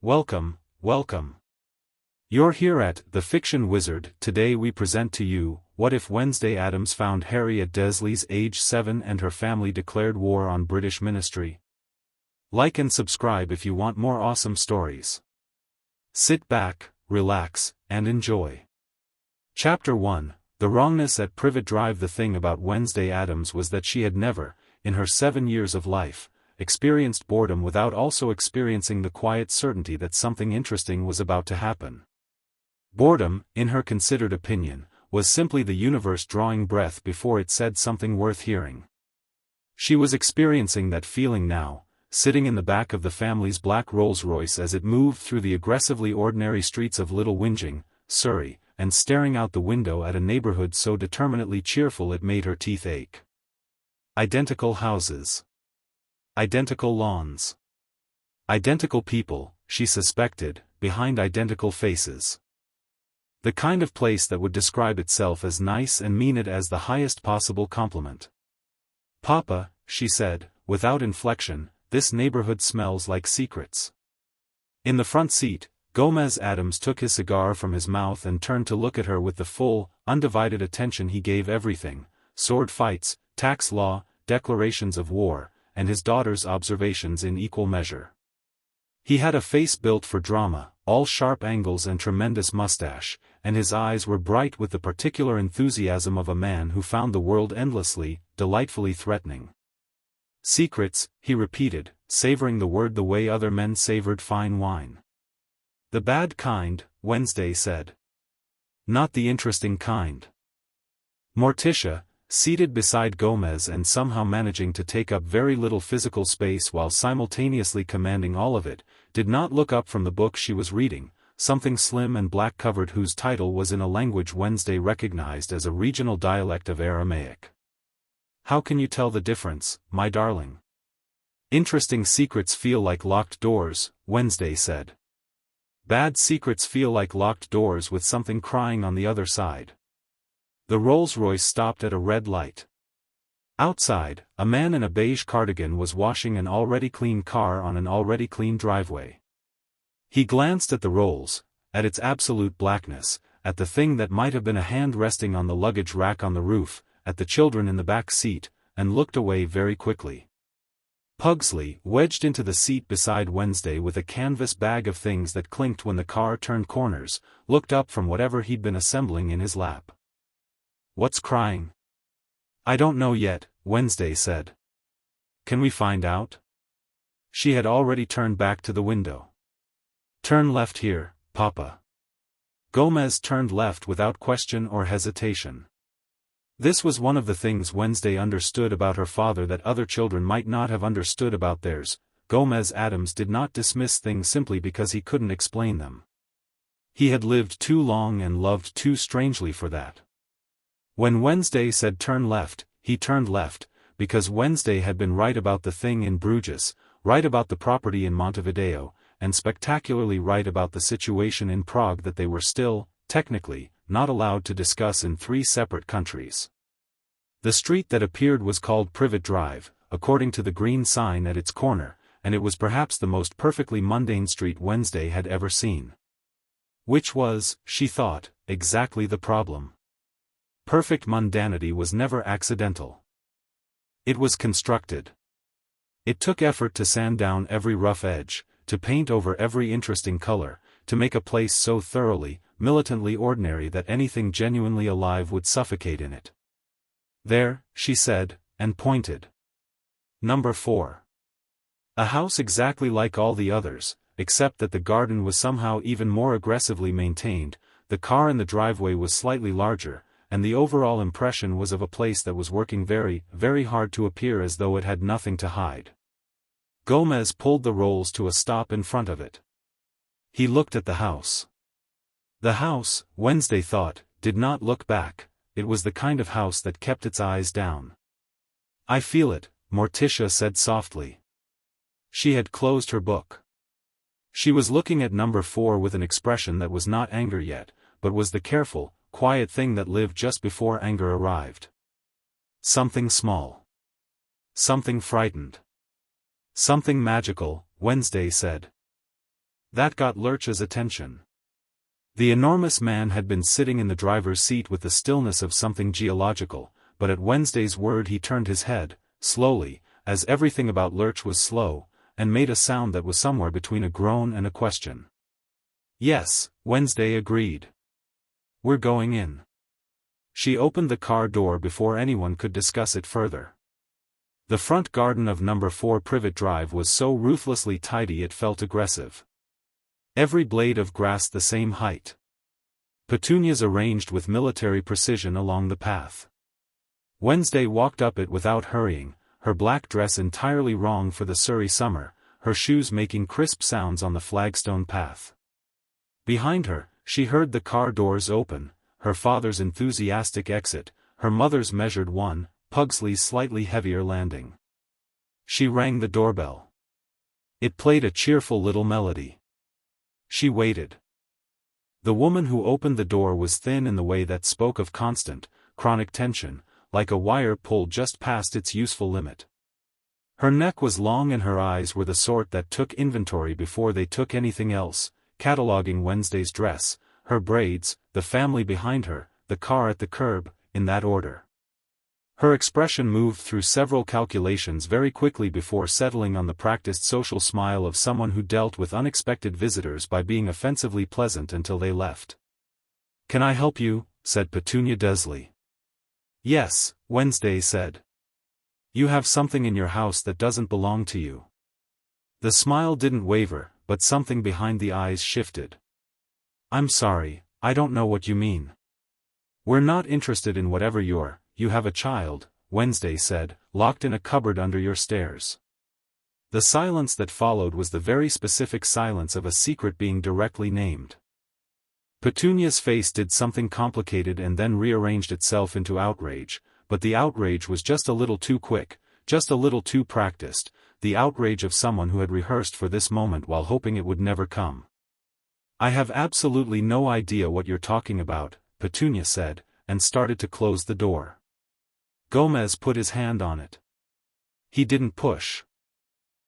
Welcome, welcome. You're here at The Fiction Wizard. Today we present to you, What If Wednesday Addams Found Harry at Dursley's age 7 and her family declared war on British ministry? Like and subscribe if you want more awesome stories. Sit back, relax, and enjoy. Chapter 1, The Wrongness at Privet Drive. The thing about Wednesday Addams was that she had never, in her 7 years of life, experienced boredom without also experiencing the quiet certainty that something interesting was about to happen. Boredom, in her considered opinion, was simply the universe drawing breath before it said something worth hearing. She was experiencing that feeling now, sitting in the back of the family's black Rolls-Royce as it moved through the aggressively ordinary streets of Little Whinging, Surrey, and staring out the window at a neighborhood so determinately cheerful it made her teeth ache. Identical houses. Identical lawns. Identical people, she suspected, behind identical faces. The kind of place that would describe itself as nice and mean it as the highest possible compliment. "Papa," she said, without inflection, "this neighborhood smells like secrets." In the front seat, Gomez Addams took his cigar from his mouth and turned to look at her with the full, undivided attention he gave everything: sword fights, tax law, declarations of war, and his daughter's observations in equal measure. He had a face built for drama, all sharp angles and tremendous mustache, and his eyes were bright with the particular enthusiasm of a man who found the world endlessly, delightfully threatening. "Secrets," he repeated, savoring the word the way other men savored fine wine. "The bad kind," Wednesday said. "Not the interesting kind." Morticia, seated beside Gomez and somehow managing to take up very little physical space while simultaneously commanding all of it, did not look up from the book she was reading, something slim and black-covered whose title was in a language Wednesday recognized as a regional dialect of Aramaic. "How can you tell the difference, my darling?" "Interesting secrets feel like locked doors," Wednesday said. "Bad secrets feel like locked doors with something crying on the other side." The Rolls-Royce stopped at a red light. Outside, a man in a beige cardigan was washing an already clean car on an already clean driveway. He glanced at the Rolls, at its absolute blackness, at the thing that might have been a hand resting on the luggage rack on the roof, at the children in the back seat, and looked away very quickly. Pugsley, wedged into the seat beside Wednesday with a canvas bag of things that clinked when the car turned corners, looked up from whatever he'd been assembling in his lap. "What's crying?" "I don't know yet," Wednesday said. "Can we find out?" She had already turned back to the window. "Turn left here, Papa." Gomez turned left without question or hesitation. This was one of the things Wednesday understood about her father that other children might not have understood about theirs. Gomez Addams did not dismiss things simply because he couldn't explain them. He had lived too long and loved too strangely for that. When Wednesday said turn left, he turned left, because Wednesday had been right about the thing in Bruges, right about the property in Montevideo, and spectacularly right about the situation in Prague that they were still, technically, not allowed to discuss in 3 separate countries. The street that appeared was called Privet Drive, according to the green sign at its corner, and it was perhaps the most perfectly mundane street Wednesday had ever seen. Which was, she thought, exactly the problem. Perfect mundanity was never accidental. It was constructed. It took effort to sand down every rough edge, to paint over every interesting color, to make a place so thoroughly, militantly ordinary that anything genuinely alive would suffocate in it. "There," she said, and pointed. "Number 4. A house exactly like all the others, except that the garden was somehow even more aggressively maintained, the car in the driveway was slightly larger, and the overall impression was of a place that was working very, very hard to appear as though it had nothing to hide." Gomez pulled the Rolls to a stop in front of it. He looked at the house. The house, Wednesday thought, did not look back. It was the kind of house that kept its eyes down. "I feel it," Morticia said softly. She had closed her book. She was looking at number 4 with an expression that was not anger yet, but was the careful, quiet thing that lived just before anger arrived. Something small. Something frightened. Something magical, Wednesday said. That got Lurch's attention. The enormous man had been sitting in the driver's seat with the stillness of something geological, but at Wednesday's word he turned his head, slowly, as everything about Lurch was slow, and made a sound that was somewhere between a groan and a question. "Yes," Wednesday agreed. "We're going in." She opened the car door before anyone could discuss it further. The front garden of number 4 Privet Drive was so ruthlessly tidy it felt aggressive. Every blade of grass the same height. Petunias arranged with military precision along the path. Wednesday walked up it without hurrying, her black dress entirely wrong for the Surrey summer, her shoes making crisp sounds on the flagstone path. Behind her, she heard the car doors open, her father's enthusiastic exit, her mother's measured one, Pugsley's slightly heavier landing. She rang the doorbell. It played a cheerful little melody. She waited. The woman who opened the door was thin in the way that spoke of constant, chronic tension, like a wire pulled just past its useful limit. Her neck was long and her eyes were the sort that took inventory before they took anything else, cataloguing Wednesday's dress, her braids, the family behind her, the car at the curb, in that order. Her expression moved through several calculations very quickly before settling on the practiced social smile of someone who dealt with unexpected visitors by being offensively pleasant until they left. "Can I help you?" said Petunia Dursley. "Yes," Wednesday said. "You have something in your house that doesn't belong to you." The smile didn't waver, but something behind the eyes shifted. "I'm sorry, I don't know what you mean." "We're not interested in whatever you have a child," Wednesday said, "locked in a cupboard under your stairs." The silence that followed was the very specific silence of a secret being directly named. Petunia's face did something complicated and then rearranged itself into outrage, but the outrage was just a little too quick, just a little too practiced, the outrage of someone who had rehearsed for this moment while hoping it would never come. "I have absolutely no idea what you're talking about," Petunia said, and started to close the door. Gomez put his hand on it. He didn't push.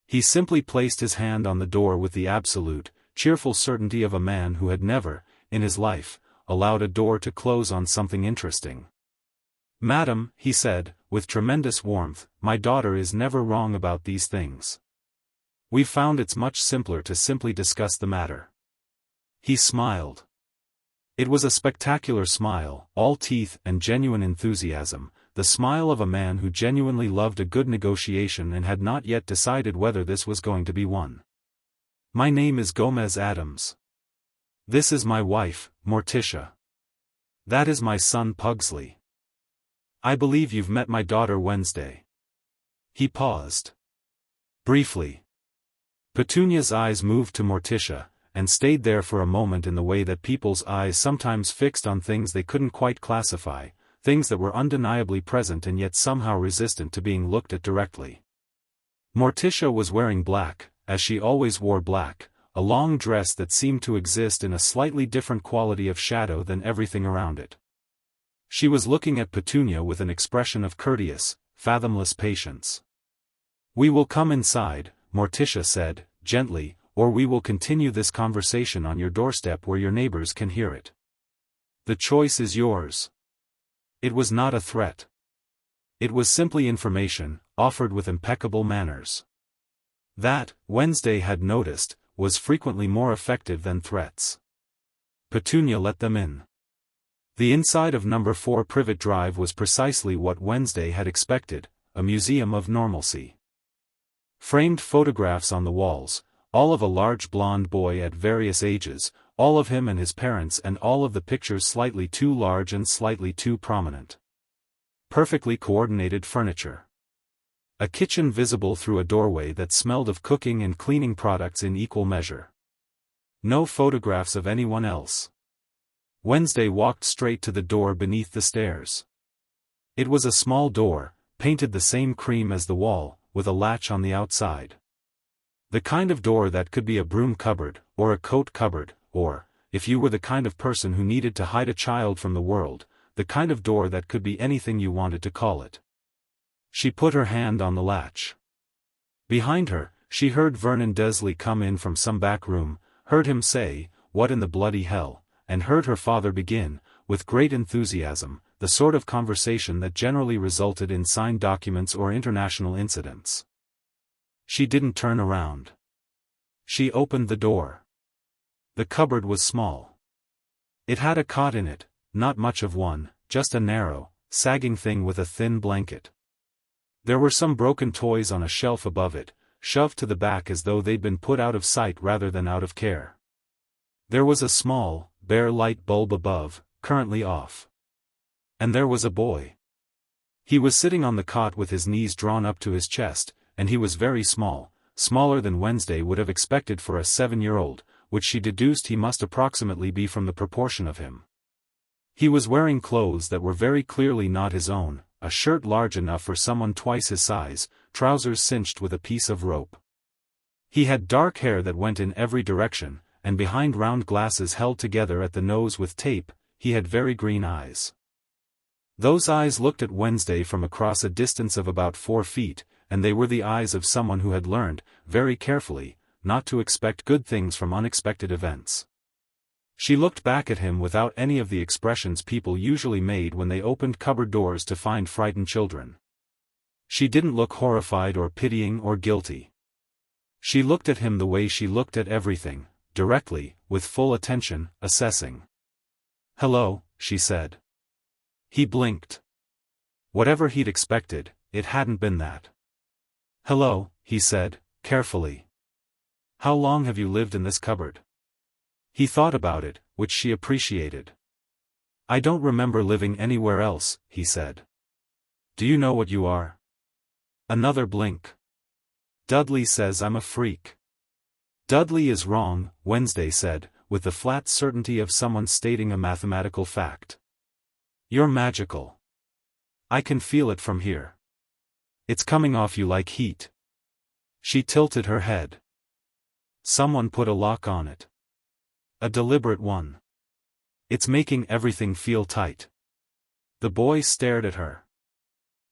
He simply placed his hand on the door with the absolute, cheerful certainty of a man who had never, in his life, allowed a door to close on something interesting. "Madam," he said, with tremendous warmth, "my daughter is never wrong about these things. We've found it's much simpler to simply discuss the matter." He smiled. It was a spectacular smile, all teeth and genuine enthusiasm, the smile of a man who genuinely loved a good negotiation and had not yet decided whether this was going to be one. "My name is Gomez Addams. This is my wife, Morticia. That is my son Pugsley. I believe you've met my daughter Wednesday." He paused. Briefly. Petunia's eyes moved to Morticia, and stayed there for a moment in the way that people's eyes sometimes fixed on things they couldn't quite classify, things that were undeniably present and yet somehow resistant to being looked at directly. Morticia was wearing black, as she always wore black, a long dress that seemed to exist in a slightly different quality of shadow than everything around it. She was looking at Petunia with an expression of courteous, fathomless patience. "We will come inside," Morticia said, gently, "or we will continue this conversation on your doorstep where your neighbors can hear it. The choice is yours." It was not a threat. It was simply information, offered with impeccable manners. That, Wednesday had noticed, was frequently more effective than threats. Petunia let them in. The inside of number 4 Privet Drive was precisely what Wednesday had expected, a museum of normalcy. Framed photographs on the walls, all of a large blond boy at various ages, all of him and his parents and all of the pictures slightly too large and slightly too prominent. Perfectly coordinated furniture. A kitchen visible through a doorway that smelled of cooking and cleaning products in equal measure. No photographs of anyone else. Wednesday walked straight to the door beneath the stairs. It was a small door, painted the same cream as the wall, with a latch on the outside. The kind of door that could be a broom cupboard, or a coat cupboard, or, if you were the kind of person who needed to hide a child from the world, the kind of door that could be anything you wanted to call it. She put her hand on the latch. Behind her, she heard Vernon Dursley come in from some back room, heard him say, "What in the bloody hell," and heard her father begin, with great enthusiasm, the sort of conversation that generally resulted in signed documents or international incidents. She didn't turn around. She opened the door. The cupboard was small. It had a cot in it, not much of one, just a narrow, sagging thing with a thin blanket. There were some broken toys on a shelf above it, shoved to the back as though they'd been put out of sight rather than out of care. There was a small, bare light bulb above, currently off. And there was a boy. He was sitting on the cot with his knees drawn up to his chest, and he was very small, smaller than Wednesday would have expected for a 7-year-old, which she deduced he must approximately be from the proportion of him. He was wearing clothes that were very clearly not his own, a shirt large enough for someone twice his size, trousers cinched with a piece of rope. He had dark hair that went in every direction, and behind round glasses held together at the nose with tape, he had very green eyes. Those eyes looked at Wednesday from across a distance of about 4 feet, and they were the eyes of someone who had learned, very carefully, not to expect good things from unexpected events. She looked back at him without any of the expressions people usually made when they opened cupboard doors to find frightened children. She didn't look horrified or pitying or guilty. She looked at him the way she looked at everything, directly, with full attention, assessing. "Hello," she said. He blinked. Whatever he'd expected, it hadn't been that. "Hello," he said, carefully. "How long have you lived in this cupboard?" He thought about it, which she appreciated. "I don't remember living anywhere else," he said. "Do you know what you are?" Another blink. "Dudley says I'm a freak." "Dudley is wrong," Wednesday said, with the flat certainty of someone stating a mathematical fact. "You're magical. I can feel it from here. It's coming off you like heat." She tilted her head. "Someone put a lock on it. A deliberate one. It's making everything feel tight." The boy stared at her.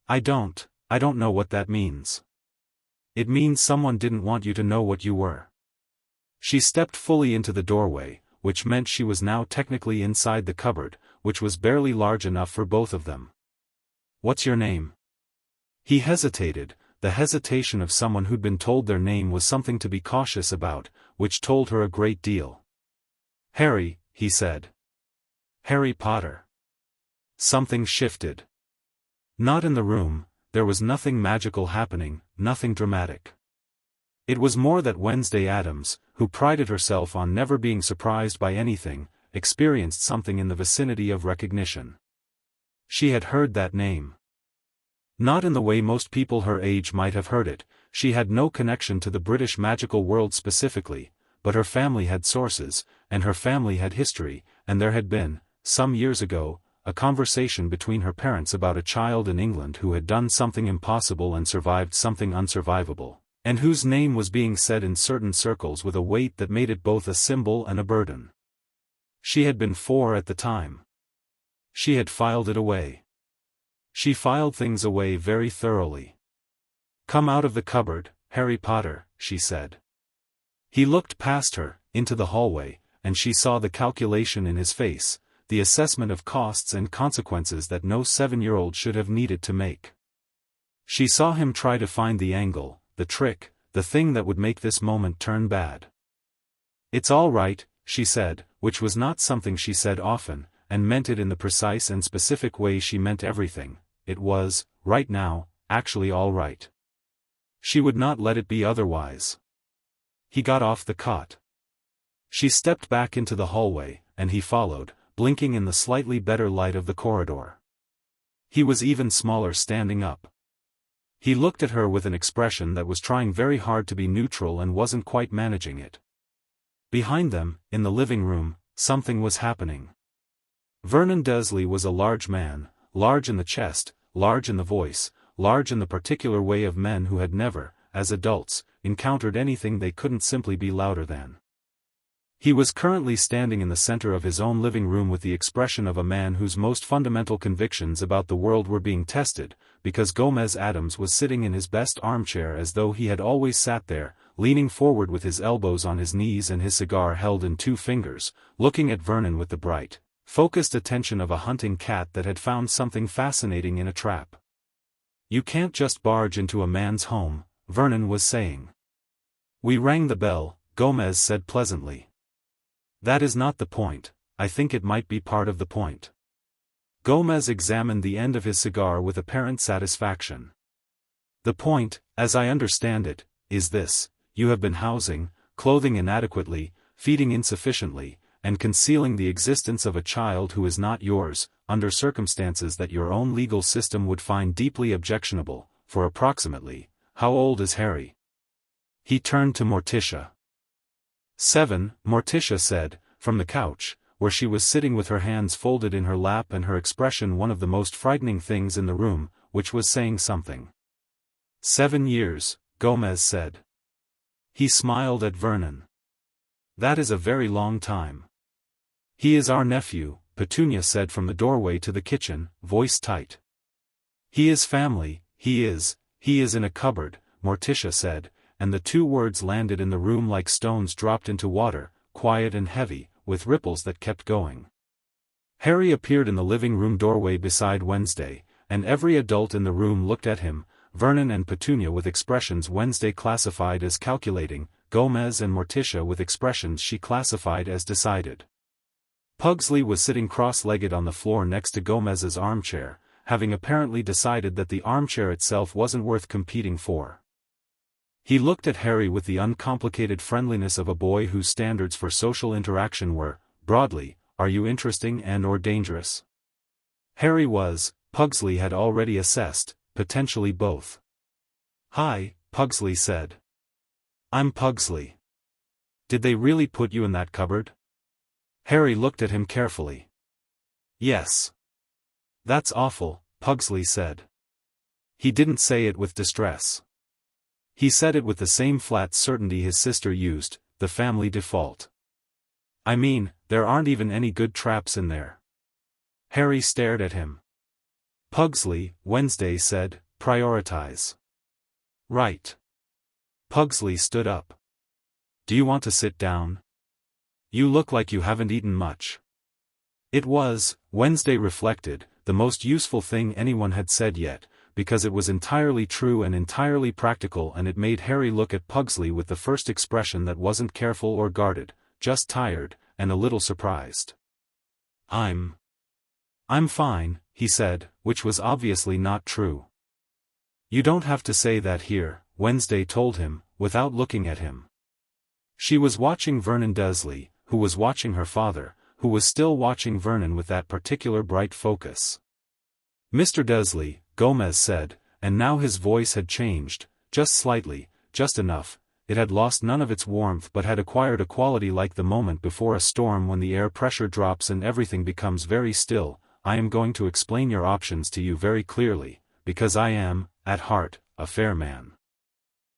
I don't know what that means." "It means someone didn't want you to know what you were." She stepped fully into the doorway, which meant she was now technically inside the cupboard, which was barely large enough for both of them. "What's your name?" He hesitated, the hesitation of someone who'd been told their name was something to be cautious about, which told her a great deal. "Harry," he said. "Harry Potter." Something shifted. Not in the room, there was nothing magical happening, nothing dramatic. It was more that Wednesday Addams, who prided herself on never being surprised by anything, experienced something in the vicinity of recognition. She had heard that name. Not in the way most people her age might have heard it. She had no connection to the British magical world specifically, but her family had sources, and her family had history, and there had been, some years ago, a conversation between her parents about a child in England who had done something impossible and survived something unsurvivable, and whose name was being said in certain circles with a weight that made it both a symbol and a burden. She had been 4 at the time. She had filed it away. She filed things away very thoroughly. "Come out of the cupboard, Harry Potter," she said. He looked past her, into the hallway, and she saw the calculation in his face, the assessment of costs and consequences that no 7-year-old should have needed to make. She saw him try to find the angle, the trick, the thing that would make this moment turn bad. "It's all right," she said, which was not something she said often, and meant it in the precise and specific way she meant everything. It was, right now, actually all right. She would not let it be otherwise. He got off the cot. She stepped back into the hallway, and he followed, blinking in the slightly better light of the corridor. He was even smaller standing up. He looked at her with an expression that was trying very hard to be neutral and wasn't quite managing it. Behind them, in the living room, something was happening. Vernon Dursley was a large man, large in the chest, large in the voice, large in the particular way of men who had never, as adults, encountered anything they couldn't simply be louder than. He was currently standing in the center of his own living room with the expression of a man whose most fundamental convictions about the world were being tested, because Gomez Addams was sitting in his best armchair as though he had always sat there, leaning forward with his elbows on his knees and his cigar held in 2 fingers, looking at Vernon with the bright, focused attention of a hunting cat that had found something fascinating in a trap. "You can't just barge into a man's home," Vernon was saying. "We rang the bell," Gomez said pleasantly. "That is not the point. I think it might be part of the point." Gomez examined the end of his cigar with apparent satisfaction. "The point, as I understand it, is this: you have been housing, clothing inadequately, feeding insufficiently, and concealing the existence of a child who is not yours, under circumstances that your own legal system would find deeply objectionable, for approximately, how old is Harry?" He turned to Morticia. 7, Morticia said, from the couch, where she was sitting with her hands folded in her lap and her expression one of the most frightening things in the room, which was saying something. 7 years, Gomez said. He smiled at Vernon. "That is a very long time." "He is our nephew," Petunia said from the doorway to the kitchen, voice tight. "He is family, he is in a cupboard," Morticia said, and the 2 words landed in the room like stones dropped into water, quiet and heavy, with ripples that kept going. Harry appeared in the living room doorway beside Wednesday, and every adult in the room looked at him, Vernon and Petunia with expressions Wednesday classified as calculating, Gomez and Morticia with expressions she classified as decided. Pugsley was sitting cross-legged on the floor next to Gomez's armchair, having apparently decided that the armchair itself wasn't worth competing for. He looked at Harry with the uncomplicated friendliness of a boy whose standards for social interaction were, broadly, "Are you interesting and/or dangerous?" Harry was, Pugsley had already assessed, potentially both. "Hi," Pugsley said. "I'm Pugsley. Did they really put you in that cupboard?" Harry looked at him carefully. "Yes." "That's awful," Pugsley said. He didn't say it with distress. He said it with the same flat certainty his sister used, the family default. "I mean, there aren't even any good traps in there." Harry stared at him. "Pugsley," Wednesday said, "prioritize." "Right." Pugsley stood up. "Do you want to sit down? You look like you haven't eaten much." It was, Wednesday reflected, the most useful thing anyone had said yet, because it was entirely true and entirely practical, and it made Harry look at Pugsley with the first expression that wasn't careful or guarded, just tired, and a little surprised. I'm fine," he said, which was obviously not true. "You don't have to say that here," Wednesday told him, without looking at him. She was watching Vernon Dursley, who was watching her father, who was still watching Vernon with that particular bright focus. "Mr. Dursley," Gomez said, and now his voice had changed, just slightly, just enough. It had lost none of its warmth but had acquired a quality like the moment before a storm when the air pressure drops and everything becomes very still. "I am going to explain your options to you very clearly, because I am, at heart, a fair man.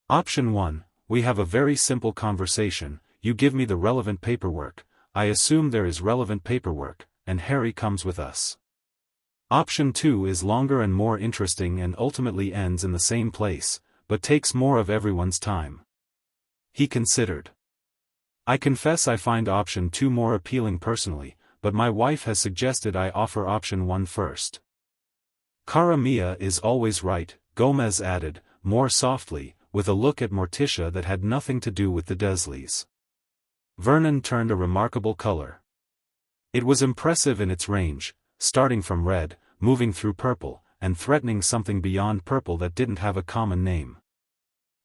Option 1, we have a very simple conversation, you give me the relevant paperwork, I assume there is relevant paperwork, and Harry comes with us. Option 2 is longer and more interesting and ultimately ends in the same place, but takes more of everyone's time." He considered. "I confess I find option 2 more appealing personally, but my wife has suggested I offer option 1 first." "Cara mia is always right," Gomez added, more softly, with a look at Morticia that had nothing to do with the Dursleys. Vernon turned a remarkable color. It was impressive in its range, starting from red, moving through purple, and threatening something beyond purple that didn't have a common name.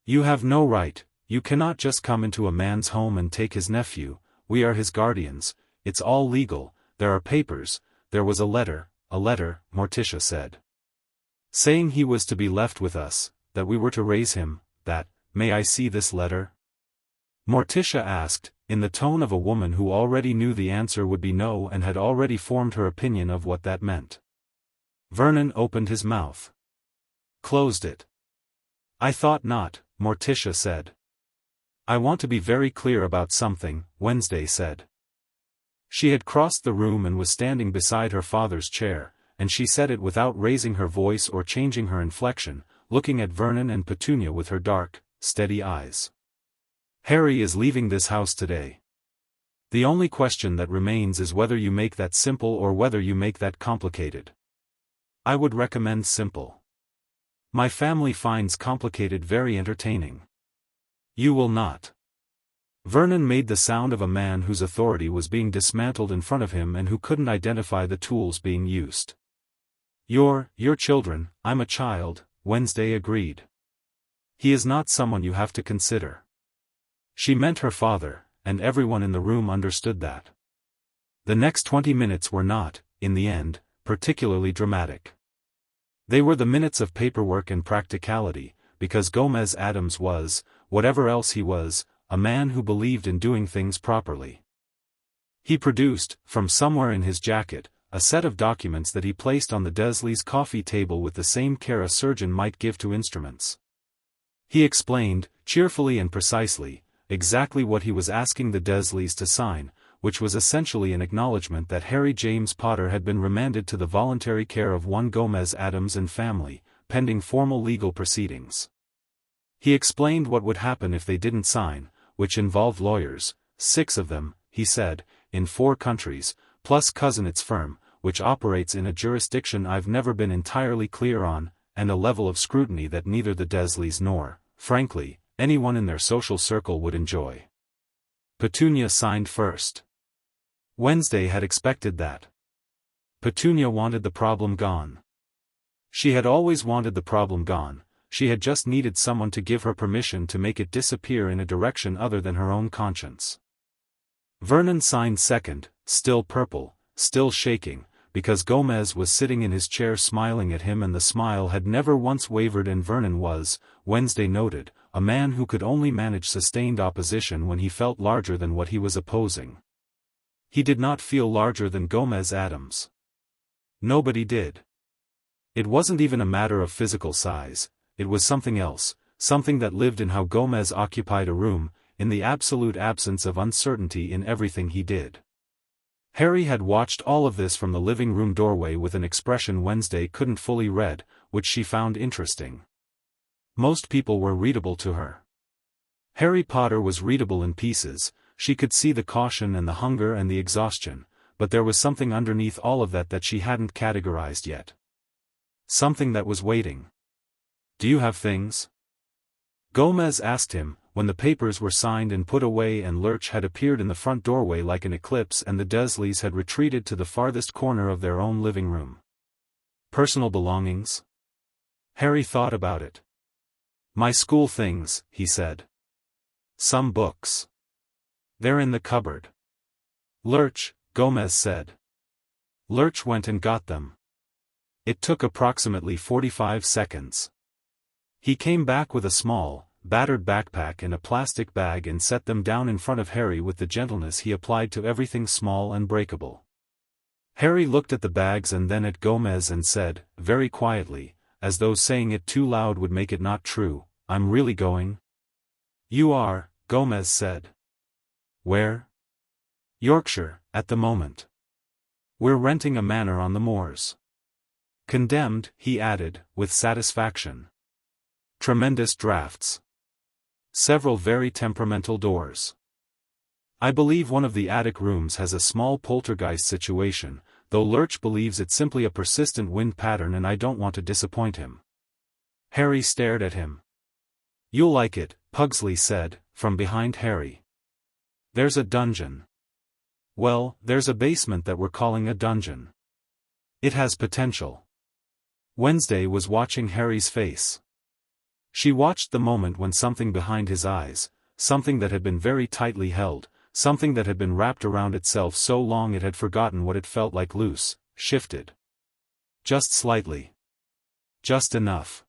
"You have no right, you cannot just come into a man's home and take his nephew, we are his guardians, it's all legal, there are papers, there was a letter, Morticia said. Saying he was to be left with us, that we were to raise him, may I see this letter?" Morticia asked, in the tone of a woman who already knew the answer would be no and had already formed her opinion of what that meant. Vernon opened his mouth. Closed it. "I thought not," Morticia said. "I want to be very clear about something," Wednesday said. She had crossed the room and was standing beside her father's chair, and she said it without raising her voice or changing her inflection, looking at Vernon and Petunia with her dark, steady eyes. Harry is leaving this house today. The only question that remains is whether you make that simple or whether you make that complicated. I would recommend simple. My family finds complicated very entertaining. You will not. Vernon made the sound of a man whose authority was being dismantled in front of him and who couldn't identify the tools being used. Your children, I'm a child, Wednesday agreed. He is not someone you have to consider. She meant her father, and everyone in the room understood that. The next 20 minutes were not, in the end, particularly dramatic. They were the minutes of paperwork and practicality, because Gomez Addams was, whatever else he was, a man who believed in doing things properly. He produced, from somewhere in his jacket, a set of documents that he placed on the Dursleys' coffee table with the same care a surgeon might give to instruments. He explained, cheerfully and precisely, exactly what he was asking the Dursleys to sign, which was essentially an acknowledgement that Harry James Potter had been remanded to the voluntary care of one Gomez Addams and family, pending formal legal proceedings. He explained what would happen if they didn't sign, which involved lawyers, 6 of them, he said, in 4 countries, plus Cousinet's firm, which operates in a jurisdiction I've never been entirely clear on, and a level of scrutiny that neither the Dursleys nor, frankly, anyone in their social circle would enjoy. Petunia signed first. Wednesday had expected that. Petunia wanted the problem gone. She had always wanted the problem gone, she had just needed someone to give her permission to make it disappear in a direction other than her own conscience. Vernon signed second, still purple, still shaking, because Gomez was sitting in his chair smiling at him and the smile had never once wavered and Vernon was, Wednesday noted, a man who could only manage sustained opposition when he felt larger than what he was opposing. He did not feel larger than Gomez Addams. Nobody did. It wasn't even a matter of physical size, it was something else, something that lived in how Gomez occupied a room, in the absolute absence of uncertainty in everything he did. Harry had watched all of this from the living room doorway with an expression Wednesday couldn't fully read, which she found interesting. Most people were readable to her. Harry Potter was readable in pieces, she could see the caution and the hunger and the exhaustion, but there was something underneath all of that she hadn't categorized yet. Something that was waiting. Do you have things? Gomez asked him, when the papers were signed and put away and Lurch had appeared in the front doorway like an eclipse and the Dursleys had retreated to the farthest corner of their own living room. Personal belongings? Harry thought about it. My school things, he said. Some books. They're in the cupboard. Lurch, Gomez said. Lurch went and got them. It took approximately 45 seconds. He came back with a small, battered backpack and a plastic bag and set them down in front of Harry with the gentleness he applied to everything small and breakable. Harry looked at the bags and then at Gomez and said, very quietly, as though saying it too loud would make it not true, I'm really going? You are, Gomez said. Where? Yorkshire, at the moment. We're renting a manor on the moors. Condemned, he added, with satisfaction. Tremendous drafts. Several very temperamental doors. I believe one of the attic rooms has a small poltergeist situation, though Lurch believes it's simply a persistent wind pattern and I don't want to disappoint him. Harry stared at him. You'll like it, Pugsley said, from behind Harry. There's a dungeon. Well, there's a basement that we're calling a dungeon. It has potential. Wednesday was watching Harry's face. She watched the moment when something behind his eyes, something that had been very tightly held, something that had been wrapped around itself so long it had forgotten what it felt like loose, shifted. Just slightly. Just enough.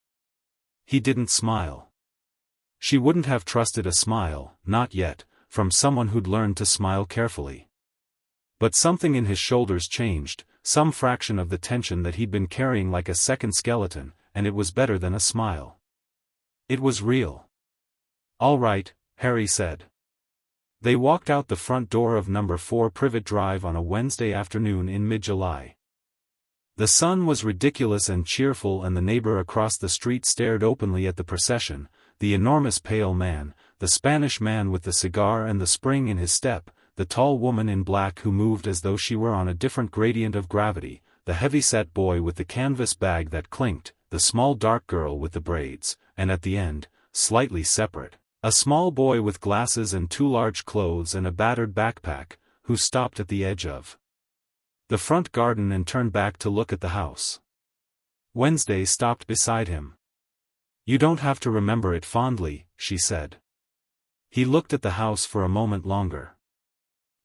He didn't smile. She wouldn't have trusted a smile, not yet, from someone who'd learned to smile carefully. But something in his shoulders changed, some fraction of the tension that he'd been carrying like a second skeleton, and it was better than a smile. It was real. All right, Harry said. They walked out the front door of number 4 Privet Drive on a Wednesday afternoon in mid-July. The sun was ridiculous and cheerful and the neighbor across the street stared openly at the procession, the enormous pale man, the Spanish man with the cigar and the spring in his step, the tall woman in black who moved as though she were on a different gradient of gravity, the heavy-set boy with the canvas bag that clinked, the small dark girl with the braids, and at the end, slightly separate, a small boy with glasses and too large clothes and a battered backpack, who stopped at the edge of the front garden and turned back to look at the house. Wednesday stopped beside him. "You don't have to remember it fondly," she said. He looked at the house for a moment longer.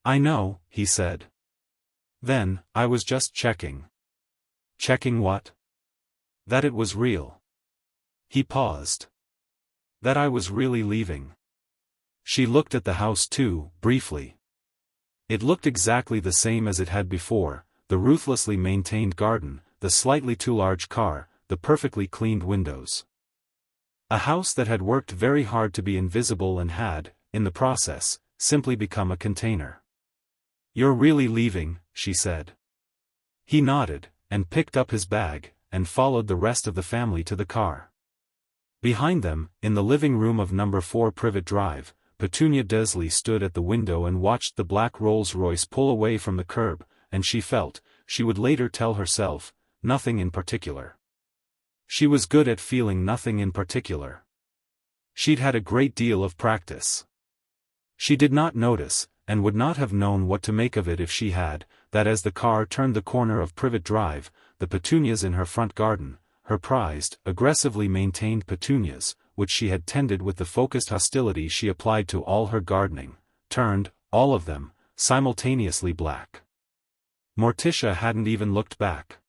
"I know," he said. "Then, I was just checking." "Checking what?" "That it was real." He paused. "That I was really leaving." She looked at the house too, briefly. It looked exactly the same as it had before, the ruthlessly maintained garden, the slightly too large car, the perfectly cleaned windows. A house that had worked very hard to be invisible and had, in the process, simply become a container. "You're really leaving," she said. He nodded, and picked up his bag, and followed the rest of the family to the car. Behind them, in the living room of number 4 Privet Drive, Petunia Dursley stood at the window and watched the black Rolls-Royce pull away from the curb, and she felt, she would later tell herself, nothing in particular. She was good at feeling nothing in particular. She'd had a great deal of practice. She did not notice, and would not have known what to make of it if she had, that as the car turned the corner of Privet Drive, the petunias in her front garden, her prized, aggressively maintained petunias, which she had tended with the focused hostility she applied to all her gardening, turned, all of them, simultaneously black. Morticia hadn't even looked back.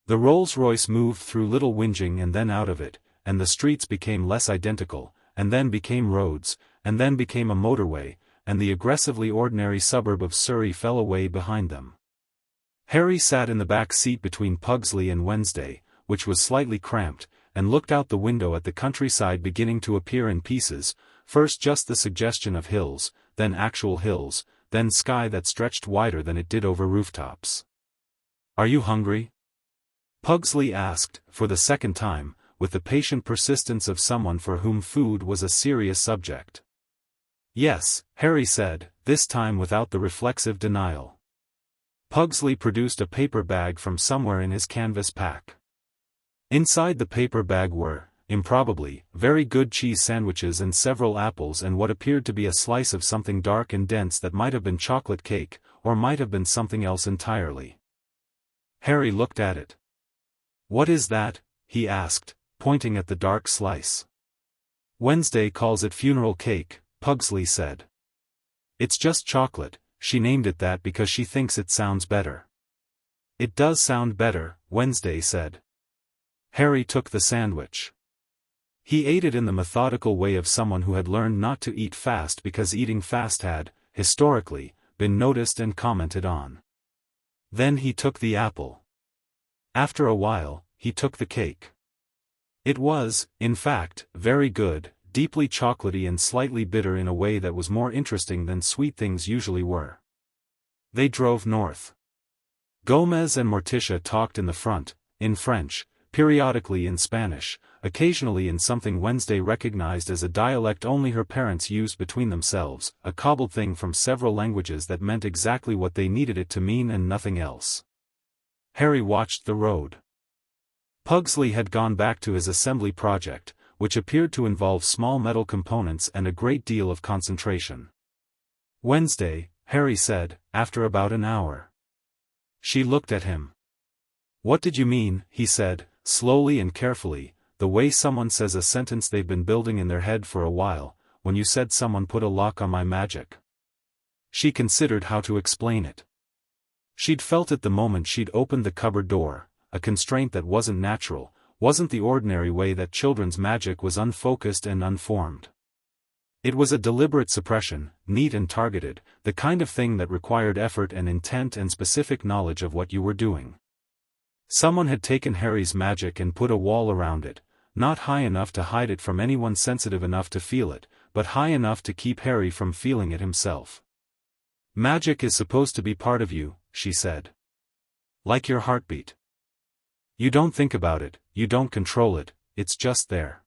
The Rolls-Royce moved through Little Whinging and then out of it, and the streets became less identical, and then became roads, and then became a motorway, and the aggressively ordinary suburb of Surrey fell away behind them. Harry sat in the back seat between Pugsley and Wednesday, which was slightly cramped, and looked out the window at the countryside beginning to appear in pieces, first just the suggestion of hills, then actual hills, then sky that stretched wider than it did over rooftops. "Are you hungry?" Pugsley asked, for the second time, with the patient persistence of someone for whom food was a serious subject. "Yes," Harry said, this time without the reflexive denial. Pugsley produced a paper bag from somewhere in his canvas pack. Inside the paper bag were, improbably, very good cheese sandwiches and several apples and what appeared to be a slice of something dark and dense that might have been chocolate cake, or might have been something else entirely. Harry looked at it. "What is that?" he asked, pointing at the dark slice. "Wednesday calls it funeral cake," Pugsley said. "It's just chocolate, she named it that because she thinks it sounds better." "It does sound better," Wednesday said. Harry took the sandwich. He ate it in the methodical way of someone who had learned not to eat fast because eating fast had, historically, been noticed and commented on. Then he took the apple. After a while, he took the cake. It was, in fact, very good, deeply chocolatey and slightly bitter in a way that was more interesting than sweet things usually were. They drove north. Gomez and Morticia talked in the front, in French, periodically in Spanish, occasionally in something Wednesday recognized as a dialect only her parents used between themselves, a cobbled thing from several languages that meant exactly what they needed it to mean and nothing else. Harry watched the road. Pugsley had gone back to his assembly project, which appeared to involve small metal components and a great deal of concentration. "Wednesday," Harry said, after about an hour. She looked at him. "What did you mean?" he said, slowly and carefully, the way someone says a sentence they've been building in their head for a while, "when you said someone put a lock on my magic." She considered how to explain it. She'd felt it the moment she'd opened the cupboard door, a constraint that wasn't natural, wasn't the ordinary way that children's magic was unfocused and unformed. It was a deliberate suppression, neat and targeted, the kind of thing that required effort and intent and specific knowledge of what you were doing. Someone had taken Harry's magic and put a wall around it, not high enough to hide it from anyone sensitive enough to feel it, but high enough to keep Harry from feeling it himself. "Magic is supposed to be part of you," she said. "Like your heartbeat. You don't think about it, you don't control it, it's just there.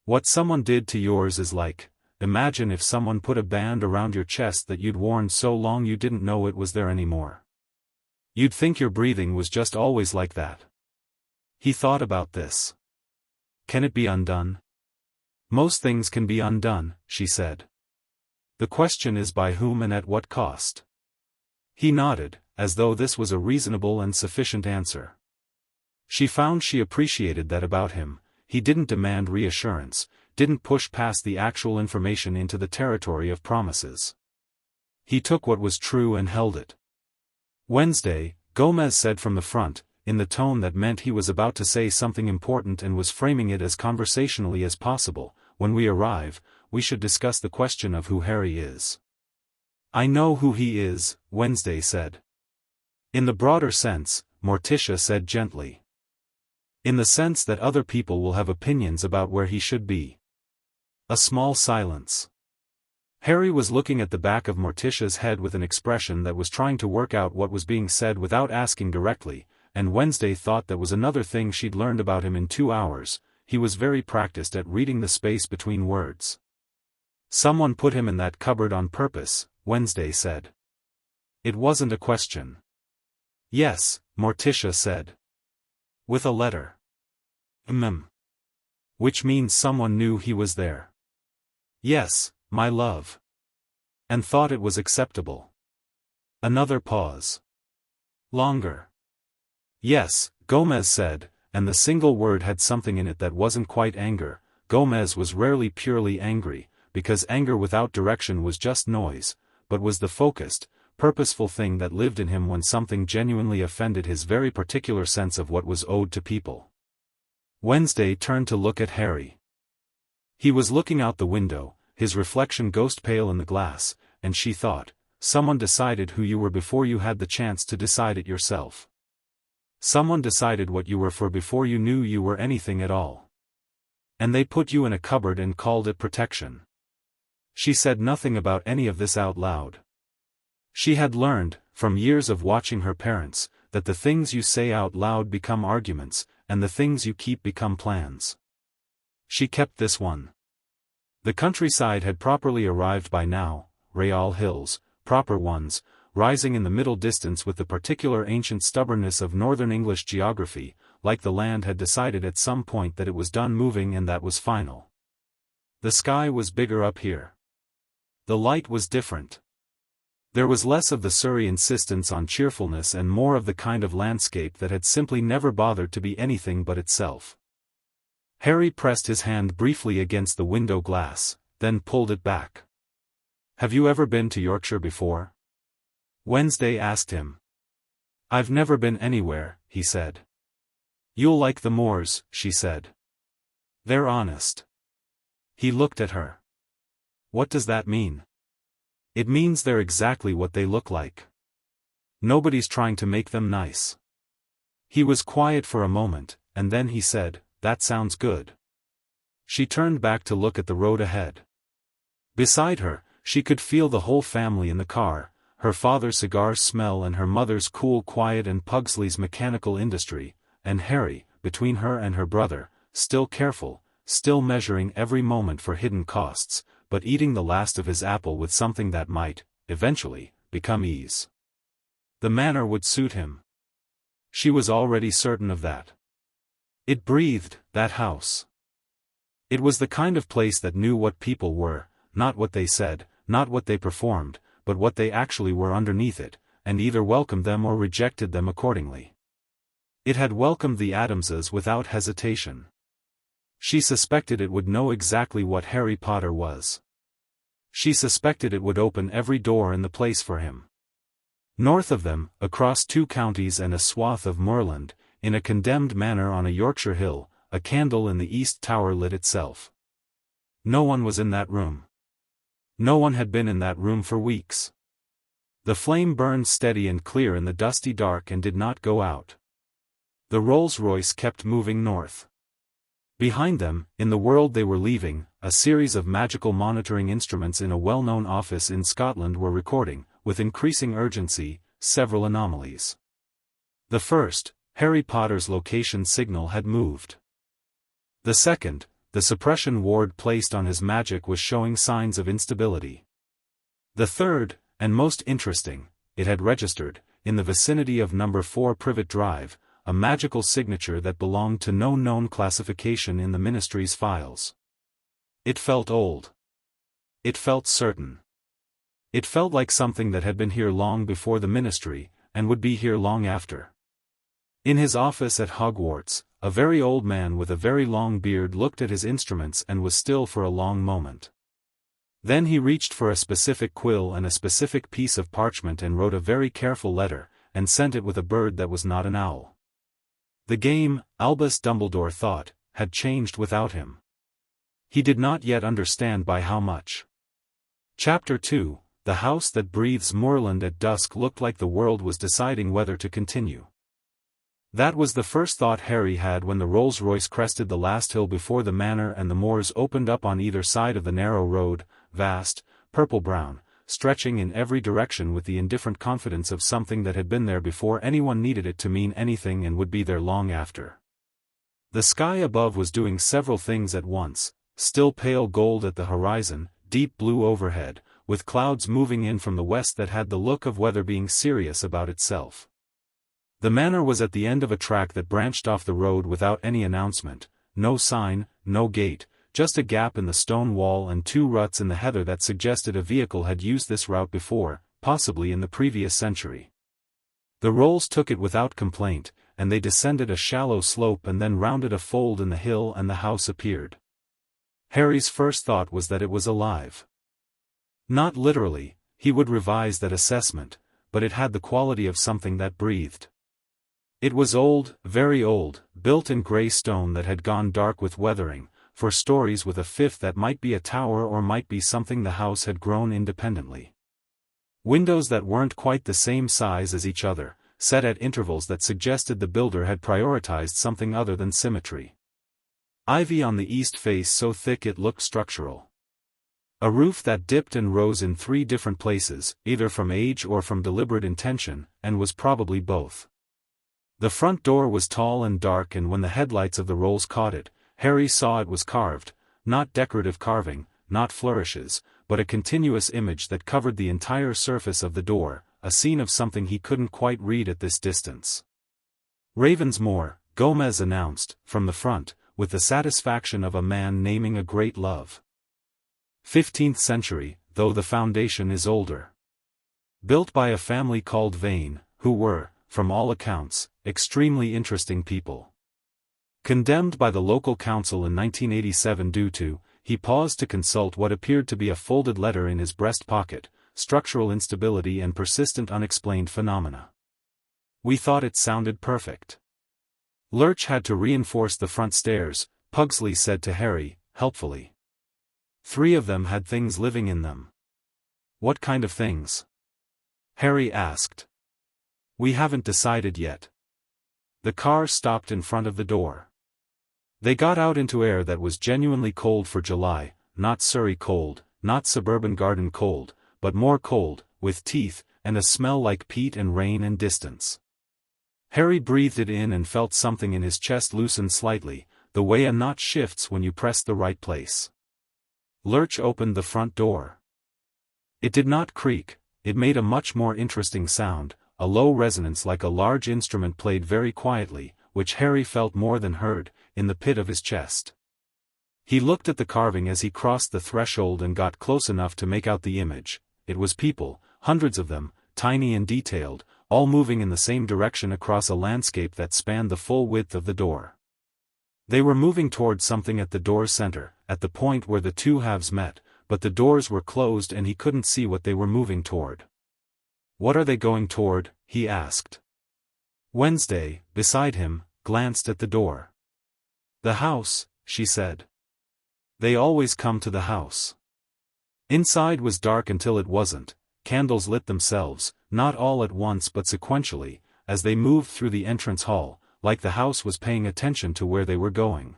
What someone did to yours is like imagine if someone put a band around your chest that you'd worn so long you didn't know it was there anymore. You'd think your breathing was just always like that. He thought about this. Can it be undone? Most things can be undone, she said. The question is by whom and at what cost. He nodded, as though this was a reasonable and sufficient answer. She found she appreciated that about him. He didn't demand reassurance, didn't push past the actual information into the territory of promises. He took what was true and held it. Wednesday, Gomez said from the front, in the tone that meant he was about to say something important and was framing it as conversationally as possible, when we arrive, we should discuss the question of who Harry is. I know who he is, Wednesday said. In the broader sense, Morticia said gently. In the sense that other people will have opinions about where he should be. A small silence. Harry was looking at the back of Morticia's head with an expression that was trying to work out what was being said without asking directly, and Wednesday thought that was another thing she'd learned about him in 2 hours. He was very practiced at reading the space between words. Someone put him in that cupboard on purpose, Wednesday said. It wasn't a question. Yes, Morticia said. With a letter. Which means someone knew he was there. Yes, my love. And thought it was acceptable. Another pause. Longer. Yes, Gomez said, and the single word had something in it that wasn't quite anger. Gomez was rarely purely angry, because anger without direction was just noise, but was the focused, purposeful thing that lived in him when something genuinely offended his very particular sense of what was owed to people. Wednesday turned to look at Harry. He was looking out the window, his reflection ghost-pale in the glass, and she thought, someone decided who you were before you had the chance to decide it yourself. Someone decided what you were for before you knew you were anything at all. And they put you in a cupboard and called it protection. She said nothing about any of this out loud. She had learned, from years of watching her parents, that the things you say out loud become arguments, and the things you keep become plans. She kept this one. The countryside had properly arrived by now, Real Hills, proper ones, rising in the middle distance with the particular ancient stubbornness of northern English geography, like the land had decided at some point that it was done moving and that was final. The sky was bigger up here. The light was different. There was less of the Surrey insistence on cheerfulness and more of the kind of landscape that had simply never bothered to be anything but itself. Harry pressed his hand briefly against the window glass, then pulled it back. Have you ever been to Yorkshire before? Wednesday asked him. I've never been anywhere, he said. You'll like the moors, she said. They're honest. He looked at her. What does that mean? It means they're exactly what they look like. Nobody's trying to make them nice. He was quiet for a moment, and then he said, that sounds good. She turned back to look at the road ahead. Beside her, she could feel the whole family in the car, her father's cigar smell and her mother's cool quiet and Pugsley's mechanical industry, and Harry, between her and her brother, still careful, still measuring every moment for hidden costs, but eating the last of his apple with something that might, eventually, become ease. The manner would suit him. She was already certain of that. It breathed, that house. It was the kind of place that knew what people were, not what they said, not what they performed, but what they actually were underneath it, and either welcomed them or rejected them accordingly. It had welcomed the Addamses without hesitation. She suspected it would know exactly what Harry Potter was. She suspected it would open every door in the place for him. North of them, across 2 counties and a swath of moorland, in a condemned manor on a Yorkshire hill, a candle in the east tower lit itself. No one was in that room. No one had been in that room for weeks. The flame burned steady and clear in the dusty dark and did not go out. The Rolls-Royce kept moving north. Behind them, in the world they were leaving, a series of magical monitoring instruments in a well-known office in Scotland were recording, with increasing urgency, several anomalies. The first, Harry Potter's location signal had moved. The second, the suppression ward placed on his magic was showing signs of instability. The third, and most interesting, it had registered, in the vicinity of number 4 Privet Drive, a magical signature that belonged to no known classification in the Ministry's files. It felt old. It felt certain. It felt like something that had been here long before the Ministry, and would be here long after. In his office at Hogwarts, a very old man with a very long beard looked at his instruments and was still for a long moment. Then he reached for a specific quill and a specific piece of parchment and wrote a very careful letter, and sent it with a bird that was not an owl. The game, Albus Dumbledore thought, had changed without him. He did not yet understand by how much. Chapter 2, The House That Breathes. Moorland at dusk looked like the world was deciding whether to continue. That was the first thought Harry had when the Rolls-Royce crested the last hill before the manor and the moors opened up on either side of the narrow road, vast, purple-brown, stretching in every direction with the indifferent confidence of something that had been there before anyone needed it to mean anything and would be there long after. The sky above was doing several things at once, still pale gold at the horizon, deep blue overhead, with clouds moving in from the west that had the look of weather being serious about itself. The manor was at the end of a track that branched off the road without any announcement, no sign, no gate, just a gap in the stone wall and 2 ruts in the heather that suggested a vehicle had used this route before, possibly in the previous century. The Rolls took it without complaint, and they descended a shallow slope and then rounded a fold in the hill and the house appeared. Harry's first thought was that it was alive. Not literally, he would revise that assessment, but it had the quality of something that breathed. It was old, very old, built in grey stone that had gone dark with weathering, 4 stories with a 5th that might be a tower or might be something the house had grown independently. Windows that weren't quite the same size as each other, set at intervals that suggested the builder had prioritized something other than symmetry. Ivy on the east face so thick it looked structural. A roof that dipped and rose in 3 different places, either from age or from deliberate intention, and was probably both. The front door was tall and dark, and when the headlights of the Rolls caught it, Harry saw it was carved, not decorative carving, not flourishes, but a continuous image that covered the entire surface of the door, a scene of something he couldn't quite read at this distance. Ravensmoor, Gomez announced, from the front, with the satisfaction of a man naming a great love. 15th century, though the foundation is older. Built by a family called Vane, who were, from all accounts, extremely interesting people. Condemned by the local council in 1987 due to, he paused to consult what appeared to be a folded letter in his breast pocket, structural instability and persistent unexplained phenomena. We thought it sounded perfect. Lurch had to reinforce the front stairs, Pugsley said to Harry, helpfully. 3 of them had things living in them. What kind of things? Harry asked. We haven't decided yet. The car stopped in front of the door. They got out into air that was genuinely cold for July, not Surrey cold, not suburban garden cold, but more cold, with teeth, and a smell like peat and rain and distance. Harry breathed it in and felt something in his chest loosen slightly, the way a knot shifts when you press the right place. Lurch opened the front door. It did not creak, it made a much more interesting sound, a low resonance like a large instrument played very quietly, which Harry felt more than heard, in the pit of his chest. He looked at the carving as he crossed the threshold and got close enough to make out the image. It was people, hundreds of them, tiny and detailed, all moving in the same direction across a landscape that spanned the full width of the door. They were moving toward something at the door's center, at the point where the 2 halves met, but the doors were closed and he couldn't see what they were moving toward. What are they going toward? He asked. Wednesday, beside him, glanced at the door. The house, she said. They always come to the house. Inside was dark until it wasn't. Candles lit themselves, not all at once but sequentially, as they moved through the entrance hall, like the house was paying attention to where they were going.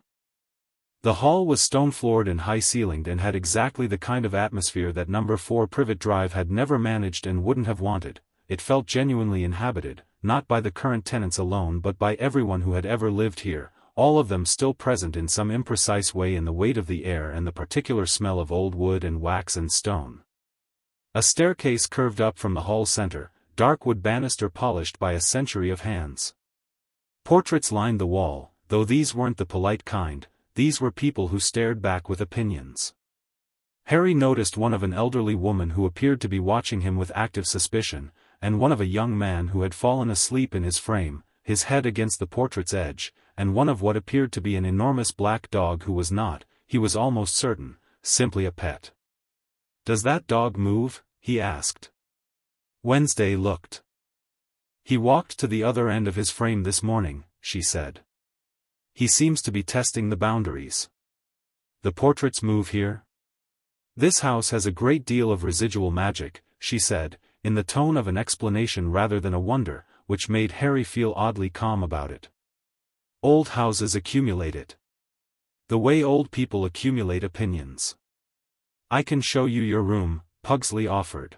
The hall was stone-floored and high-ceilinged and had exactly the kind of atmosphere that number 4 Privet Drive had never managed and wouldn't have wanted. It felt genuinely inhabited, not by the current tenants alone but by everyone who had ever lived here, all of them still present in some imprecise way in the weight of the air and the particular smell of old wood and wax and stone. A staircase curved up from the hall center, dark wood banister polished by a century of hands. Portraits lined the wall, though these weren't the polite kind, these were people who stared back with opinions. Harry noticed one of an elderly woman who appeared to be watching him with active suspicion, and one of a young man who had fallen asleep in his frame, his head against the portrait's edge, and one of what appeared to be an enormous black dog who was not, he was almost certain, simply a pet. "Does that dog move?" he asked. Wednesday looked. "He walked to the other end of his frame this morning," she said. "He seems to be testing the boundaries." "The portraits move here?" "This house has a great deal of residual magic," she said, in the tone of an explanation rather than a wonder, which made Harry feel oddly calm about it. "Old houses accumulate it. The way old people accumulate opinions." "I can show you your room," Pugsley offered.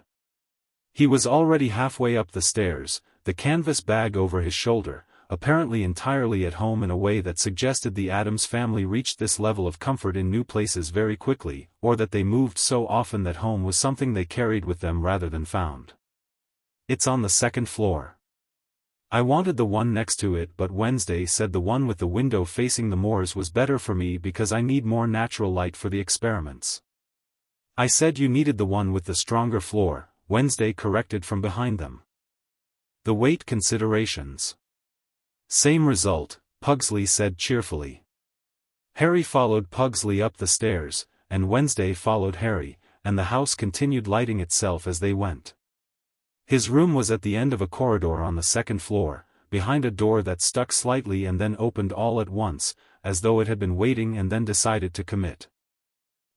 He was already halfway up the stairs, the canvas bag over his shoulder, apparently entirely at home in a way that suggested the Addams family reached this level of comfort in new places very quickly, or that they moved so often that home was something they carried with them rather than found. "It's on the second floor." "I wanted the one next to it, but Wednesday said the one with the window facing the moors was better for me because I need more natural light for the experiments." "I said you needed the one with the stronger floor," Wednesday corrected from behind them. "The weight considerations." "Same result," Pugsley said cheerfully. Harry followed Pugsley up the stairs, and Wednesday followed Harry, and the house continued lighting itself as they went. His room was at the end of a corridor on the second floor, behind a door that stuck slightly and then opened all at once, as though it had been waiting and then decided to commit.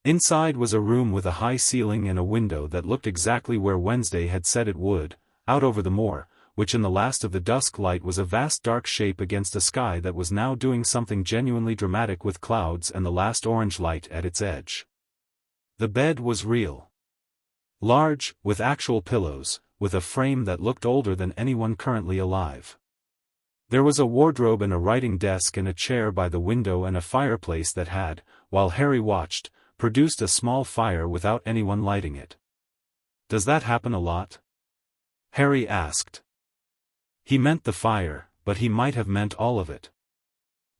Inside was a room with a high ceiling and a window that looked exactly where Wednesday had said it would, out over the moor, which in the last of the dusk light was a vast dark shape against a sky that was now doing something genuinely dramatic with clouds and the last orange light at its edge. The bed was real. Large, with actual pillows, with a frame that looked older than anyone currently alive. There was a wardrobe and a writing desk and a chair by the window and a fireplace that had, while Harry watched, produced a small fire without anyone lighting it. "Does that happen a lot?" Harry asked. He meant the fire, but he might have meant all of it.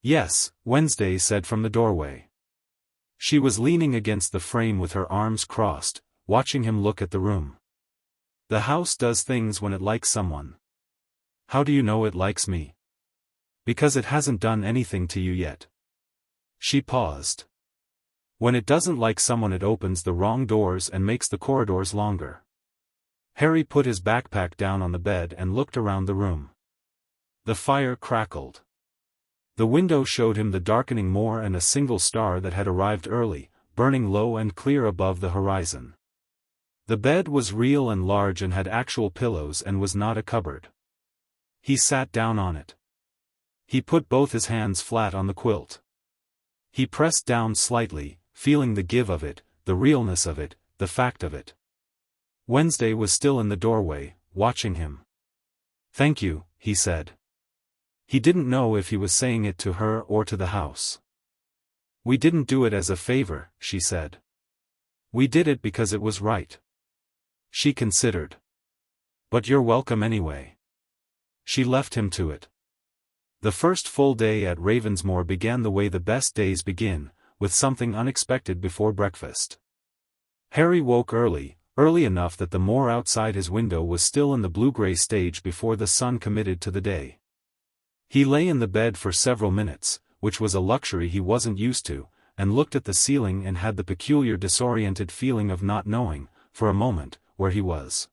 "Yes," Wednesday said from the doorway. She was leaning against the frame with her arms crossed, watching him look at the room. "The house does things when it likes someone." "How do you know it likes me?" "Because it hasn't done anything to you yet." She paused. "When it doesn't like someone it opens the wrong doors and makes the corridors longer." Harry put his backpack down on the bed and looked around the room. The fire crackled. The window showed him the darkening moor and a single star that had arrived early, burning low and clear above the horizon. The bed was real and large and had actual pillows and was not a cupboard. He sat down on it. He put both his hands flat on the quilt. He pressed down slightly, feeling the give of it, the realness of it, the fact of it. Wednesday was still in the doorway, watching him. "Thank you," he said. He didn't know if he was saying it to her or to the house. "We didn't do it as a favor," she said. "We did it because it was right." She considered. "But you're welcome anyway." She left him to it. The first full day at Ravensmoor began the way the best days begin, with something unexpected before breakfast. Harry woke early enough that the moor outside his window was still in the blue-gray stage before the sun committed to the day. He lay in the bed for several minutes, which was a luxury he wasn't used to, and looked at the ceiling and had the peculiar disoriented feeling of not knowing, for a moment, where he was.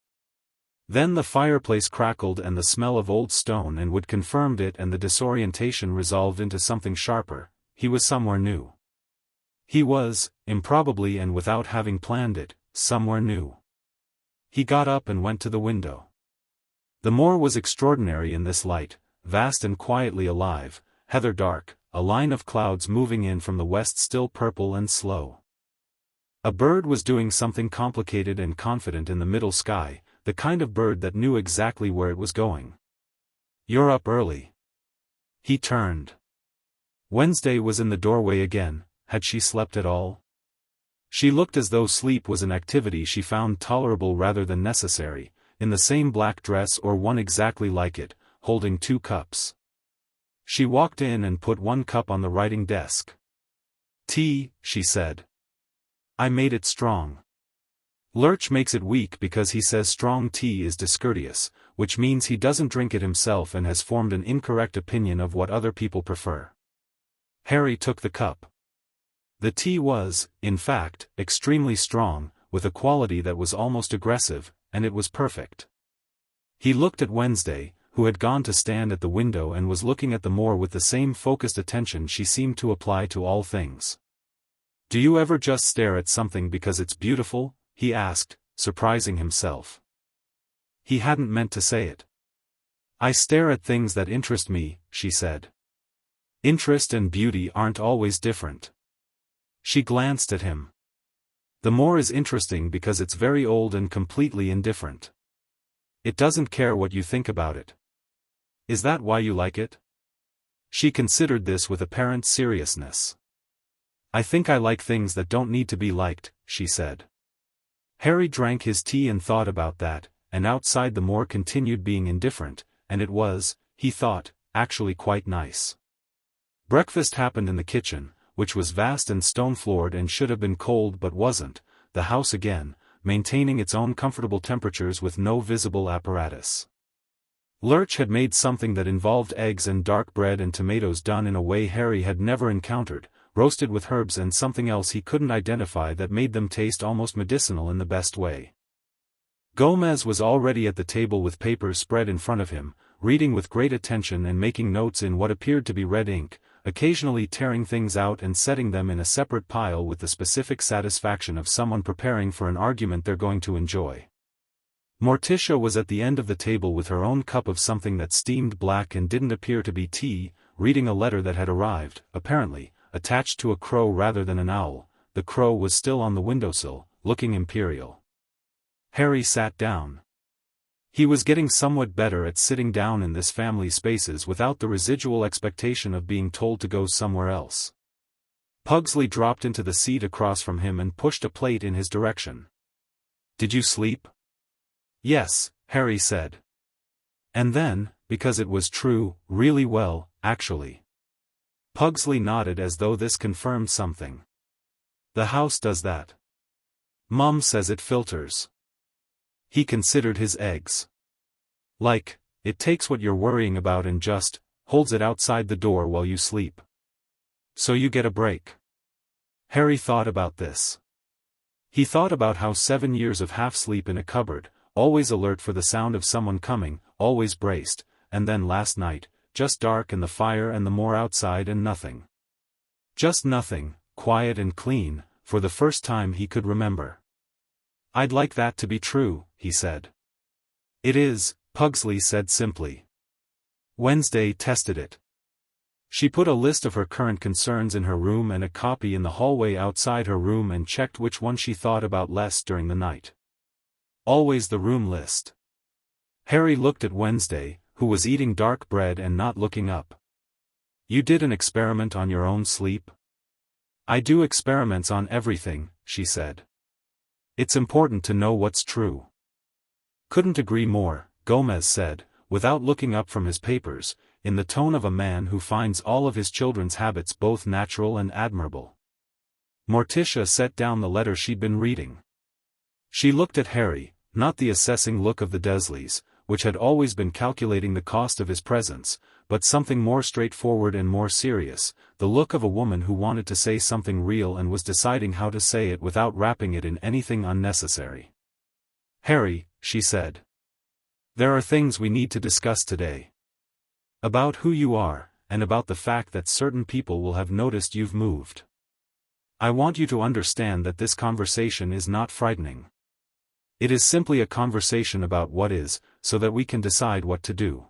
Then the fireplace crackled and the smell of old stone and wood confirmed it, and the disorientation resolved into something sharper. He was somewhere new. He was, improbably and without having planned it, somewhere new. He got up and went to the window. The moor was extraordinary in this light, vast and quietly alive, heather dark, a line of clouds moving in from the west still purple and slow. A bird was doing something complicated and confident in the middle sky, the kind of bird that knew exactly where it was going. "You're up early." He turned. Wednesday was in the doorway again. Had she slept at all? She looked as though sleep was an activity she found tolerable rather than necessary, in the same black dress or one exactly like it, holding 2 cups. She walked in and put 1 cup on the writing desk. "Tea," she said. "I made it strong. Lurch makes it weak because he says strong tea is discourteous, which means he doesn't drink it himself and has formed an incorrect opinion of what other people prefer." Harry took the cup. The tea was, in fact, extremely strong, with a quality that was almost aggressive, and it was perfect. He looked at Wednesday, who had gone to stand at the window and was looking at the moor with the same focused attention she seemed to apply to all things. "Do you ever just stare at something because it's beautiful?" he asked, surprising himself. He hadn't meant to say it. "I stare at things that interest me," she said. "Interest and beauty aren't always different." She glanced at him. "The moor is interesting because it's very old and completely indifferent. It doesn't care what you think about it. Is that why you like it?" She considered this with apparent seriousness. "I think I like things that don't need to be liked," she said. Harry drank his tea and thought about that, and outside the moor continued being indifferent, and it was, he thought, actually quite nice. Breakfast happened in the kitchen, which was vast and stone-floored and should have been cold but wasn't, the house again, maintaining its own comfortable temperatures with no visible apparatus. Lurch had made something that involved eggs and dark bread and tomatoes done in a way Harry had never encountered, roasted with herbs and something else he couldn't identify that made them taste almost medicinal in the best way. Gomez was already at the table with papers spread in front of him, reading with great attention and making notes in what appeared to be red ink, occasionally tearing things out and setting them in a separate pile with the specific satisfaction of someone preparing for an argument they're going to enjoy. Morticia was at the end of the table with her own cup of something that steamed black and didn't appear to be tea, reading a letter that had arrived, apparently, attached to a crow rather than an owl. The crow was still on the windowsill, looking imperial. Harry sat down. He was getting somewhat better at sitting down in this family spaces without the residual expectation of being told to go somewhere else. Pugsley dropped into the seat across from him and pushed a plate in his direction. "Did you sleep?" "Yes," Harry said. And then, because it was true, really well, actually. Pugsley nodded as though this confirmed something. "The house does that. Mum says it filters." He considered his eggs. "Like, it takes what you're worrying about and just holds it outside the door while you sleep. So you get a break." Harry thought about this. He thought about how 7 years of half-sleep in a cupboard, always alert for the sound of someone coming, always braced, and then last night, just dark and the fire and the moor outside and nothing. Just nothing, quiet and clean, for the first time he could remember. "I'd like that to be true," he said. "It is," Pugsley said simply. Wednesday tested it. She put a list of her current concerns in her room and a copy in the hallway outside her room and checked which one she thought about less during the night. Always the room list. Harry looked at Wednesday, who was eating dark bread and not looking up. "You did an experiment on your own sleep?" "I do experiments on everything," she said. "It's important to know what's true." "Couldn't agree more," Gomez said, without looking up from his papers, in the tone of a man who finds all of his children's habits both natural and admirable. Morticia set down the letter she'd been reading. She looked at Harry, not the assessing look of the Dursleys, which had always been calculating the cost of his presence, but something more straightforward and more serious, the look of a woman who wanted to say something real and was deciding how to say it without wrapping it in anything unnecessary. "Harry," she said. "There are things we need to discuss today. About who you are, and about the fact that certain people will have noticed you've moved. I want you to understand that this conversation is not frightening. It is simply a conversation about what is, so that we can decide what to do."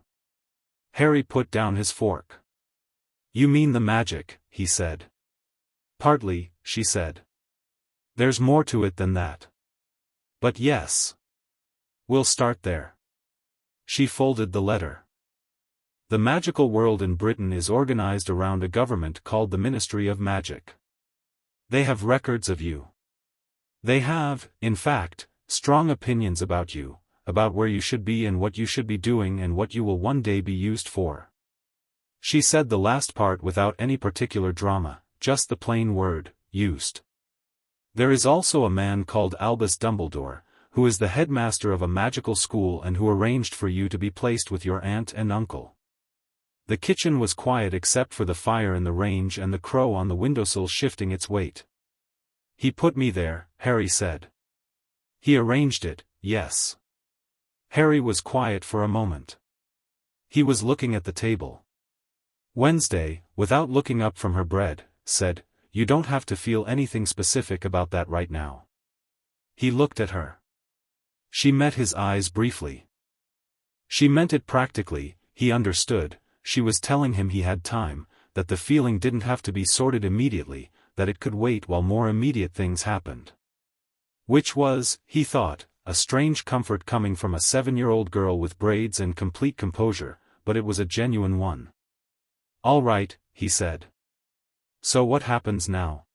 Harry put down his fork. "You mean the magic," he said. "Partly," she said. "There's more to it than that. But yes. We'll start there." She folded the letter. The magical world in Britain is organized around a government called the Ministry of Magic. They have records of you. They have, in fact, strong opinions about you, about where you should be and what you should be doing and what you will one day be used for. She said the last part without any particular drama, just the plain word, used. There is also a man called Albus Dumbledore, who is the headmaster of a magical school and who arranged for you to be placed with your aunt and uncle. The kitchen was quiet except for the fire in the range and the crow on the windowsill shifting its weight. He put me there, Harry said. He arranged it, yes. Harry was quiet for a moment. He was looking at the table. Wednesday, without looking up from her bread, said, "You don't have to feel anything specific about that right now." He looked at her. She met his eyes briefly. She meant it practically, he understood. She was telling him he had time, that the feeling didn't have to be sorted immediately, that it could wait while more immediate things happened. Which was, he thought, a strange comfort coming from a 7-year-old girl with braids and complete composure, but it was a genuine one. "All right," he said. "So what happens now?"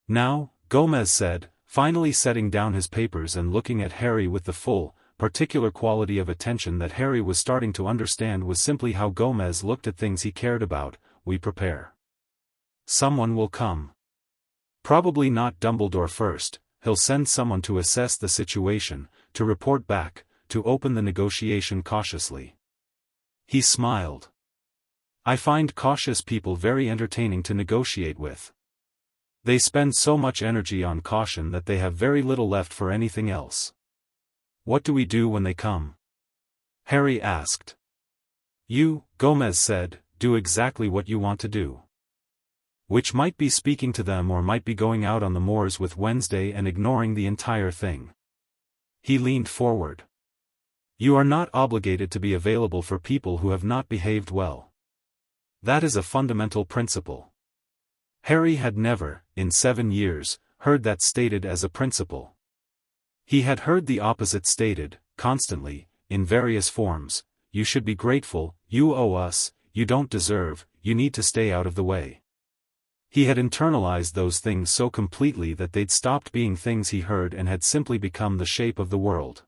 "Now," Gomez said, finally setting down his papers and looking at Harry with the full, particular quality of attention that Harry was starting to understand was simply how Gomez looked at things he cared about, "We prepare. Someone will come. Probably not Dumbledore first, he'll send someone to assess the situation, to report back, to open the negotiation cautiously." He smiled. "I find cautious people very entertaining to negotiate with. They spend so much energy on caution that they have very little left for anything else." "What do we do when they come?" Harry asked. "You," Gomez said, "do exactly what you want to do." Which might be speaking to them or might be going out on the moors with Wednesday and ignoring the entire thing. He leaned forward. "You are not obligated to be available for people who have not behaved well. That is a fundamental principle." Harry had never, in 7 years, heard that stated as a principle. He had heard the opposite stated, constantly, in various forms: "You should be grateful, you owe us, you don't deserve, you need to stay out of the way." He had internalized those things so completely that they'd stopped being things he heard and had simply become the shape of the world.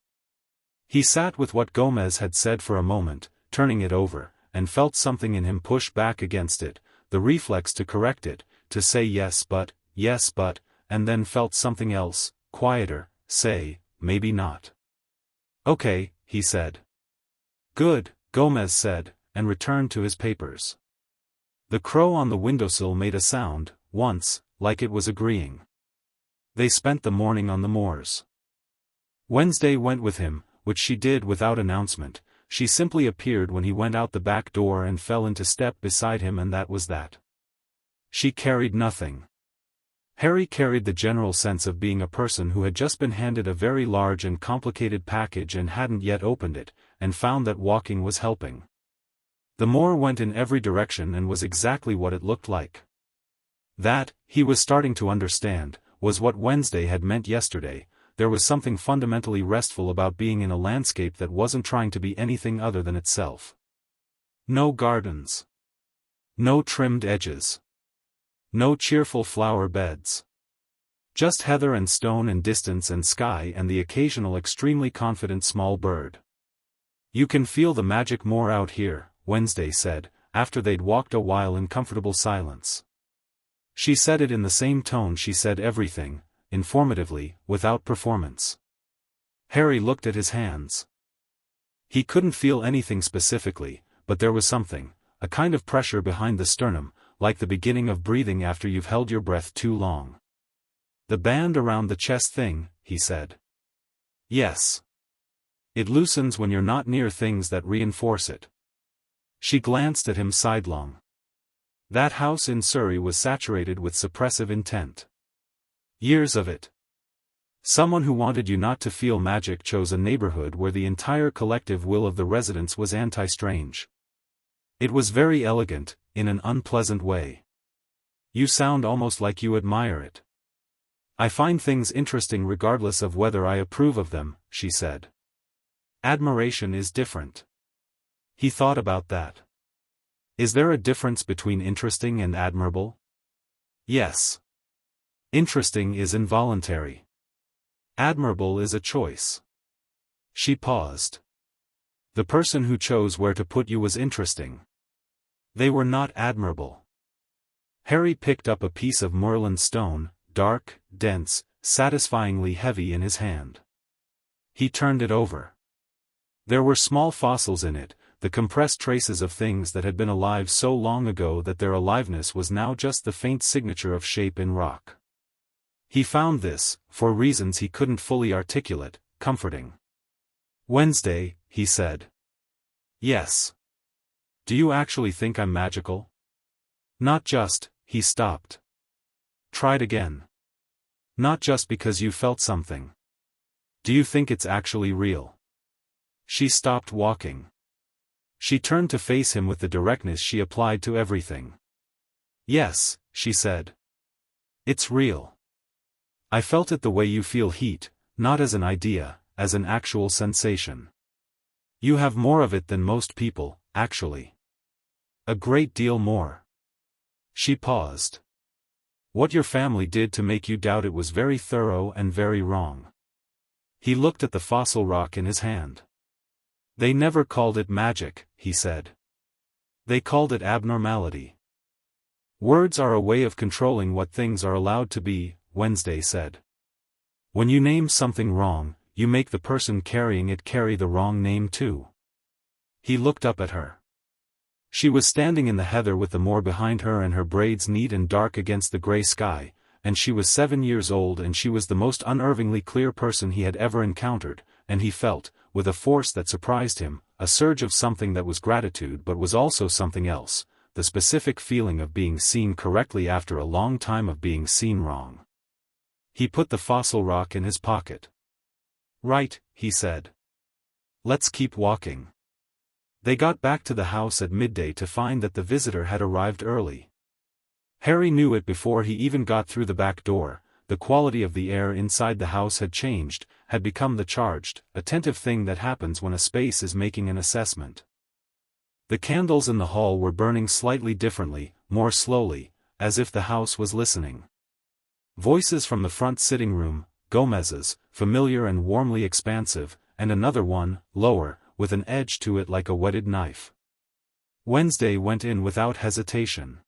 He sat with what Gomez had said for a moment, turning it over, and felt something in him push back against it, the reflex to correct it, to say yes but, and then felt something else, quieter, say, maybe not. "Okay," he said. "Good," Gomez said, and returned to his papers. The crow on the windowsill made a sound, once, like it was agreeing. They spent the morning on the moors. Wednesday went with him, which she did without announcement. She simply appeared when he went out the back door and fell into step beside him, and that was that. She carried nothing. Harry carried the general sense of being a person who had just been handed a very large and complicated package and hadn't yet opened it, and found that walking was helping. The moor went in every direction and was exactly what it looked like. That, he was starting to understand, was what Wednesday had meant yesterday. There was something fundamentally restful about being in a landscape that wasn't trying to be anything other than itself. No gardens. No trimmed edges. No cheerful flower beds. Just heather and stone and distance and sky and the occasional extremely confident small bird. "You can feel the magic more out here," Wednesday said, after they'd walked a while in comfortable silence. She said it in the same tone she said everything, informatively, without performance. Harry looked at his hands. He couldn't feel anything specifically, but there was something, a kind of pressure behind the sternum, like the beginning of breathing after you've held your breath too long. "The band around the chest thing," he said. "Yes. It loosens when you're not near things that reinforce it." She glanced at him sidelong. That house in Surrey was saturated with suppressive intent. Years of it. Someone who wanted you not to feel magic chose a neighborhood where the entire collective will of the residents was anti-strange. It was very elegant, in an unpleasant way. "You sound almost like you admire it." "I find things interesting regardless of whether I approve of them," she said. "Admiration is different." He thought about that. Is there a difference between interesting and admirable? Yes. Interesting is involuntary. Admirable is a choice. She paused. The person who chose where to put you was interesting. They were not admirable. Harry picked up a piece of Merlin stone, dark, dense, satisfyingly heavy in his hand. He turned it over. There were small fossils in it, the compressed traces of things that had been alive so long ago that their aliveness was now just the faint signature of shape in rock. He found this, for reasons he couldn't fully articulate, comforting. Wednesday, he said. Yes. Do you actually think I'm magical? Not just, he stopped. Tried again. Not just because you felt something. Do you think it's actually real? She stopped walking. She turned to face him with the directness she applied to everything. Yes, she said. It's real. I felt it the way you feel heat, not as an idea, as an actual sensation. You have more of it than most people, actually. A great deal more. She paused. What your family did to make you doubt it was very thorough and very wrong. He looked at the fossil rock in his hand. They never called it magic, he said. They called it abnormality. Words are a way of controlling what things are allowed to be, Wednesday said. When you name something wrong, you make the person carrying it carry the wrong name too. He looked up at her. She was standing in the heather with the moor behind her and her braids neat and dark against the gray sky, and she was 7 years old and she was the most unervingly clear person he had ever encountered, and he felt, with a force that surprised him, a surge of something that was gratitude but was also something else, the specific feeling of being seen correctly after a long time of being seen wrong. He put the fossil rock in his pocket. Right, he said. Let's keep walking. They got back to the house at midday to find that the visitor had arrived early. Harry knew it before he even got through the back door. The quality of the air inside the house had changed, had become the charged, attentive thing that happens when a space is making an assessment. The candles in the hall were burning slightly differently, more slowly, as if the house was listening. Voices from the front sitting room, Gomez's, familiar and warmly expansive, and another one, lower, with an edge to it like a whetted knife. Wednesday went in without hesitation.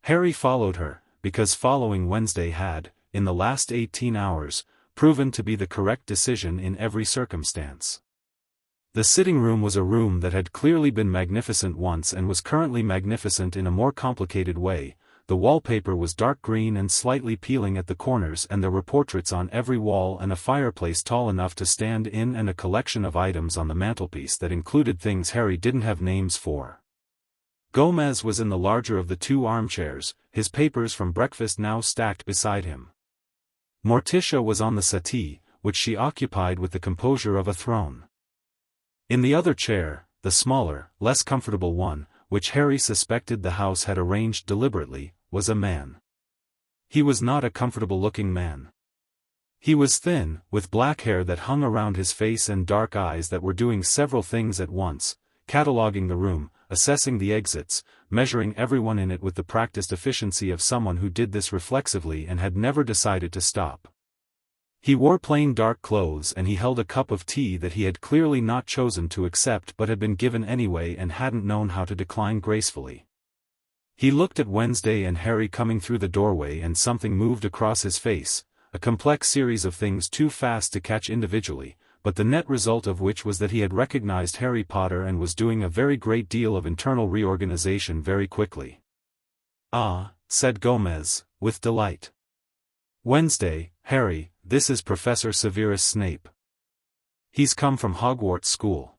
Harry followed her, because following Wednesday had, in the last 18 hours, proven to be the correct decision in every circumstance. The sitting room was a room that had clearly been magnificent once and was currently magnificent in a more complicated way. The wallpaper was dark green and slightly peeling at the corners and there were portraits on every wall and a fireplace tall enough to stand in and a collection of items on the mantelpiece that included things Harry didn't have names for. Gomez was in the larger of the two armchairs, his papers from breakfast now stacked beside him. Morticia was on the settee, which she occupied with the composure of a throne. In the other chair, the smaller, less comfortable one, which Harry suspected the house had arranged deliberately, was a man. He was not a comfortable-looking man. He was thin, with black hair that hung around his face and dark eyes that were doing several things at once, cataloguing the room, assessing the exits, measuring everyone in it with the practiced efficiency of someone who did this reflexively and had never decided to stop. He wore plain dark clothes and he held a cup of tea that he had clearly not chosen to accept but had been given anyway and hadn't known how to decline gracefully. He looked at Wednesday and Harry coming through the doorway and something moved across his face, a complex series of things too fast to catch individually, but the net result of which was that he had recognized Harry Potter and was doing a very great deal of internal reorganization very quickly. "Ah," said Gomez, with delight. "Wednesday, Harry, this is Professor Severus Snape. He's come from Hogwarts School."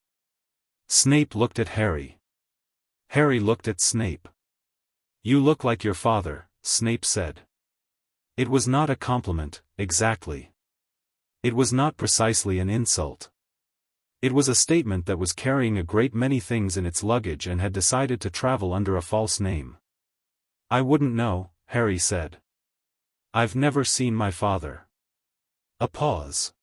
Snape looked at Harry. Harry looked at Snape. "You look like your father," Snape said. It was not a compliment, exactly. It was not precisely an insult. It was a statement that was carrying a great many things in its luggage and had decided to travel under a false name. "I wouldn't know," Harry said. "I've never seen my father." A pause.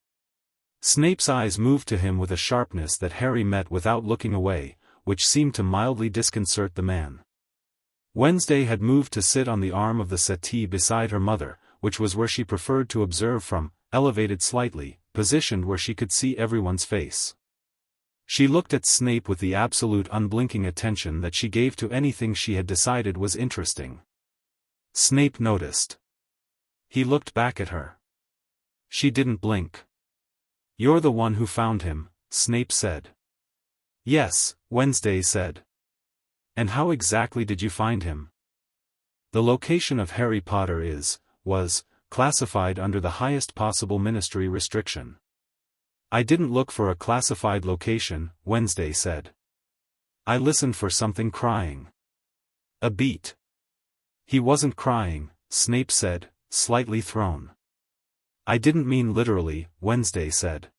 Snape's eyes moved to him with a sharpness that Harry met without looking away, which seemed to mildly disconcert the man. Wednesday had moved to sit on the arm of the settee beside her mother, which was where she preferred to observe from, elevated slightly, positioned where she could see everyone's face. She looked at Snape with the absolute unblinking attention that she gave to anything she had decided was interesting. Snape noticed. He looked back at her. She didn't blink. "You're the one who found him," Snape said. "Yes," Wednesday said. "And how exactly did you find him?" "The location of Harry Potter was classified under the highest possible ministry restriction." "I didn't look for a classified location," Wednesday said. "I listened for something crying. A beat." "He wasn't crying," Snape said, slightly thrown. "I didn't mean literally," Wednesday said.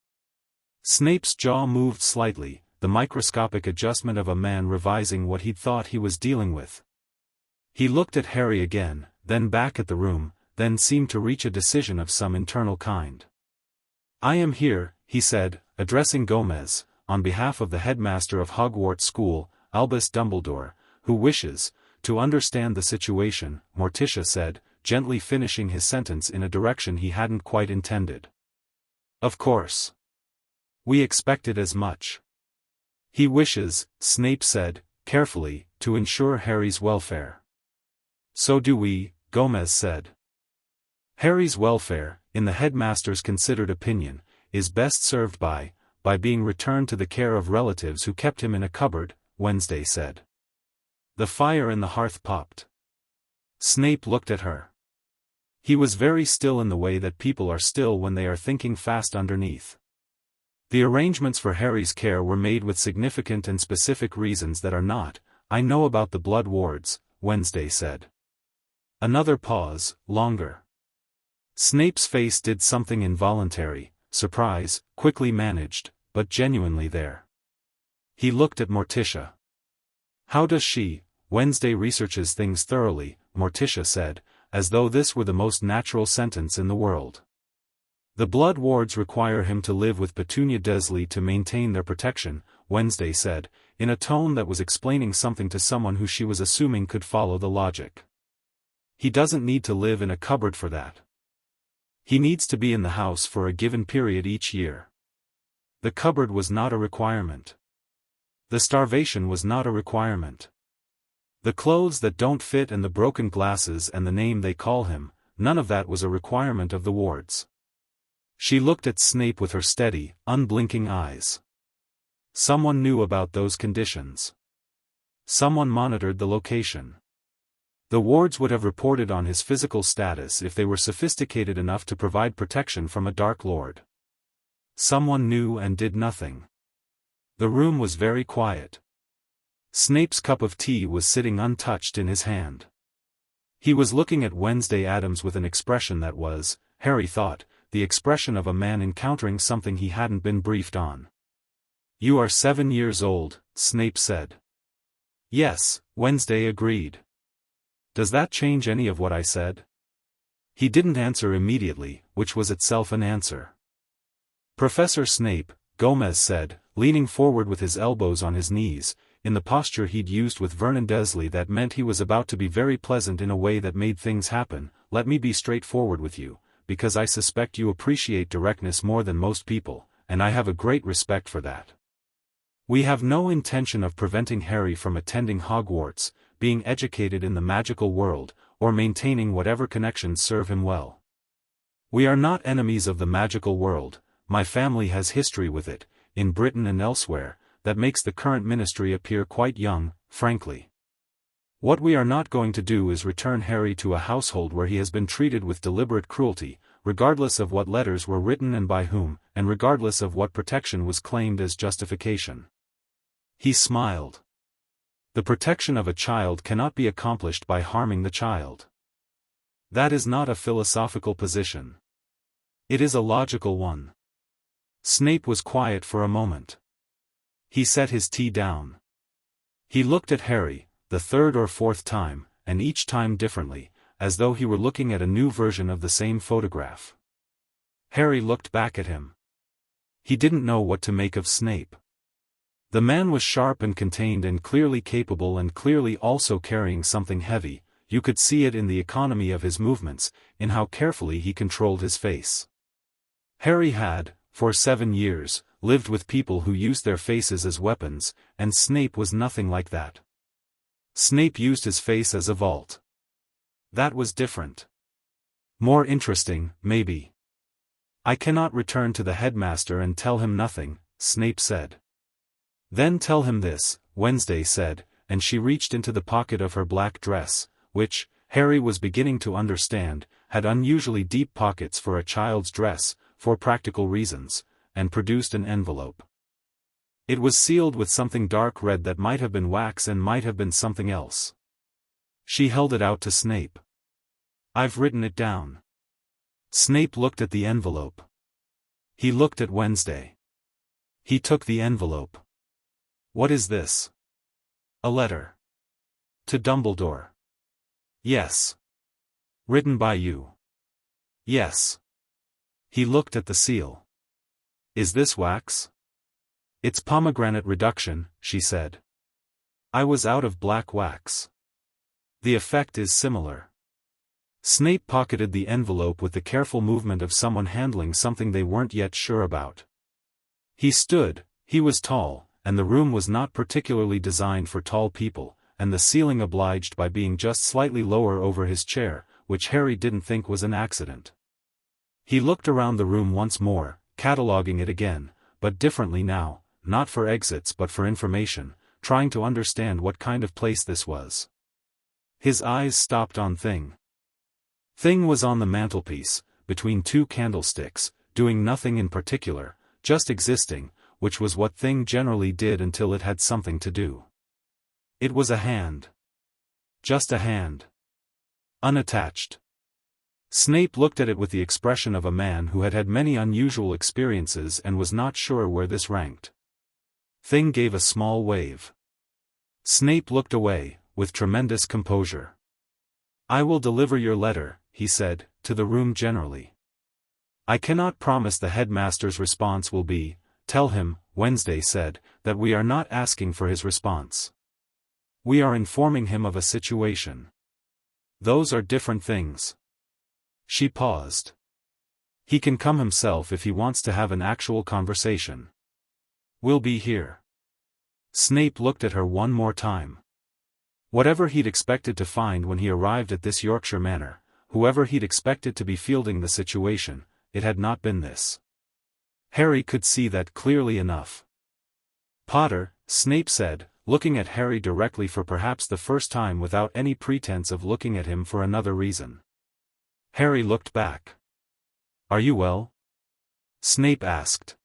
Snape's jaw moved slightly, the microscopic adjustment of a man revising what he'd thought he was dealing with. He looked at Harry again, then back at the room, then seemed to reach a decision of some internal kind. "I am here," he said, addressing Gomez, "on behalf of the headmaster of Hogwarts School, Albus Dumbledore, who wishes to understand the situation," Morticia said, gently finishing his sentence in a direction he hadn't quite intended. "Of course. We expected as much." "He wishes," Snape said, carefully, "to ensure Harry's welfare." "So do we," Gomez said. "Harry's welfare, in the headmaster's considered opinion, is best served by being returned to the care of relatives who kept him in a cupboard," Wednesday said. The fire in the hearth popped. Snape looked at her. He was very still in the way that people are still when they are thinking fast underneath. "The arrangements for Harry's care were made with significant and specific reasons that are not, I know about the blood wards," Wednesday said. Another pause, longer. Snape's face did something involuntary, surprise, quickly managed, but genuinely there. He looked at Morticia. "How does she?" "Wednesday researches things thoroughly," Morticia said, as though this were the most natural sentence in the world. "The blood wards require him to live with Petunia Dursley to maintain their protection," Wednesday said, in a tone that was explaining something to someone who she was assuming could follow the logic. "He doesn't need to live in a cupboard for that. He needs to be in the house for a given period each year. The cupboard was not a requirement. The starvation was not a requirement. The clothes that don't fit and the broken glasses and the name they call him, none of that was a requirement of the wards." She looked at Snape with her steady, unblinking eyes. Someone knew about those conditions. Someone monitored the location. The wards would have reported on his physical status if they were sophisticated enough to provide protection from a Dark Lord. Someone knew and did nothing. The room was very quiet. Snape's cup of tea was sitting untouched in his hand. He was looking at Wednesday Addams with an expression that was, Harry thought, the expression of a man encountering something he hadn't been briefed on. "You are 7 years old," Snape said. "Yes," Wednesday agreed. "Does that change any of what I said?" He didn't answer immediately, which was itself an answer. "Professor Snape," Gomez said, leaning forward with his elbows on his knees, in the posture he'd used with Vernon Dursley that meant he was about to be very pleasant in a way that made things happen, "let me be straightforward with you, because I suspect you appreciate directness more than most people, and I have a great respect for that. We have no intention of preventing Harry from attending Hogwarts, being educated in the magical world, or maintaining whatever connections serve him well. We are not enemies of the magical world. My family has history with it, in Britain and elsewhere, that makes the current ministry appear quite young, frankly. What we are not going to do is return Harry to a household where he has been treated with deliberate cruelty, regardless of what letters were written and by whom, and regardless of what protection was claimed as justification." He smiled. "The protection of a child cannot be accomplished by harming the child. That is not a philosophical position. It is a logical one." Snape was quiet for a moment. He set his tea down. He looked at Harry, the third or fourth time, and each time differently, as though he were looking at a new version of the same photograph. Harry looked back at him. He didn't know what to make of Snape. The man was sharp and contained and clearly capable and clearly also carrying something heavy. You could see it in the economy of his movements, in how carefully he controlled his face. Harry had, for 7 years, lived with people who used their faces as weapons, and Snape was nothing like that. Snape used his face as a vault. That was different. More interesting, maybe. I cannot return to the headmaster and tell him nothing, Snape said. Then tell him this, Wednesday said, and she reached into the pocket of her black dress, which, Harry was beginning to understand, had unusually deep pockets for a child's dress, for practical reasons, and produced an envelope. It was sealed with something dark red that might have been wax and might have been something else. She held it out to Snape. I've written it down. Snape looked at the envelope. He looked at Wednesday. He took the envelope. What is this? A letter. To Dumbledore. Yes. Written by you. Yes. He looked at the seal. Is this wax? It's pomegranate reduction, she said. I was out of black wax. The effect is similar. Snape pocketed the envelope with the careful movement of someone handling something they weren't yet sure about. He stood, he was tall, and the room was not particularly designed for tall people, and the ceiling obliged by being just slightly lower over his chair, which Harry didn't think was an accident. He looked around the room once more, cataloguing it again, but differently now, not for exits but for information, trying to understand what kind of place this was. His eyes stopped on Thing. Thing was on the mantelpiece, between 2 candlesticks, doing nothing in particular, just existing, which was what Thing generally did until it had something to do. It was a hand. Just a hand. Unattached. Snape looked at it with the expression of a man who had had many unusual experiences and was not sure where this ranked. Thing gave a small wave. Snape looked away, with tremendous composure. I will deliver your letter, he said, to the room generally. I cannot promise the headmaster's response will be, tell him, Wednesday said, that we are not asking for his response. We are informing him of a situation. Those are different things. She paused. He can come himself if he wants to have an actual conversation. We'll be here. Snape looked at her one more time. Whatever he'd expected to find when he arrived at this Yorkshire manor, whoever he'd expected to be fielding the situation, it had not been this. Harry could see that clearly enough. Potter, Snape said, looking at Harry directly for perhaps the first time without any pretense of looking at him for another reason. Harry looked back. Are you well? Snape asked.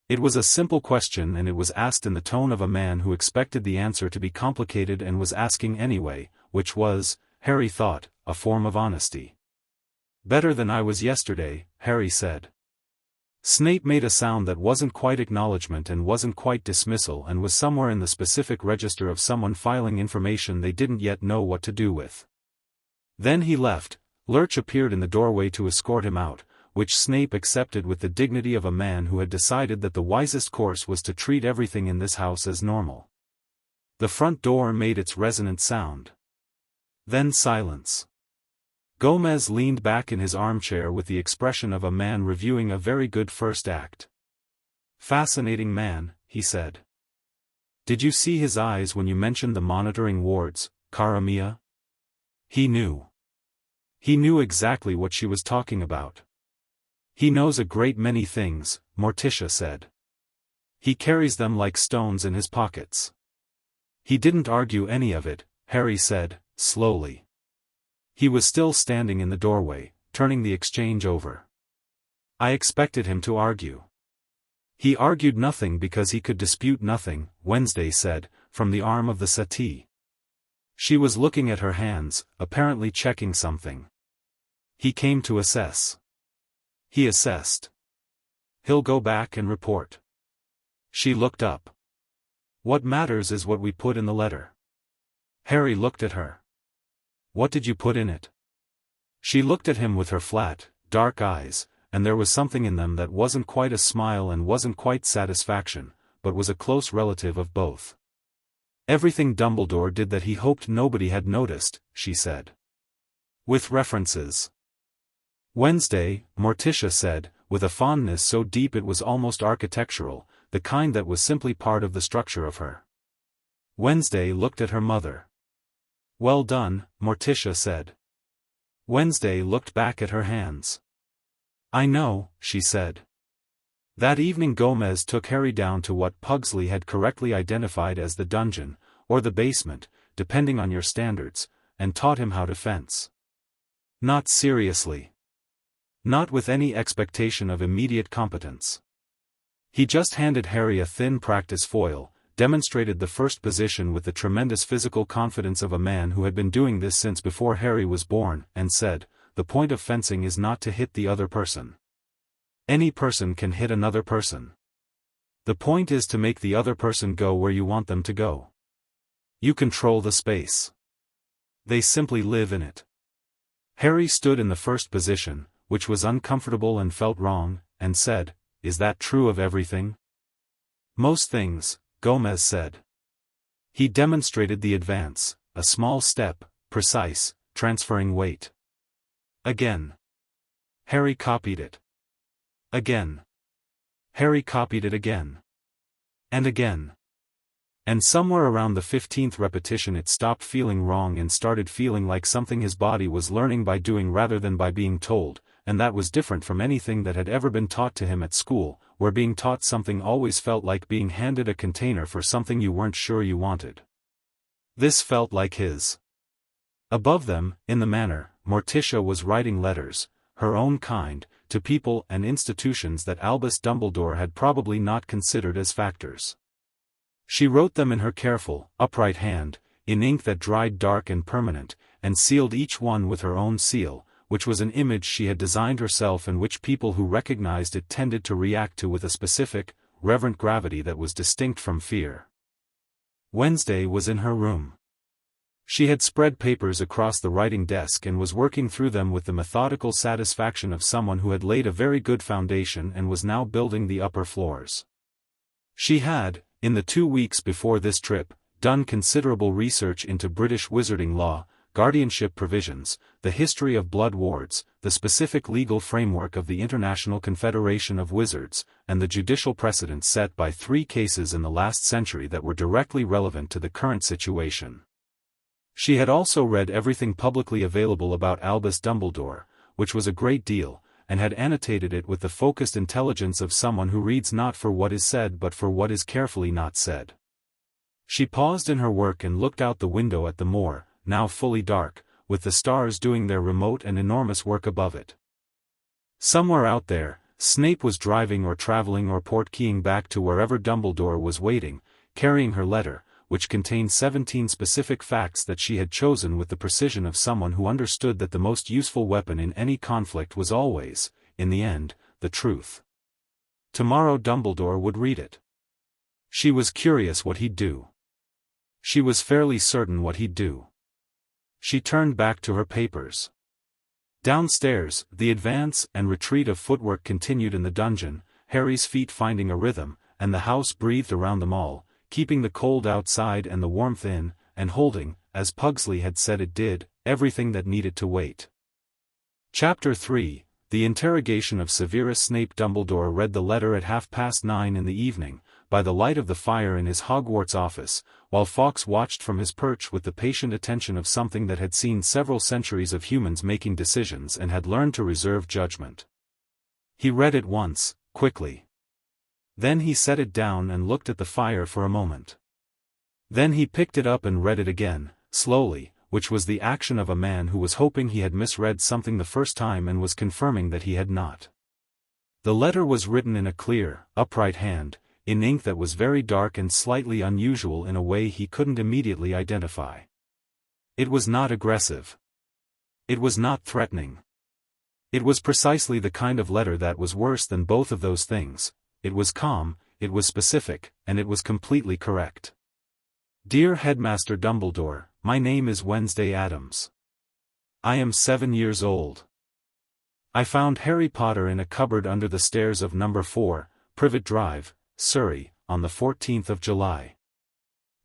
It was a simple question and it was asked in the tone of a man who expected the answer to be complicated and was asking anyway, which was, Harry thought, a form of honesty. Better than I was yesterday, Harry said. Snape made a sound that wasn't quite acknowledgement and wasn't quite dismissal and was somewhere in the specific register of someone filing information they didn't yet know what to do with. Then he left. Lurch appeared in the doorway to escort him out, which Snape accepted with the dignity of a man who had decided that the wisest course was to treat everything in this house as normal. The front door made its resonant sound. Then silence. Gomez leaned back in his armchair with the expression of a man reviewing a very good first act. Fascinating man, he said. Did you see his eyes when you mentioned the monitoring wards, cara mia? He knew. He knew exactly what she was talking about. He knows a great many things, Morticia said. He carries them like stones in his pockets. He didn't argue any of it, Harry said, slowly. He was still standing in the doorway, turning the exchange over. I expected him to argue. He argued nothing because he could dispute nothing, Wednesday said, from the arm of the settee. She was looking at her hands, apparently checking something. He came to assess. He assessed. He'll go back and report. She looked up. What matters is what we put in the letter. Harry looked at her. What did you put in it? She looked at him with her flat, dark eyes, and there was something in them that wasn't quite a smile and wasn't quite satisfaction, but was a close relative of both. Everything Dumbledore did that he hoped nobody had noticed, she said. With references. Wednesday, Morticia said, with a fondness so deep it was almost architectural, the kind that was simply part of the structure of her. Wednesday looked at her mother. Well done, Morticia said. Wednesday looked back at her hands. I know, she said. That evening Gomez took Harry down to what Pugsley had correctly identified as the dungeon, or the basement, depending on your standards, and taught him how to fence. Not seriously. Not with any expectation of immediate competence. He just handed Harry a thin practice foil, demonstrated the first position with the tremendous physical confidence of a man who had been doing this since before Harry was born, and said, the point of fencing is not to hit the other person. Any person can hit another person. The point is to make the other person go where you want them to go. You control the space. They simply live in it. Harry stood in the first position, which was uncomfortable and felt wrong, and said, Is that true of everything? Most things, Gomez said. He demonstrated the advance, a small step, precise, transferring weight. Again. Harry copied it. Again. Harry copied it again. And again. And somewhere around the 15th repetition it stopped feeling wrong and started feeling like something his body was learning by doing rather than by being told, and that was different from anything that had ever been taught to him at school, where being taught something always felt like being handed a container for something you weren't sure you wanted. This felt like his. Above them, in the manor, Morticia was writing letters, her own kind, to people and institutions that Albus Dumbledore had probably not considered as factors. She wrote them in her careful, upright hand, in ink that dried dark and permanent, and sealed each one with her own seal, which was an image she had designed herself and which people who recognized it tended to react to with a specific, reverent gravity that was distinct from fear. Wednesday was in her room. She had spread papers across the writing desk and was working through them with the methodical satisfaction of someone who had laid a very good foundation and was now building the upper floors. She had, in the 2 weeks before this trip, done considerable research into British wizarding law, guardianship provisions, the history of blood wards, the specific legal framework of the International Confederation of Wizards, and the judicial precedents set by 3 cases in the last century that were directly relevant to the current situation. She had also read everything publicly available about Albus Dumbledore, which was a great deal, and had annotated it with the focused intelligence of someone who reads not for what is said but for what is carefully not said. She paused in her work and looked out the window at the moor, now fully dark, with the stars doing their remote and enormous work above it. Somewhere out there, Snape was driving or traveling or port-keying back to wherever Dumbledore was waiting, carrying her letter, which contained 17 specific facts that she had chosen with the precision of someone who understood that the most useful weapon in any conflict was always, in the end, the truth. Tomorrow Dumbledore would read it. She was curious what he'd do. She was fairly certain what he'd do. She turned back to her papers. Downstairs, the advance and retreat of footwork continued in the dungeon, Harry's feet finding a rhythm, and the house breathed around them all, keeping the cold outside and the warmth in, and holding, as Pugsley had said it did, everything that needed to wait. Chapter 3, The Interrogation of Severus Snape. Dumbledore read the letter at 9:30 in the evening, by the light of the fire in his Hogwarts office, while Fawkes watched from his perch with the patient attention of something that had seen several centuries of humans making decisions and had learned to reserve judgment. He read it once, quickly. Then he set it down and looked at the fire for a moment. Then he picked it up and read it again, slowly, which was the action of a man who was hoping he had misread something the first time and was confirming that he had not. The letter was written in a clear, upright hand, in ink that was very dark and slightly unusual in a way he couldn't immediately identify. It was not aggressive. It was not threatening. It was precisely the kind of letter that was worse than both of those things. It was calm, it was specific, and it was completely correct. Dear Headmaster Dumbledore, my name is Wednesday Addams. I am 7 years old. I found Harry Potter in a cupboard under the stairs of number 4, Privet Drive, Surrey, on the 14th of July.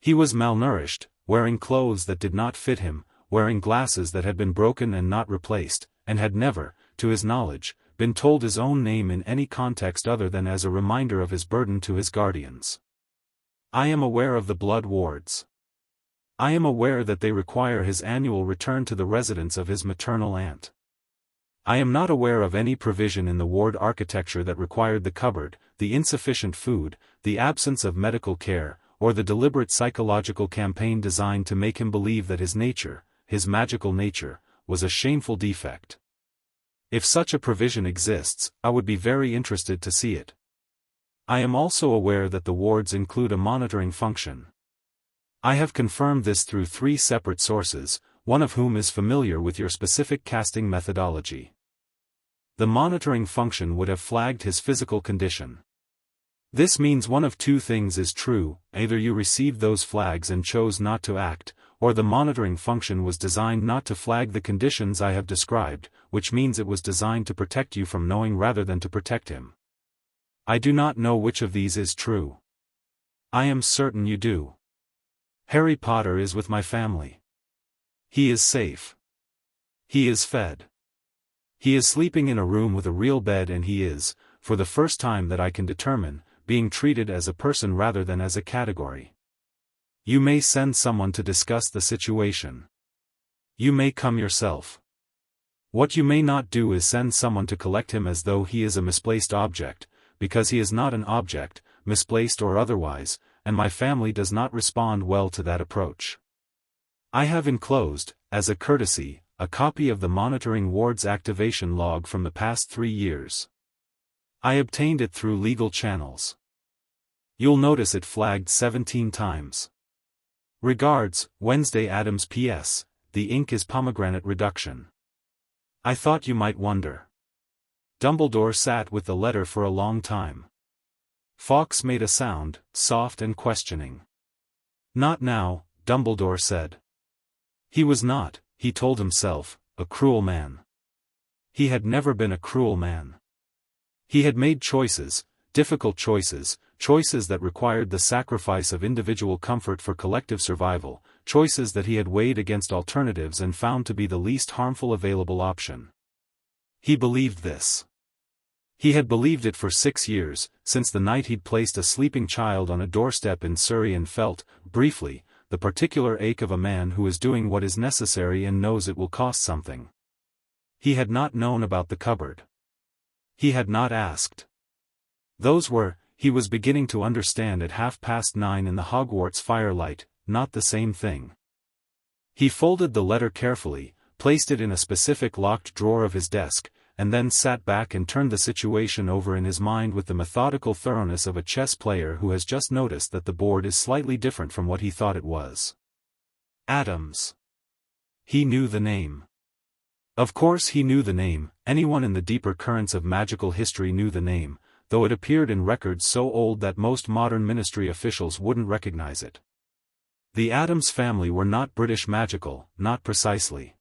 He was malnourished, wearing clothes that did not fit him, wearing glasses that had been broken and not replaced, and had never, to his knowledge, been told his own name in any context other than as a reminder of his burden to his guardians. I am aware of the blood wards. I am aware that they require his annual return to the residence of his maternal aunt. I am not aware of any provision in the ward architecture that required the cupboard, the insufficient food, the absence of medical care, or the deliberate psychological campaign designed to make him believe that his nature, his magical nature, was a shameful defect. If such a provision exists, I would be very interested to see it. I am also aware that the wards include a monitoring function. I have confirmed this through 3 separate sources, one of whom is familiar with your specific casting methodology. The monitoring function would have flagged his physical condition. This means one of 2 things is true: either you received those flags and chose not to act, or the monitoring function was designed not to flag the conditions I have described, which means it was designed to protect you from knowing rather than to protect him. I do not know which of these is true. I am certain you do. Harry Potter is with my family. He is safe. He is fed. He is sleeping in a room with a real bed, and he is, for the first time that I can determine, being treated as a person rather than as a category. You may send someone to discuss the situation. You may come yourself. What you may not do is send someone to collect him as though he is a misplaced object, because he is not an object, misplaced or otherwise, and my family does not respond well to that approach. I have enclosed, as a courtesy, a copy of the monitoring ward's activation log from the past 3 years. I obtained it through legal channels. You'll notice it flagged 17 times. Regards, Wednesday Addams. P.S. The ink is pomegranate reduction. I thought you might wonder. Dumbledore sat with the letter for a long time. Fawkes made a sound, soft and questioning. Not now, Dumbledore said. He was not, he told himself, a cruel man. He had never been a cruel man. He had made choices, difficult choices, choices that required the sacrifice of individual comfort for collective survival, choices that he had weighed against alternatives and found to be the least harmful available option. He believed this. He had believed it for 6 years, since the night he'd placed a sleeping child on a doorstep in Surrey and felt, briefly, the particular ache of a man who is doing what is necessary and knows it will cost something. He had not known about the cupboard. He had not asked. He was beginning to understand at 9:30 in the Hogwarts firelight, not the same thing. He folded the letter carefully, placed it in a specific locked drawer of his desk, and then sat back and turned the situation over in his mind with the methodical thoroughness of a chess player who has just noticed that the board is slightly different from what he thought it was. Addams. He knew the name. Of course he knew the name. Anyone in the deeper currents of magical history knew the name, though it appeared in records so old that most modern ministry officials wouldn't recognize it. The Addams family were not British magical, not precisely.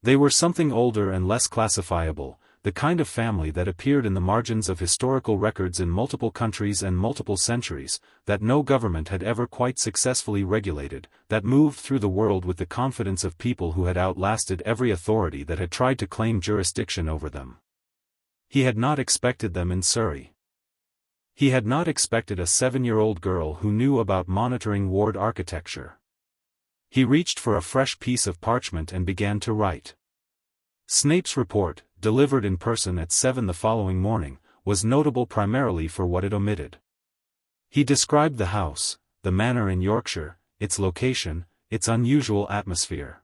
They were something older and less classifiable, the kind of family that appeared in the margins of historical records in multiple countries and multiple centuries, that no government had ever quite successfully regulated, that moved through the world with the confidence of people who had outlasted every authority that had tried to claim jurisdiction over them. He had not expected them in Surrey. He had not expected a 7-year-old girl who knew about monitoring ward architecture. He reached for a fresh piece of parchment and began to write. Snape's report, delivered in person at 7 the following morning, was notable primarily for what it omitted. He described the house, the manor in Yorkshire, its location, its unusual atmosphere.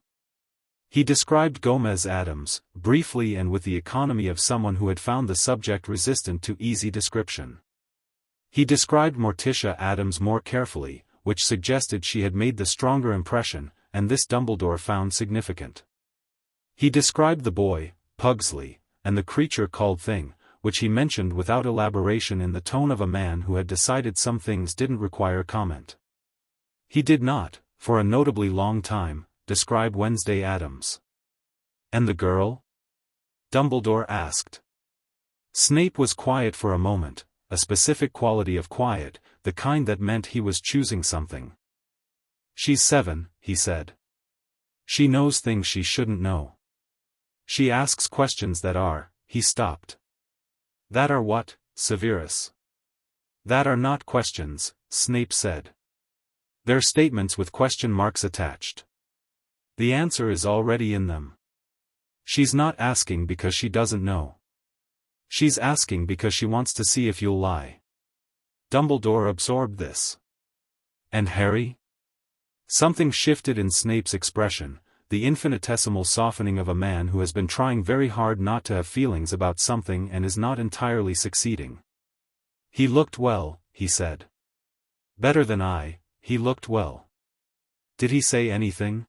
He described Gomez Addams, briefly and with the economy of someone who had found the subject resistant to easy description. He described Morticia Addams more carefully, which suggested she had made the stronger impression, and this Dumbledore found significant. He described the boy, Pugsley, and the creature called Thing, which he mentioned without elaboration in the tone of a man who had decided some things didn't require comment. He did not, for a notably long time, describe Wednesday Addams. And the girl? Dumbledore asked. Snape was quiet for a moment, a specific quality of quiet, the kind that meant he was choosing something. "She's 7, he said. "She knows things she shouldn't know. She asks questions that are," he stopped. "That are what, Severus?" "That are not questions," Snape said. "They're statements with question marks attached. The answer is already in them. She's not asking because she doesn't know. She's asking because she wants to see if you'll lie." Dumbledore absorbed this. "And Harry?" Something shifted in Snape's expression, the infinitesimal softening of a man who has been trying very hard not to have feelings about something and is not entirely succeeding. "He looked well," he said. "Better than I, he looked well." "Did he say anything?"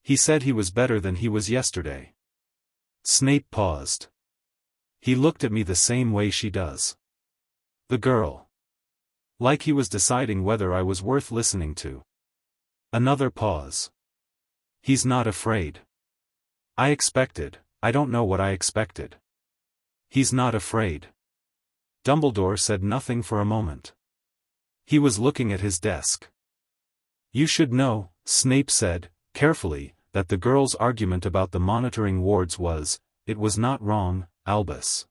"He said he was better than he was yesterday." Snape paused. "He looked at me the same way she does. The girl. Like he was deciding whether I was worth listening to." Another pause. "He's not afraid." "I expected, I don't know what I expected." "He's not afraid." Dumbledore said nothing for a moment. He was looking at his desk. "You should know," Snape said, carefully, "that the girl's argument about the monitoring wards it was not wrong, Albus."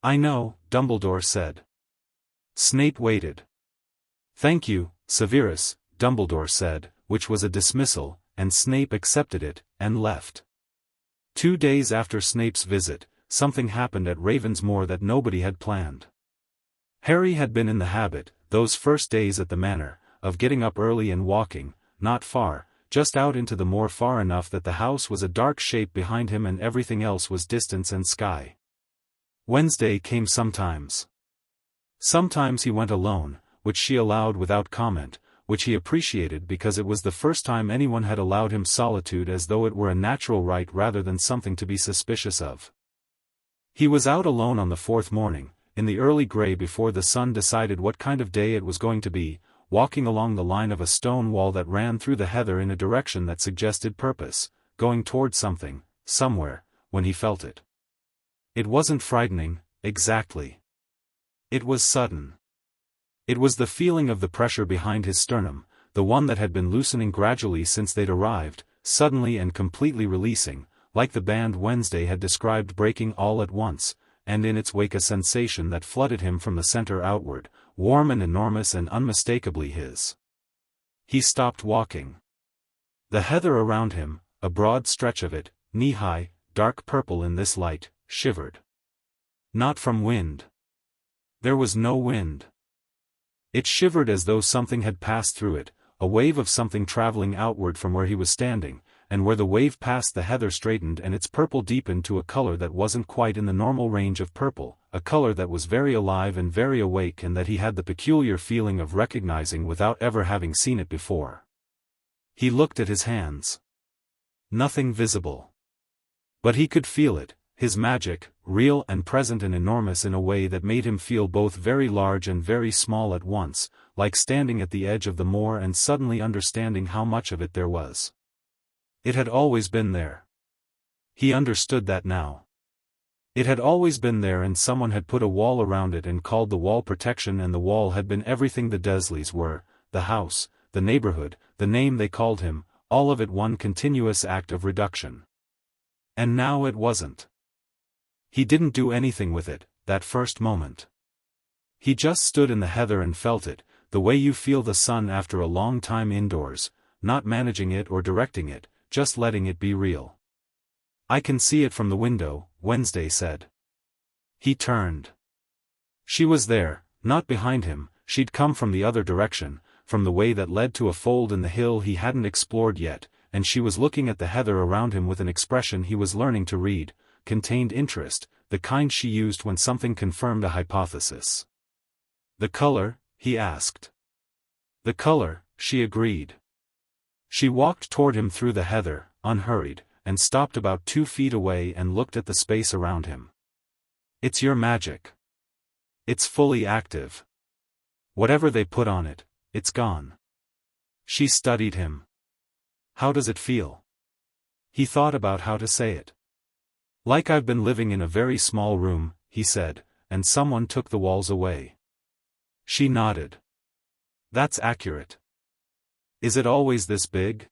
"I know," Dumbledore said. Snape waited. "Thank you, Severus," Dumbledore said, which was a dismissal, and Snape accepted it, and left. 2 days after Snape's visit, something happened at Ravensmoor that nobody had planned. Harry had been in the habit, those first days at the manor, of getting up early and walking, not far, just out into the moor far enough that the house was a dark shape behind him and everything else was distance and sky. Wednesday came sometimes. Sometimes he went alone, which she allowed without comment, which he appreciated because it was the first time anyone had allowed him solitude as though it were a natural right rather than something to be suspicious of. He was out alone on the 4th morning, in the early grey before the sun decided what kind of day it was going to be, walking along the line of a stone wall that ran through the heather in a direction that suggested purpose, going toward something, somewhere, when he felt it. It wasn't frightening, exactly. It was sudden. It was the feeling of the pressure behind his sternum, the one that had been loosening gradually since they'd arrived, suddenly and completely releasing, like the band Wednesday had described breaking all at once, and in its wake a sensation that flooded him from the center outward, warm and enormous and unmistakably his. He stopped walking. The heather around him, a broad stretch of it, knee-high, dark purple in this light, shivered. Not from wind. There was no wind. It shivered as though something had passed through it, a wave of something traveling outward from where he was standing, and where the wave passed the heather straightened and its purple deepened to a color that wasn't quite in the normal range of purple, a color that was very alive and very awake and that he had the peculiar feeling of recognizing without ever having seen it before. He looked at his hands. Nothing visible. But he could feel it, his magic, real and present and enormous in a way that made him feel both very large and very small at once, like standing at the edge of the moor and suddenly understanding how much of it there was. It had always been there. He understood that now. It had always been there and someone had put a wall around it and called the wall protection, and the wall had been everything the Dursleys were, the house, the neighborhood, the name they called him, all of it one continuous act of reduction. And now it wasn't. He didn't do anything with it, that first moment. He just stood in the heather and felt it, the way you feel the sun after a long time indoors, not managing it or directing it, just letting it be real. "I can see it from the window," Wednesday said. He turned. She was there, not behind him, she'd come from the other direction, from the way that led to a fold in the hill he hadn't explored yet, and she was looking at the heather around him with an expression he was learning to read, contained interest, the kind she used when something confirmed a hypothesis. "The color?" he asked. "The color," she agreed. She walked toward him through the heather, unhurried, and stopped about 2 feet away and looked at the space around him. "It's your magic. It's fully active. Whatever they put on it, it's gone." She studied him. "How does it feel?" He thought about how to say it. "Like I've been living in a very small room," he said, and someone took the walls away. She nodded. That's accurate. Is it always this big?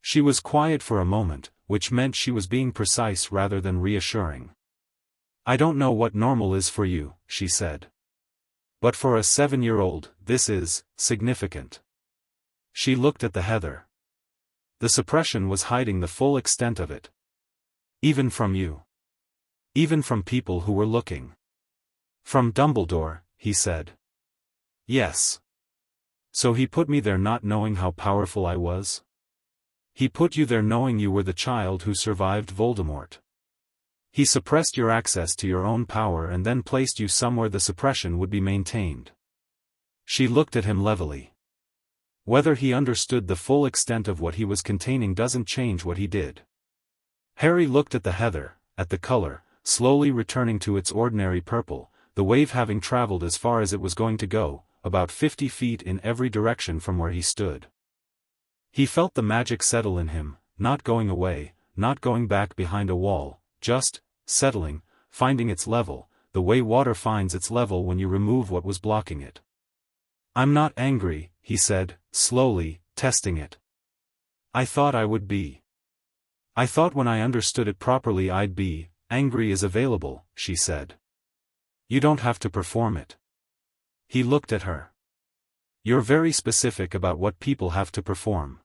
She was quiet for a moment, which meant she was being precise rather than reassuring. I don't know what normal is for you, she said. But for a 7-year-old, this is significant. She looked at the heather. The suppression was hiding the full extent of it. Even from you. Even from people who were looking. From Dumbledore, he said. Yes. So he put me there not knowing how powerful I was? He put you there knowing you were the child who survived Voldemort. He suppressed your access to your own power and then placed you somewhere the suppression would be maintained. She looked at him levelly. Whether he understood the full extent of what he was containing doesn't change what he did. Harry looked at the heather, at the color, slowly returning to its ordinary purple, the wave having traveled as far as it was going to go, about 50 feet in every direction from where he stood. He felt the magic settle in him, not going away, not going back behind a wall, just settling, finding its level, the way water finds its level when you remove what was blocking it. I'm not angry, he said, slowly, testing it. I thought I would be. I thought when I understood it properly I'd be. Angry is available, she said. You don't have to perform it. He looked at her. You're very specific about what people have to perform.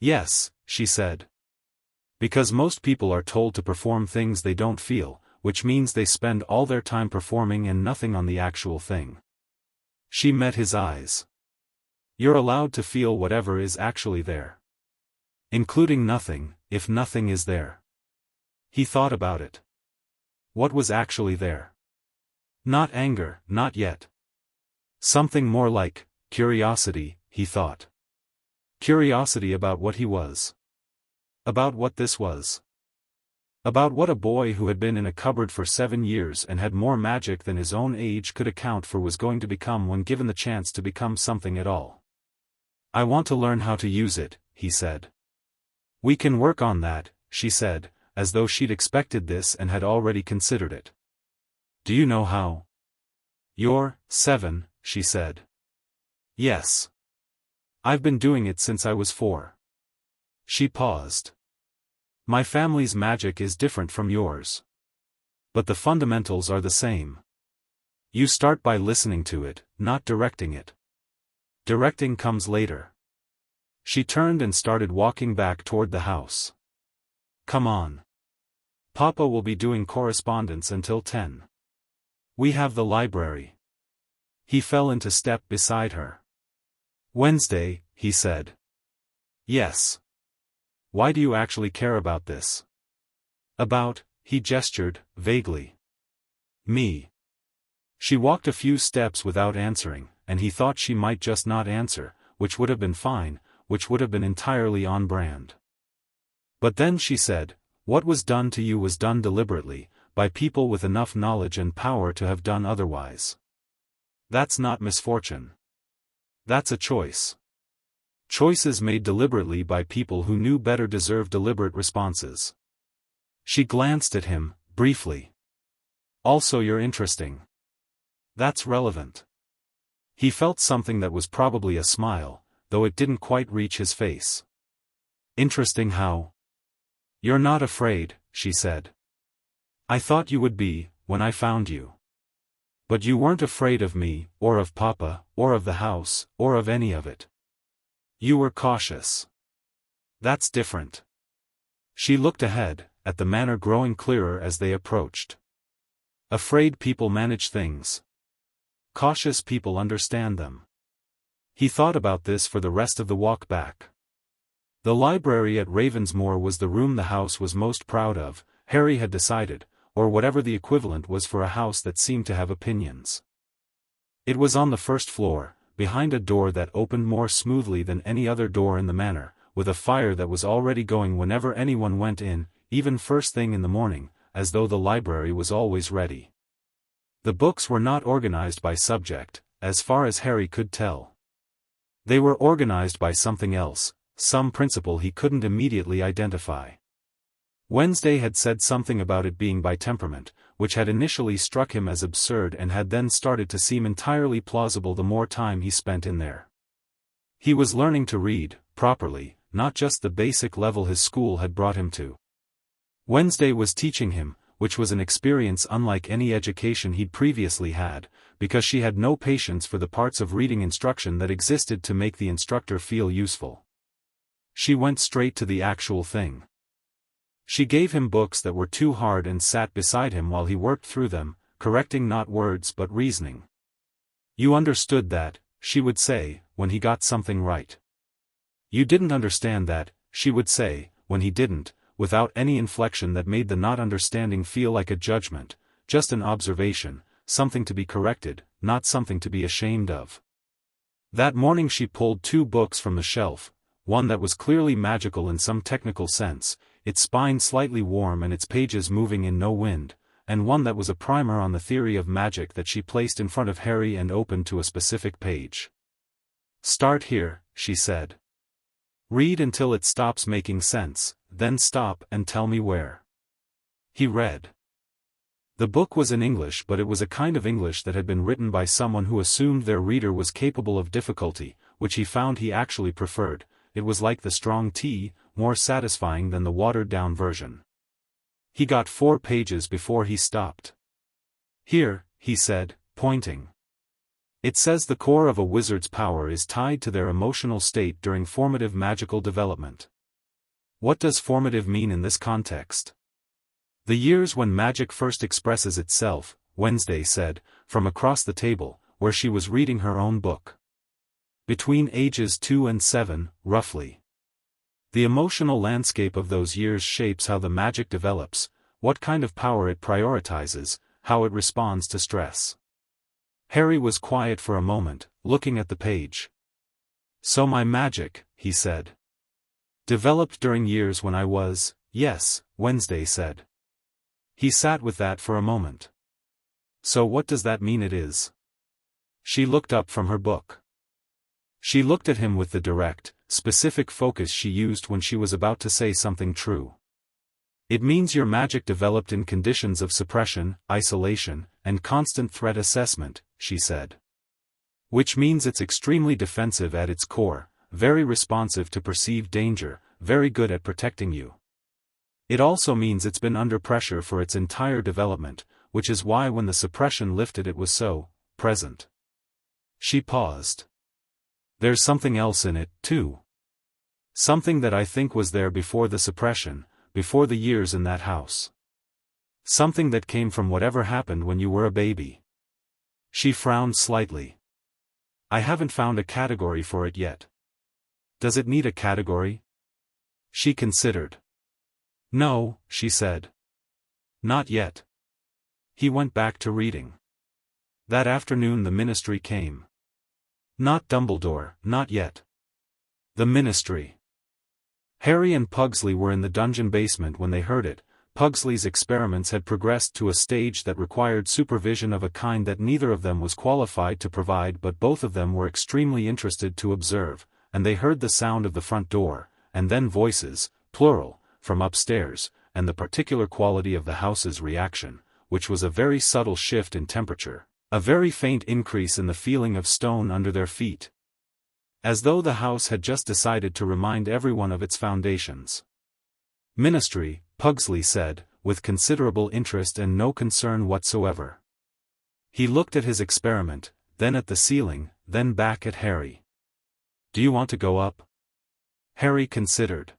Yes, she said. Because most people are told to perform things they don't feel, which means they spend all their time performing and nothing on the actual thing. She met his eyes. You're allowed to feel whatever is actually there. Including nothing, if nothing is there. He thought about it. What was actually there? Not anger, not yet. Something more like curiosity, he thought. Curiosity about what he was. About what this was. About what a boy who had been in a cupboard for 7 years and had more magic than his own age could account for was going to become when given the chance to become something at all. I want to learn how to use it, he said. We can work on that, she said, as though she'd expected this and had already considered it. Do you know how? You're 7, she said. Yes. I've been doing it since I was 4. She paused. My family's magic is different from yours. But the fundamentals are the same. You start by listening to it, not directing it. Directing comes later. She turned and started walking back toward the house. Come on. Papa will be doing correspondence until 10. We have the library. He fell into step beside her. Wednesday, he said. Yes. Why do you actually care about this? About, he gestured, vaguely. Me. She walked a few steps without answering, and he thought she might just not answer, which would have been fine, which would have been entirely on brand. But then she said, what was done to you was done deliberately, by people with enough knowledge and power to have done otherwise. That's not misfortune. That's a choice. Choices made deliberately by people who knew better deserve deliberate responses. She glanced at him, briefly. Also you're interesting. That's relevant. He felt something that was probably a smile, though it didn't quite reach his face. Interesting how? You're not afraid, she said. I thought you would be, when I found you. But you weren't afraid of me, or of Papa, or of the house, or of any of it. You were cautious. That's different. She looked ahead, at the manor growing clearer as they approached. Afraid people manage things. Cautious people understand them. He thought about this for the rest of the walk back. The library at Ravensmoor was the room the house was most proud of, Harry had decided, or whatever the equivalent was for a house that seemed to have opinions. It was on the first floor, behind a door that opened more smoothly than any other door in the manor, with a fire that was already going whenever anyone went in, even first thing in the morning, as though the library was always ready. The books were not organized by subject, as far as Harry could tell. They were organized by something else, some principle he couldn't immediately identify. Wednesday had said something about it being by temperament, which had initially struck him as absurd and had then started to seem entirely plausible the more time he spent in there. He was learning to read, properly, not just the basic level his school had brought him to. Wednesday was teaching him, which was an experience unlike any education he'd previously had, because she had no patience for the parts of reading instruction that existed to make the instructor feel useful. She went straight to the actual thing. She gave him books that were too hard and sat beside him while he worked through them, correcting not words but reasoning. You understood that, she would say, when he got something right. You didn't understand that, she would say, when he didn't, without any inflection that made the not understanding feel like a judgment, just an observation, something to be corrected, not something to be ashamed of. That morning she pulled 2 books from the shelf, one that was clearly magical in some technical sense, its spine slightly warm and its pages moving in no wind, and one that was a primer on the theory of magic that she placed in front of Harry and opened to a specific page. Start here, she said. Read until it stops making sense, then stop and tell me where. He read. The book was in English, but it was a kind of English that had been written by someone who assumed their reader was capable of difficulty, which he found he actually preferred. It was like the strong tea, more satisfying than the watered-down version. He got 4 pages before he stopped. Here, he said, pointing. It says the core of a wizard's power is tied to their emotional state during formative magical development. What does formative mean in this context? The years when magic first expresses itself, Wednesday said, from across the table, where she was reading her own book. Between ages 2 and 7, roughly. The emotional landscape of those years shapes how the magic develops, what kind of power it prioritizes, how it responds to stress. Harry was quiet for a moment, looking at the page. So my magic, he said. Developed during years when I was, yes, Wednesday said. He sat with that for a moment. So what does that mean it is? She looked up from her book. She looked at him with the direct, specific focus she used when she was about to say something true. It means your magic developed in conditions of suppression, isolation, and constant threat assessment, she said. Which means it's extremely defensive at its core, very responsive to perceived danger, very good at protecting you. It also means it's been under pressure for its entire development, which is why when the suppression lifted it was so present. She paused. There's something else in it, too. Something that I think was there before the suppression, before the years in that house. Something that came from whatever happened when you were a baby. She frowned slightly. I haven't found a category for it yet. Does it need a category? She considered. No, she said. Not yet. He went back to reading. That afternoon the ministry came. Not Dumbledore, not yet. The ministry. Harry and Pugsley were in the dungeon basement when they heard it. Pugsley's experiments had progressed to a stage that required supervision of a kind that neither of them was qualified to provide, but both of them were extremely interested to observe, and they heard the sound of the front door, and then voices, plural, from upstairs, and the particular quality of the house's reaction, which was a very subtle shift in temperature, a very faint increase in the feeling of stone under their feet. As though the house had just decided to remind everyone of its foundations. Ministry, Pugsley said, with considerable interest and no concern whatsoever. He looked at his experiment, then at the ceiling, then back at Harry. Do you want to go up? Harry considered.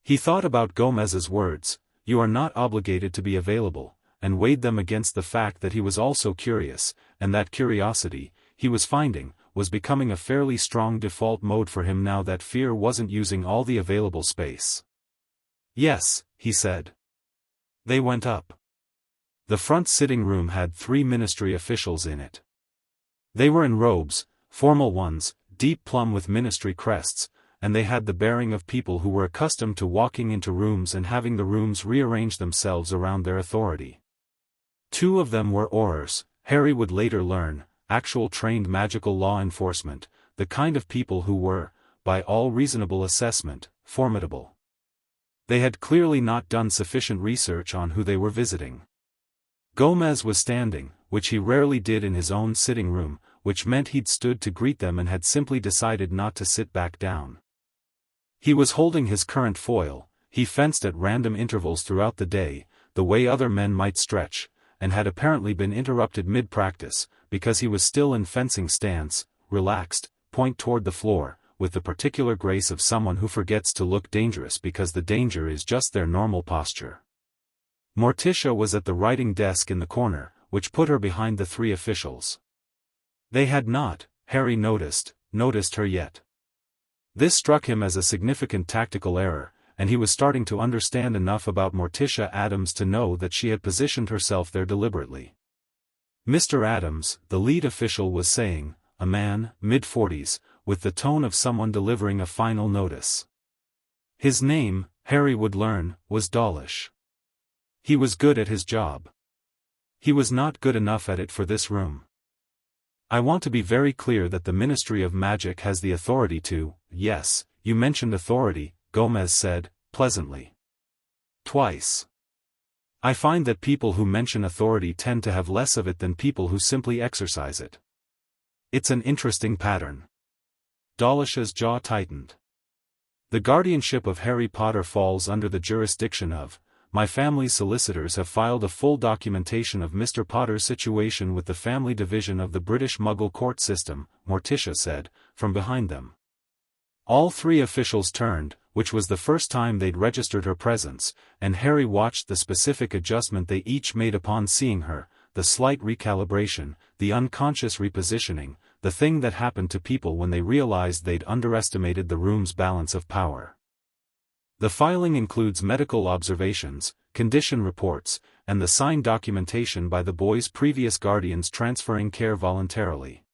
He thought about Gomez's words, you are not obligated to be available, and weighed them against the fact that he was also curious, and that curiosity, he was finding, was becoming a fairly strong default mode for him now that fear wasn't using all the available space. Yes, he said. They went up. The front sitting room had 3 ministry officials in it. They were in robes, formal ones, deep plum with ministry crests, and they had the bearing of people who were accustomed to walking into rooms and having the rooms rearrange themselves around their authority. 2 of them were Aurors, Harry would later learn, actual trained magical law enforcement, the kind of people who were, by all reasonable assessment, formidable. They had clearly not done sufficient research on who they were visiting. Gomez was standing, which he rarely did in his own sitting room, which meant he'd stood to greet them and had simply decided not to sit back down. He was holding his current foil. He fenced at random intervals throughout the day, the way other men might stretch, and had apparently been interrupted mid-practice, because he was still in fencing stance, relaxed, point toward the floor, with the particular grace of someone who forgets to look dangerous because the danger is just their normal posture. Morticia was at the writing desk in the corner, which put her behind the three officials. They had not, Harry noticed her yet. This struck him as a significant tactical error, and he was starting to understand enough about Morticia Addams to know that she had positioned herself there deliberately. Mr. Addams, the lead official, was saying, a man, mid-40s, with the tone of someone delivering a final notice. His name, Harry would learn, was Dawlish. He was good at his job. He was not good enough at it for this room. I want to be very clear that the Ministry of Magic has the authority to— Yes, you mentioned authority, Gomez said, pleasantly. Twice. I find that people who mention authority tend to have less of it than people who simply exercise it. It's an interesting pattern. Dawlish's jaw tightened. The guardianship of Harry Potter falls under the jurisdiction of— My family's solicitors have filed a full documentation of Mr. Potter's situation with the family division of the British Muggle court system, Morticia said, from behind them. All three officials turned, which was the first time they'd registered her presence, and Harry watched the specific adjustment they each made upon seeing her, the slight recalibration, the unconscious repositioning, the thing that happened to people when they realized they'd underestimated the room's balance of power. The filing includes medical observations, condition reports, and the signed documentation by the boy's previous guardians transferring care voluntarily.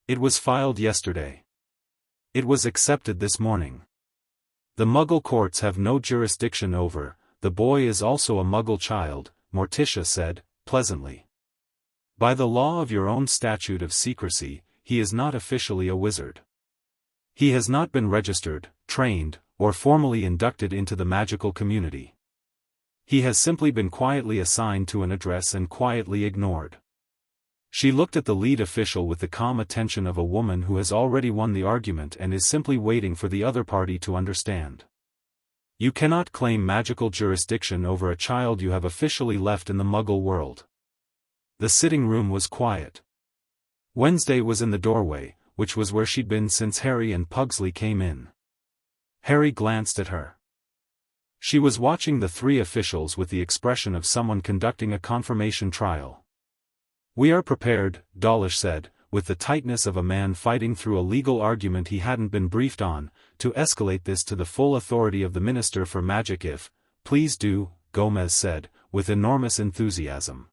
It was filed yesterday. It was accepted this morning. The Muggle courts have no jurisdiction over— The boy is also a Muggle child, Morticia said, pleasantly. By the law of your own statute of secrecy, he is not officially a wizard. He has not been registered, trained, or formally inducted into the magical community. He has simply been quietly assigned to an address and quietly ignored. She looked at the lead official with the calm attention of a woman who has already won the argument and is simply waiting for the other party to understand. You cannot claim magical jurisdiction over a child you have officially left in the Muggle world. The sitting room was quiet. Wednesday was in the doorway, which was where she'd been since Harry and Pugsley came in. Harry glanced at her. She was watching the three officials with the expression of someone conducting a confirmation trial. We are prepared, Dawlish said, with the tightness of a man fighting through a legal argument he hadn't been briefed on, to escalate this to the full authority of the Minister for Magic if— Please do, Gomez said, with enormous enthusiasm.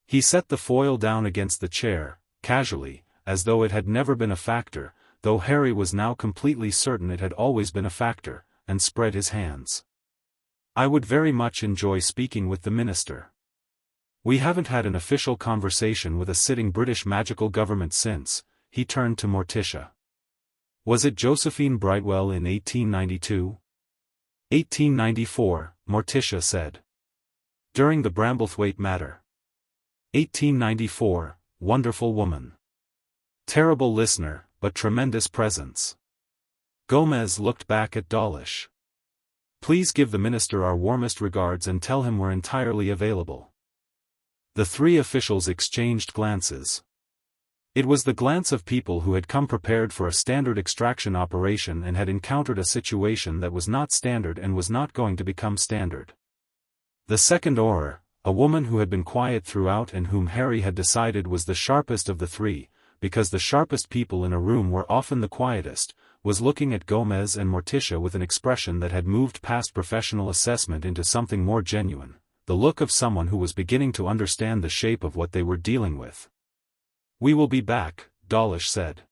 He set the foil down against the chair, casually, as though it had never been a factor, though Harry was now completely certain it had always been a factor, and spread his hands. I would very much enjoy speaking with the Minister. We haven't had an official conversation with a sitting British magical government since— He turned to Morticia. Was it Josephine Brightwell in 1892? 1894, Morticia said. During the Bramblethwaite matter. 1894, wonderful woman. Terrible listener, but tremendous presence. Gomez looked back at Dawlish. Please give the Minister our warmest regards and tell him we're entirely available. The three officials exchanged glances. It was the glance of people who had come prepared for a standard extraction operation and had encountered a situation that was not standard and was not going to become standard. The second auror, a woman who had been quiet throughout and whom Harry had decided was the sharpest of the three, because the sharpest people in a room were often the quietest, was looking at Gomez and Morticia with an expression that had moved past professional assessment into something more genuine, the look of someone who was beginning to understand the shape of what they were dealing with. We will be back, Dawlish said.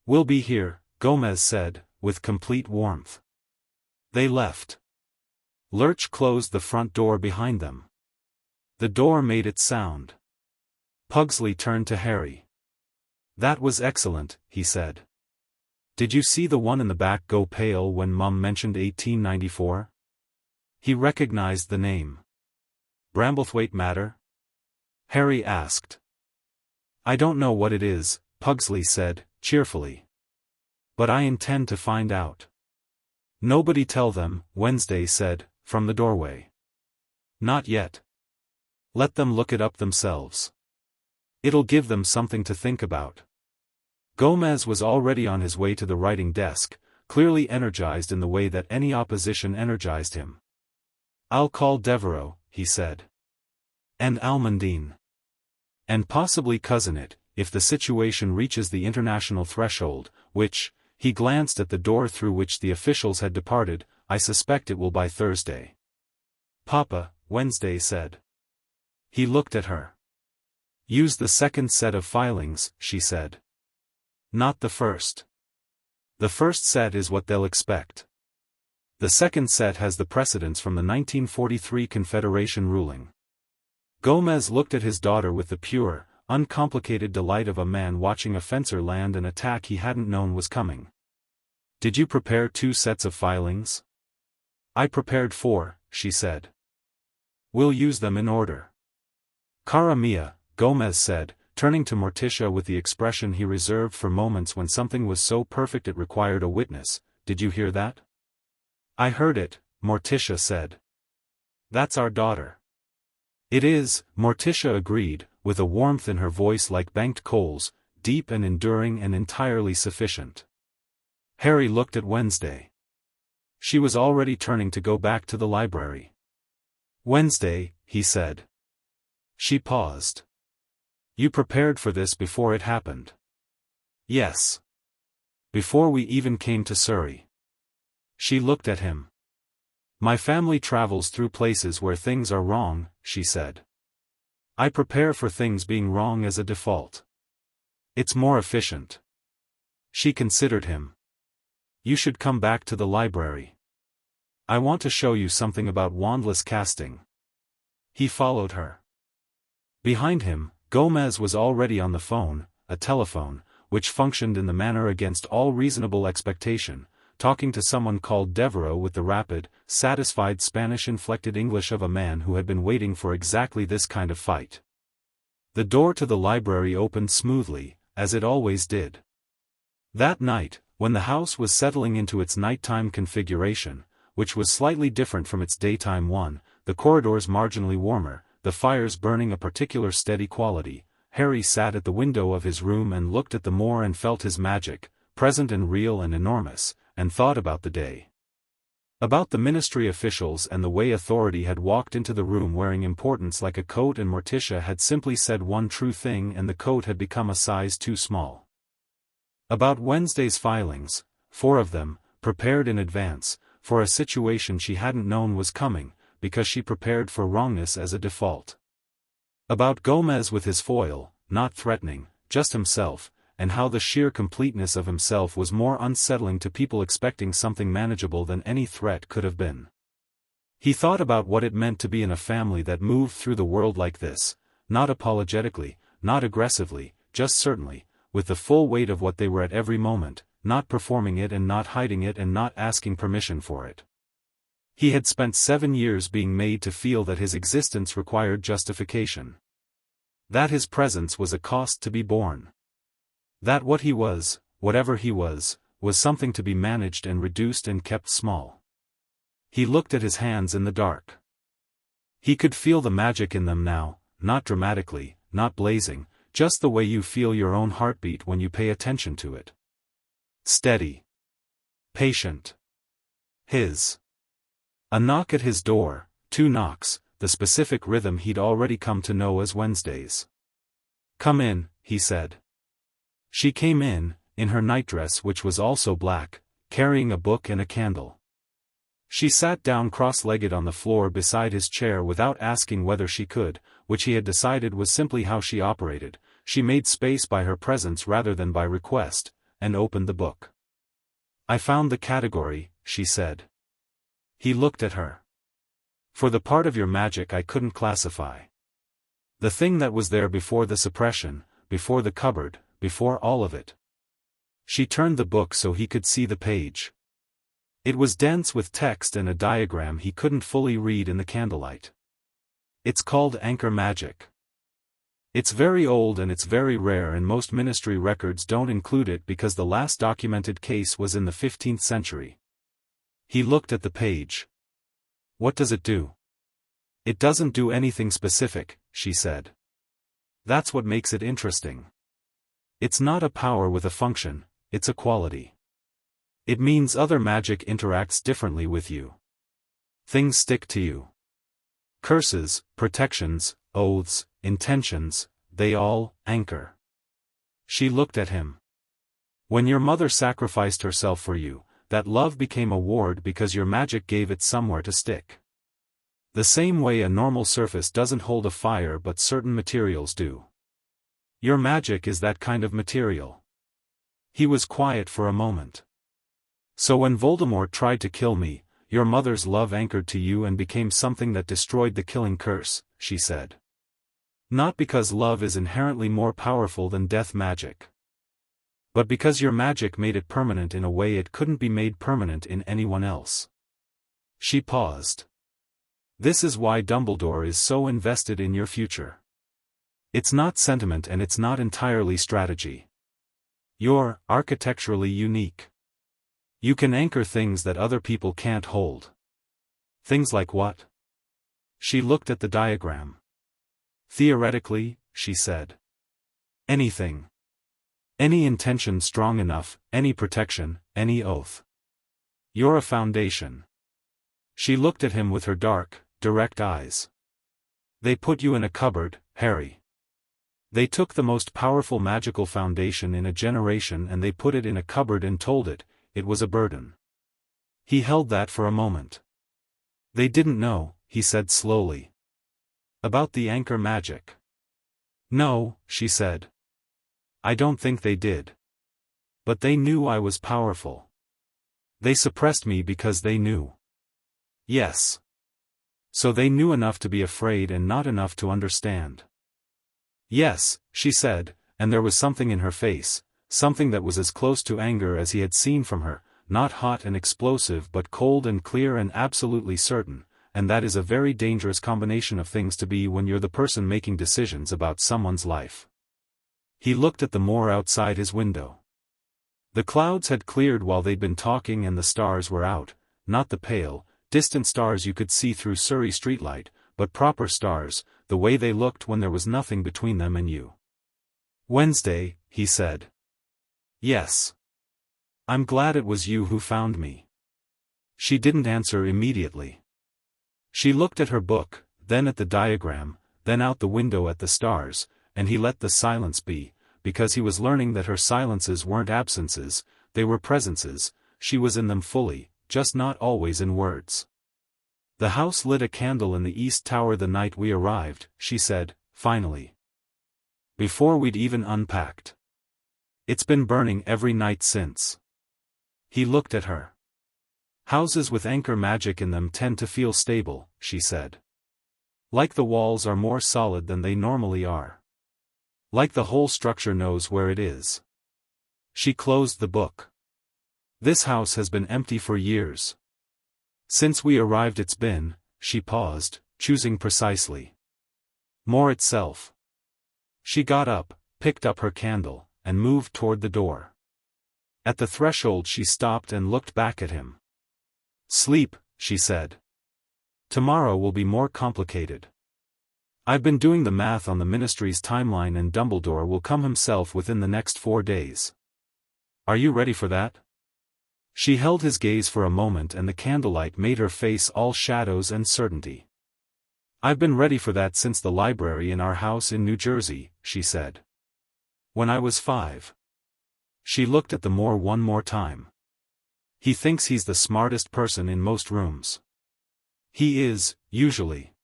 We'll be here, Gomez said, with complete warmth. They left. Lurch closed the front door behind them. The door made its sound. Pugsley turned to Harry. That was excellent, he said. Did you see the one in the back go pale when Mum mentioned 1894? He recognized the name. Bramblethwaite matter? Harry asked. I don't know what it is, Pugsley said, cheerfully. But I intend to find out. Nobody tell them, Wednesday said, from the doorway. Not yet. Let them look it up themselves. It'll give them something to think about. Gomez was already on his way to the writing desk, clearly energized in the way that any opposition energized him. I'll call Devereux, he said. And Almondine. And possibly cousin it, if the situation reaches the international threshold, which, he glanced at the door through which the officials had departed, I suspect it will by Thursday. Papa, Wednesday said. He looked at her. Use the second set of filings, she said. Not the first. The first set is what they'll expect. The second set has the precedence from the 1943 Confederation ruling. Gomez looked at his daughter with the pure, uncomplicated delight of a man watching a fencer land an attack he hadn't known was coming. Did you prepare 2 sets of filings? I prepared 4, she said. We'll use them in order. Cara mia, Gomez said, turning to Morticia with the expression he reserved for moments when something was so perfect it required a witness. Did you hear that? I heard it, Morticia said. That's our daughter. It is, Morticia agreed, with a warmth in her voice like banked coals, deep and enduring and entirely sufficient. Harry looked at Wednesday. She was already turning to go back to the library. Wednesday, he said. She paused. You prepared for this before it happened? Yes. Before we even came to Surrey. She looked at him. My family travels through places where things are wrong, she said. I prepare for things being wrong as a default. It's more efficient. She considered him. You should come back to the library. I want to show you something about wandless casting. He followed her. Behind him, Gomez was already on the phone, a telephone, which functioned in the manner against all reasonable expectation, talking to someone called Devereux with the rapid, satisfied Spanish-inflected English of a man who had been waiting for exactly this kind of fight. The door to the library opened smoothly, as it always did. That night, when the house was settling into its nighttime configuration, which was slightly different from its daytime one, the corridors marginally warmer, the fires burning a particular steady quality, Harry sat at the window of his room and looked at the moor and felt his magic, present and real and enormous, and thought about the day. About the ministry officials and the way authority had walked into the room wearing importance like a coat, and Morticia had simply said one true thing and the coat had become a size too small. About Wednesday's filings, 4 of them, prepared in advance, for a situation she hadn't known was coming, because she prepared for wrongness as a default. About Gomez with his foil, not threatening, just himself, and how the sheer completeness of himself was more unsettling to people expecting something manageable than any threat could have been. He thought about what it meant to be in a family that moved through the world like this, not apologetically, not aggressively, just certainly, with the full weight of what they were at every moment, not performing it and not hiding it and not asking permission for it. He had spent 7 years being made to feel that his existence required justification. That his presence was a cost to be borne. That what he was, whatever he was something to be managed and reduced and kept small. He looked at his hands in the dark. He could feel the magic in them now, not dramatically, not blazing, just the way you feel your own heartbeat when you pay attention to it. Steady. Patient. His. A knock at his door, 2 knocks, the specific rhythm he'd already come to know as Wednesdays. Come in, he said. She came in her nightdress which was also black, carrying a book and a candle. She sat down cross-legged on the floor beside his chair without asking whether she could, which he had decided was simply how she operated. She made space by her presence rather than by request, and opened the book. I found the category, she said. He looked at her. For the part of your magic I couldn't classify. The thing that was there before the suppression, before the cupboard, before all of it. She turned the book so he could see the page. It was dense with text and a diagram he couldn't fully read in the candlelight. It's called anchor magic. It's very old and it's very rare, and most ministry records don't include it because the last documented case was in the 15th century. He looked at the page. What does it do? It doesn't do anything specific, she said. That's what makes it interesting. It's not a power with a function, it's a quality. It means other magic interacts differently with you. Things stick to you. Curses, protections, oaths, intentions, they all anchor. She looked at him. When your mother sacrificed herself for you, that love became a ward because your magic gave it somewhere to stick. The same way a normal surface doesn't hold a fire but certain materials do. Your magic is that kind of material. He was quiet for a moment. So when Voldemort tried to kill me, your mother's love anchored to you and became something that destroyed the killing curse, she said. Not because love is inherently more powerful than death magic, but because your magic made it permanent in a way it couldn't be made permanent in anyone else. She paused. This is why Dumbledore is so invested in your future. It's not sentiment and it's not entirely strategy. You're architecturally unique. You can anchor things that other people can't hold. Things like what? She looked at the diagram. Theoretically, she said. Anything. Any intention strong enough, any protection, any oath. You're a foundation. She looked at him with her dark, direct eyes. They put you in a cupboard, Harry. They took the most powerful magical foundation in a generation and they put it in a cupboard and told it was a burden. He held that for a moment. They didn't know, he said slowly. About the anchor magic. No, she said. I don't think they did. But they knew I was powerful. They suppressed me because they knew. Yes. So they knew enough to be afraid and not enough to understand. Yes, she said, and there was something in her face, something that was as close to anger as he had seen from her, not hot and explosive but cold and clear and absolutely certain, and that is a very dangerous combination of things to be when you're the person making decisions about someone's life. He looked at the moor outside his window. The clouds had cleared while they'd been talking and the stars were out, not the pale, distant stars you could see through Surrey streetlight, but proper stars, the way they looked when there was nothing between them and you. Wednesday, he said. Yes. I'm glad it was you who found me. She didn't answer immediately. She looked at her book, then at the diagram, then out the window at the stars, and he let the silence be, because he was learning that her silences weren't absences, they were presences, she was in them fully, just not always in words. The house lit a candle in the east tower the night we arrived, she said, finally. Before we'd even unpacked. It's been burning every night since. He looked at her. Houses with anchor magic in them tend to feel stable, she said. Like the walls are more solid than they normally are. Like the whole structure knows where it is. She closed the book. This house has been empty for years. Since we arrived it's been, she paused, choosing precisely. More itself. She got up, picked up her candle, and moved toward the door. At the threshold she stopped and looked back at him. Sleep, she said. Tomorrow will be more complicated. I've been doing the math on the ministry's timeline and Dumbledore will come himself within the next 4 days. Are you ready for that? She held his gaze for a moment and the candlelight made her face all shadows and certainty. I've been ready for that since the library in our house in New Jersey, she said. When I was 5. She looked at the moor one more time. He thinks he's the smartest person in most rooms. He is, usually.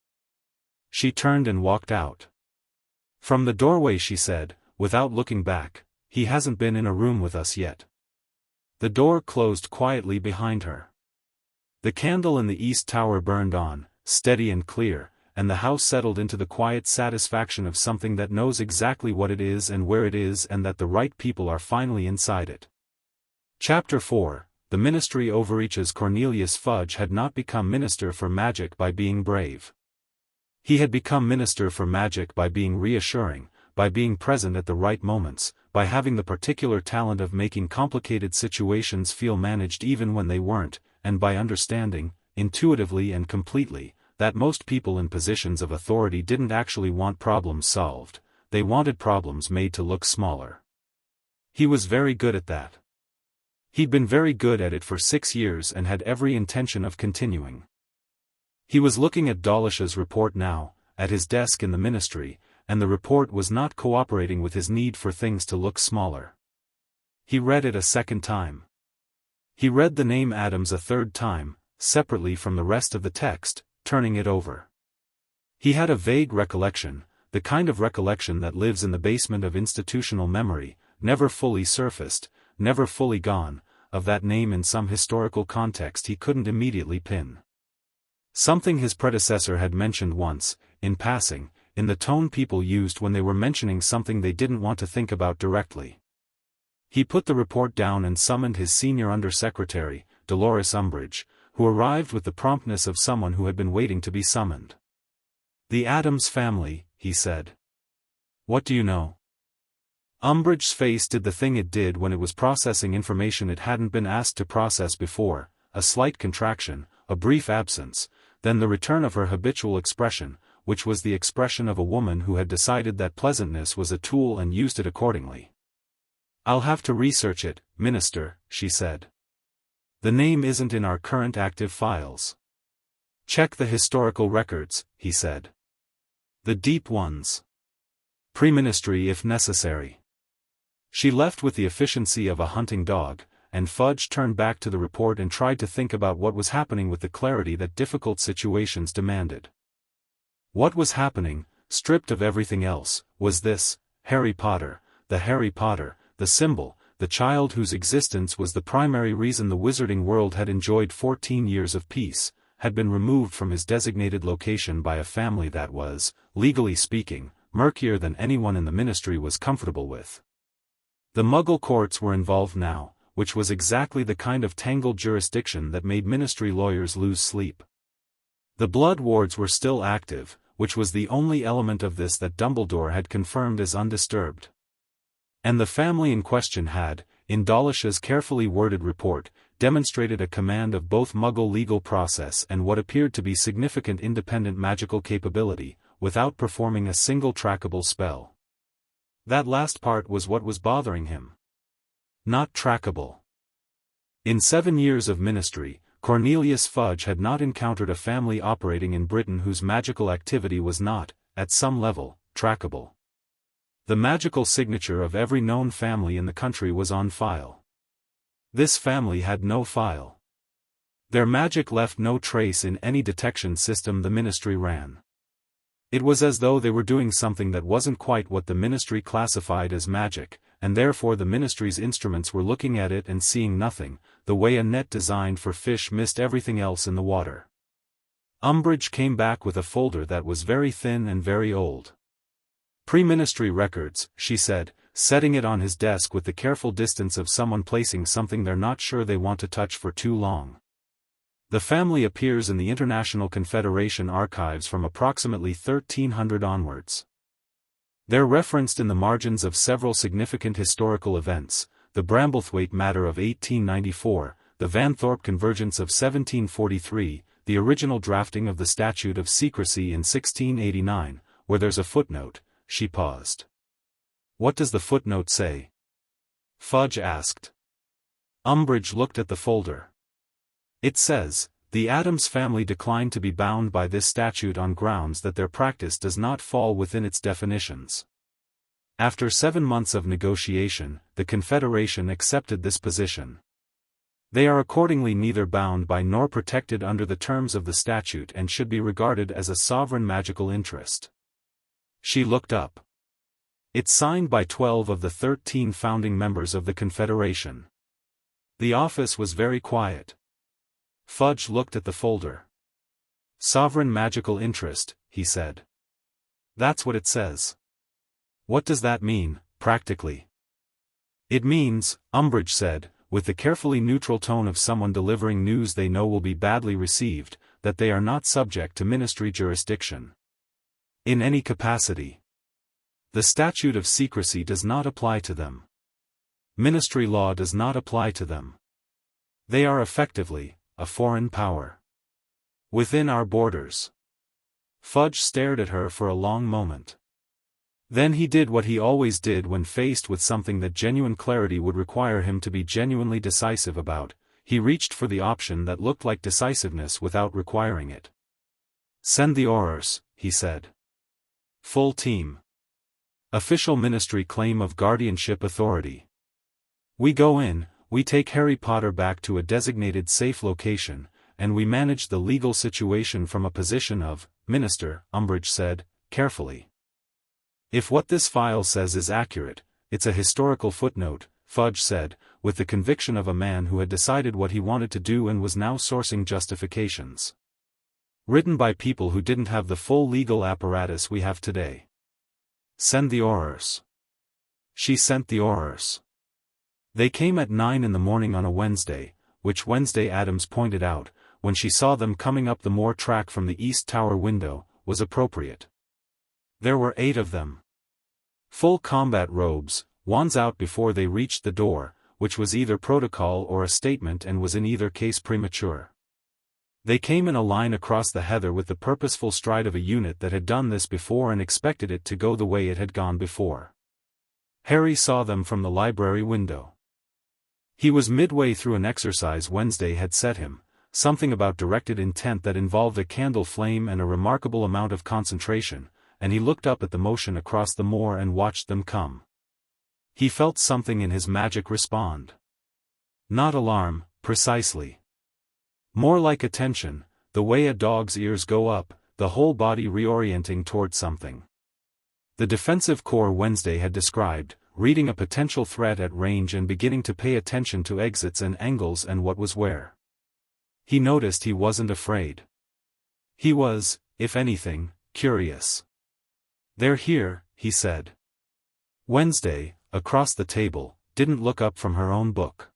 She turned and walked out. From the doorway she said, without looking back, he hasn't been in a room with us yet. The door closed quietly behind her. The candle in the east tower burned on, steady and clear, and the house settled into the quiet satisfaction of something that knows exactly what it is and where it is and that the right people are finally inside it. Chapter 4, the Ministry Overreach's Cornelius Fudge had not become Minister for Magic by being brave. He had become Minister for Magic by being reassuring, by being present at the right moments, by having the particular talent of making complicated situations feel managed even when they weren't, and by understanding, intuitively and completely, that most people in positions of authority didn't actually want problems solved, they wanted problems made to look smaller. He was very good at that. He'd been very good at it for 6 years and had every intention of continuing. He was looking at Dawlish's report now, at his desk in the ministry, and the report was not cooperating with his need for things to look smaller. He read it a second time. He read the name Addams a third time, separately from the rest of the text, turning it over. He had a vague recollection, the kind of recollection that lives in the basement of institutional memory, never fully surfaced, never fully gone, of that name in some historical context he couldn't immediately pin. Something his predecessor had mentioned once, in passing, in the tone people used when they were mentioning something they didn't want to think about directly. He put the report down and summoned his senior undersecretary, Dolores Umbridge, who arrived with the promptness of someone who had been waiting to be summoned. "The Addams family," he said. "What do you know?" Umbridge's face did the thing it did when it was processing information it hadn't been asked to process before, a slight contraction, a brief absence, then the return of her habitual expression, which was the expression of a woman who had decided that pleasantness was a tool and used it accordingly. "I'll have to research it, Minister," she said. "The name isn't in our current active files." "Check the historical records," he said. "The deep ones. Pre-ministry if necessary." She left with the efficiency of a hunting dog, and Fudge turned back to the report and tried to think about what was happening with the clarity that difficult situations demanded. What was happening, stripped of everything else, was this: Harry Potter, the symbol, the child whose existence was the primary reason the wizarding world had enjoyed 14 years of peace, had been removed from his designated location by a family that was, legally speaking, murkier than anyone in the ministry was comfortable with. The Muggle courts were involved now, which was exactly the kind of tangled jurisdiction that made ministry lawyers lose sleep. The blood wards were still active, which was the only element of this that Dumbledore had confirmed as undisturbed. And the family in question had, in Dawlish's carefully worded report, demonstrated a command of both Muggle legal process and what appeared to be significant independent magical capability, without performing a single trackable spell. That last part was what was bothering him. Not trackable. In 7 years of ministry, Cornelius Fudge had not encountered a family operating in Britain whose magical activity was not, at some level, trackable. The magical signature of every known family in the country was on file. This family had no file. Their magic left no trace in any detection system the ministry ran. It was as though they were doing something that wasn't quite what the ministry classified as magic, and therefore the ministry's instruments were looking at it and seeing nothing, the way a net designed for fish missed everything else in the water. Umbridge came back with a folder that was very thin and very old. "Pre-ministry records," she said, setting it on his desk with the careful distance of someone placing something they're not sure they want to touch for too long. "The family appears in the International Confederation archives from approximately 1300 onwards. They're referenced in the margins of several significant historical events, the Bramblethwaite matter of 1894, the Vanthorpe Convergence of 1743, the original drafting of the Statute of Secrecy in 1689, where there's a footnote." She paused. "What does the footnote say?" Fudge asked. Umbridge looked at the folder. "It says, the Addams family declined to be bound by this statute on grounds that their practice does not fall within its definitions. After 7 months of negotiation, the Confederation accepted this position. They are accordingly neither bound by nor protected under the terms of the statute and should be regarded as a sovereign magical interest." She looked up. "It's signed by 12 of the 13 founding members of the Confederation." The office was very quiet. Fudge looked at the folder. "Sovereign magical interest," he said. "That's what it says." "What does that mean, practically?" "It means," Umbridge said, with the carefully neutral tone of someone delivering news they know will be badly received, that they are not subject to ministry jurisdiction. In any capacity. The statute of secrecy does not apply to them. Ministry law does not apply to them. They are effectively a foreign power. Within our borders. Fudge stared at her for a long moment. Then he did what he always did when faced with something that genuine clarity would require him to be genuinely decisive about. He reached for the option that looked like decisiveness without requiring it. Send the orders, he said. Full team. Official ministry claim of guardianship authority. We go in, we take Harry Potter back to a designated safe location, and we manage the legal situation from a position of minister, Umbridge said, carefully. If what this file says is accurate, it's a historical footnote, Fudge said, with the conviction of a man who had decided what he wanted to do and was now sourcing justifications. Written by people who didn't have the full legal apparatus we have today. Send the orders. She sent the orders. They came at 9 in the morning on a Wednesday, which Wednesday Addams pointed out, when she saw them coming up the moor track from the East Tower window, was appropriate. There were 8 of them. Full combat robes, wands out before they reached the door, which was either protocol or a statement and was in either case premature. They came in a line across the heather with the purposeful stride of a unit that had done this before and expected it to go the way it had gone before. Harry saw them from the library window. He was midway through an exercise Wednesday had set him, something about directed intent that involved a candle flame and a remarkable amount of concentration, and he looked up at the motion across the moor and watched them come. He felt something in his magic respond. Not alarm, precisely. More like attention, the way a dog's ears go up, the whole body reorienting toward something. The defensive corps Wednesday had described, reading a potential threat at range and beginning to pay attention to exits and angles and what was where. He noticed he wasn't afraid. He was, if anything, curious. They're here, he said. Wednesday, across the table, didn't look up from her own book.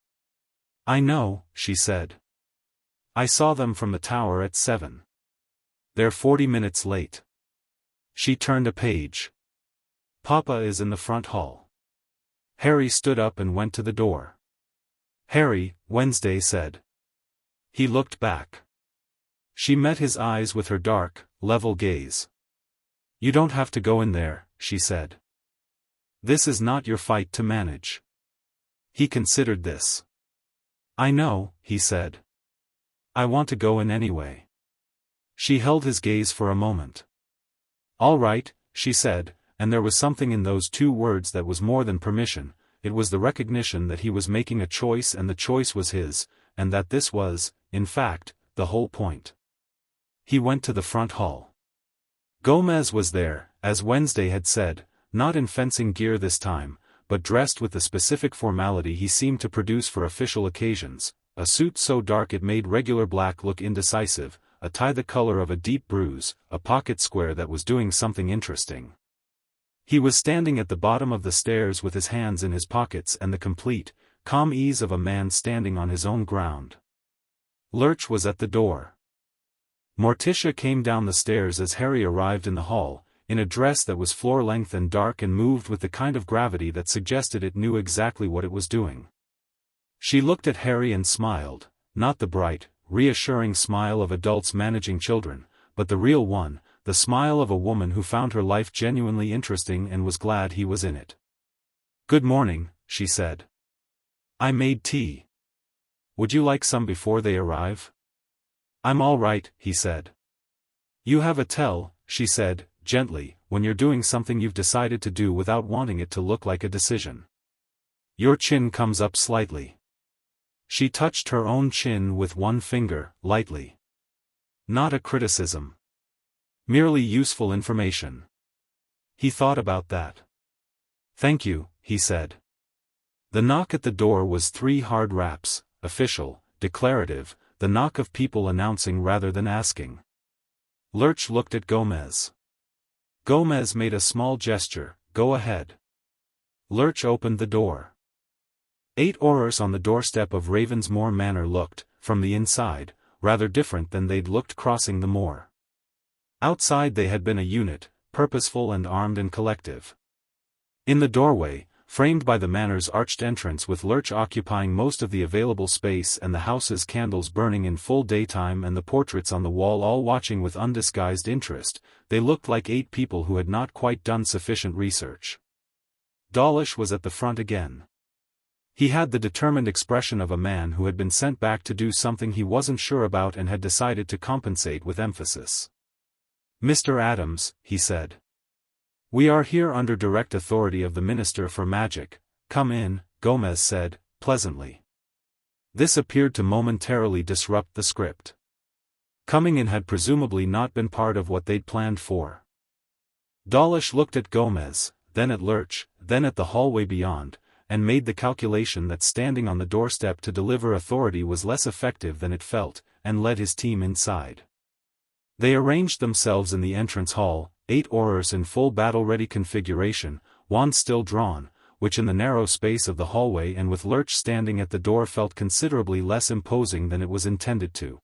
I know, she said. I saw them from the tower at 7. They're 40 minutes late. She turned a page. Papa is in the front hall. Harry stood up and went to the door. Harry, Wednesday said. He looked back. She met his eyes with her dark, level gaze. You don't have to go in there, she said. This is not your fight to manage. He considered this. I know, he said. I want to go in anyway. She held his gaze for a moment. All right, she said, and there was something in those 2 words that was more than permission. It was the recognition that he was making a choice and the choice was his, and that this was, in fact, the whole point. He went to the front hall. Gomez was there, as Wednesday had said, not in fencing gear this time, but dressed with the specific formality he seemed to produce for official occasions, a suit so dark it made regular black look indecisive, a tie the color of a deep bruise, a pocket square that was doing something interesting. He was standing at the bottom of the stairs with his hands in his pockets and the complete, calm ease of a man standing on his own ground. Lurch was at the door. Morticia came down the stairs as Harry arrived in the hall, in a dress that was floor-length and dark and moved with the kind of gravity that suggested it knew exactly what it was doing. She looked at Harry and smiled, not the bright, reassuring smile of adults managing children, but the real one, the smile of a woman who found her life genuinely interesting and was glad he was in it. Good morning, she said. I made tea. Would you like some before they arrive? I'm all right, he said. You have a tell, she said, gently, when you're doing something you've decided to do without wanting it to look like a decision. Your chin comes up slightly. She touched her own chin with one finger, lightly. Not a criticism. Merely useful information. He thought about that. Thank you, he said. The knock at the door was 3 hard raps, official, declarative, the knock of people announcing rather than asking. Lurch looked at Gomez. Gomez made a small gesture, go ahead. Lurch opened the door. 8 aurors on the doorstep of Ravensmoor Manor looked, from the inside, rather different than they'd looked crossing the moor. Outside they had been a unit, purposeful and armed and collective. In the doorway, framed by the manor's arched entrance with Lurch occupying most of the available space and the house's candles burning in full daytime and the portraits on the wall all watching with undisguised interest, they looked like 8 people who had not quite done sufficient research. Dawlish was at the front again. He had the determined expression of a man who had been sent back to do something he wasn't sure about and had decided to compensate with emphasis. "Mr. Addams," he said. "We are here under direct authority of the Minister for Magic." "Come in," Gomez said, pleasantly. This appeared to momentarily disrupt the script. Coming in had presumably not been part of what they'd planned for. Dawlish looked at Gomez, then at Lurch, then at the hallway beyond, and made the calculation that standing on the doorstep to deliver authority was less effective than it felt, and led his team inside. They arranged themselves in the entrance hall, 8 aurors in full battle-ready configuration, wands still drawn, which in the narrow space of the hallway and with Lurch standing at the door felt considerably less imposing than it was intended to.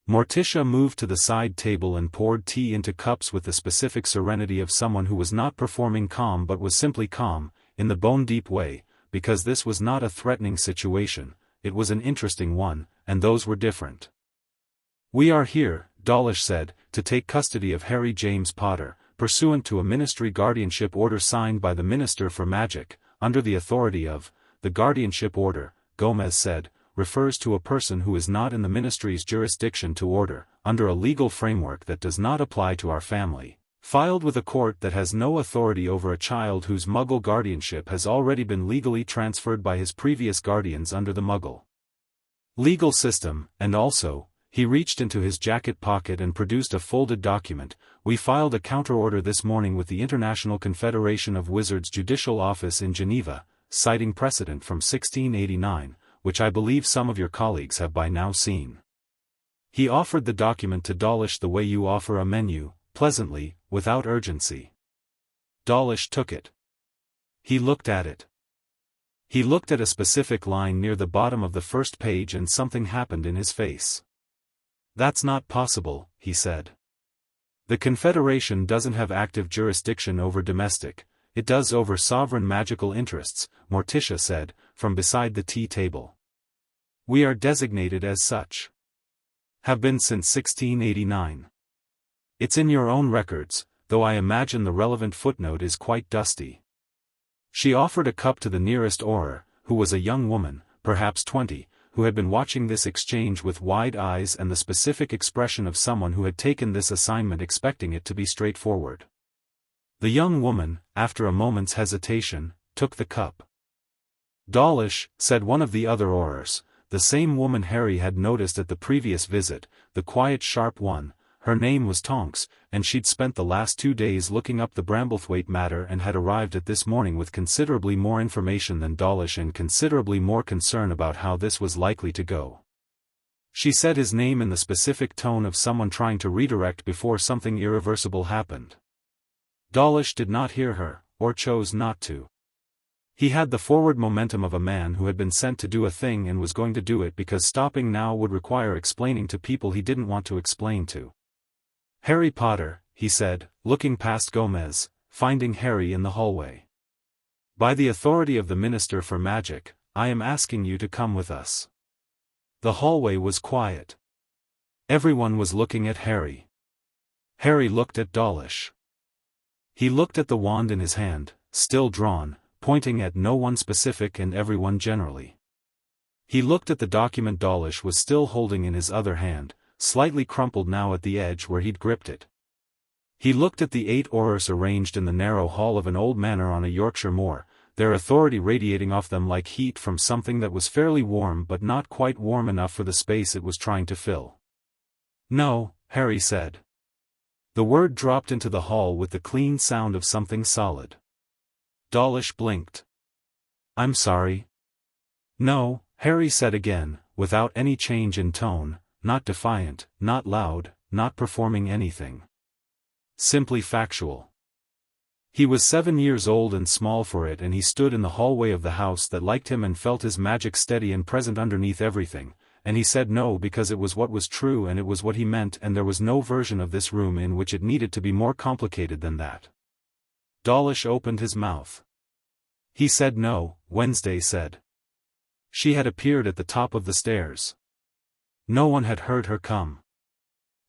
Morticia moved to the side table and poured tea into cups with the specific serenity of someone who was not performing calm but was simply calm, in the bone-deep way, because this was not a threatening situation, it was an interesting one, and those were different. "We are here," Dawlish said, "to take custody of Harry James Potter, pursuant to a ministry guardianship order signed by the Minister for Magic, under the authority of." The guardianship order, Gomez said, refers to a person who is not in the ministry's jurisdiction to order, under a legal framework that does not apply to our family, filed with a court that has no authority over a child whose Muggle guardianship has already been legally transferred by his previous guardians under the Muggle legal system, and also, he reached into his jacket pocket and produced a folded document. "We filed a counter-order this morning with the International Confederation of Wizards Judicial Office in Geneva, citing precedent from 1689, which I believe some of your colleagues have by now seen." He offered the document to Dawlish the way you offer a menu, pleasantly, without urgency. Dawlish took it. He looked at it. He looked at a specific line near the bottom of the first page and something happened in his face. "That's not possible," he said. "The Confederation doesn't have active jurisdiction over domestic, it does over sovereign magical interests," Morticia said, from beside the tea table. "We are designated as such. Have been since 1689. It's in your own records, though I imagine the relevant footnote is quite dusty." She offered a cup to the nearest auror, who was a young woman, perhaps 20, who had been watching this exchange with wide eyes and the specific expression of someone who had taken this assignment expecting it to be straightforward. The young woman, after a moment's hesitation, took the cup. "Dawlish," said one of the other aurors, the same woman Harry had noticed at the previous visit, the quiet sharp one. Her name was Tonks, and she'd spent the last 2 days looking up the Bramblethwaite matter and had arrived at this morning with considerably more information than Dawlish and considerably more concern about how this was likely to go. She said his name in the specific tone of someone trying to redirect before something irreversible happened. Dawlish did not hear her, or chose not to. He had the forward momentum of a man who had been sent to do a thing and was going to do it because stopping now would require explaining to people he didn't want to explain to. "Harry Potter," he said, looking past Gomez, finding Harry in the hallway. "By the authority of the Minister for Magic, I am asking you to come with us." The hallway was quiet. Everyone was looking at Harry. Harry looked at Dawlish. He looked at the wand in his hand, still drawn, pointing at no one specific and everyone generally. He looked at the document Dawlish was still holding in his other hand, slightly crumpled now at the edge where he'd gripped it. He looked at the 8 aurors arranged in the narrow hall of an old manor on a Yorkshire moor, their authority radiating off them like heat from something that was fairly warm but not quite warm enough for the space it was trying to fill. "No," Harry said. The word dropped into the hall with the clean sound of something solid. Dawlish blinked. "I'm sorry." "No," Harry said again, without any change in tone, not defiant, not loud, not performing anything. Simply factual. He was 7 years old and small for it, and he stood in the hallway of the house that liked him and felt his magic steady and present underneath everything, and he said no because it was what was true and it was what he meant, and there was no version of this room in which it needed to be more complicated than that. Dawlish opened his mouth. He said no, Wednesday said. She had appeared at the top of the stairs. No one had heard her come.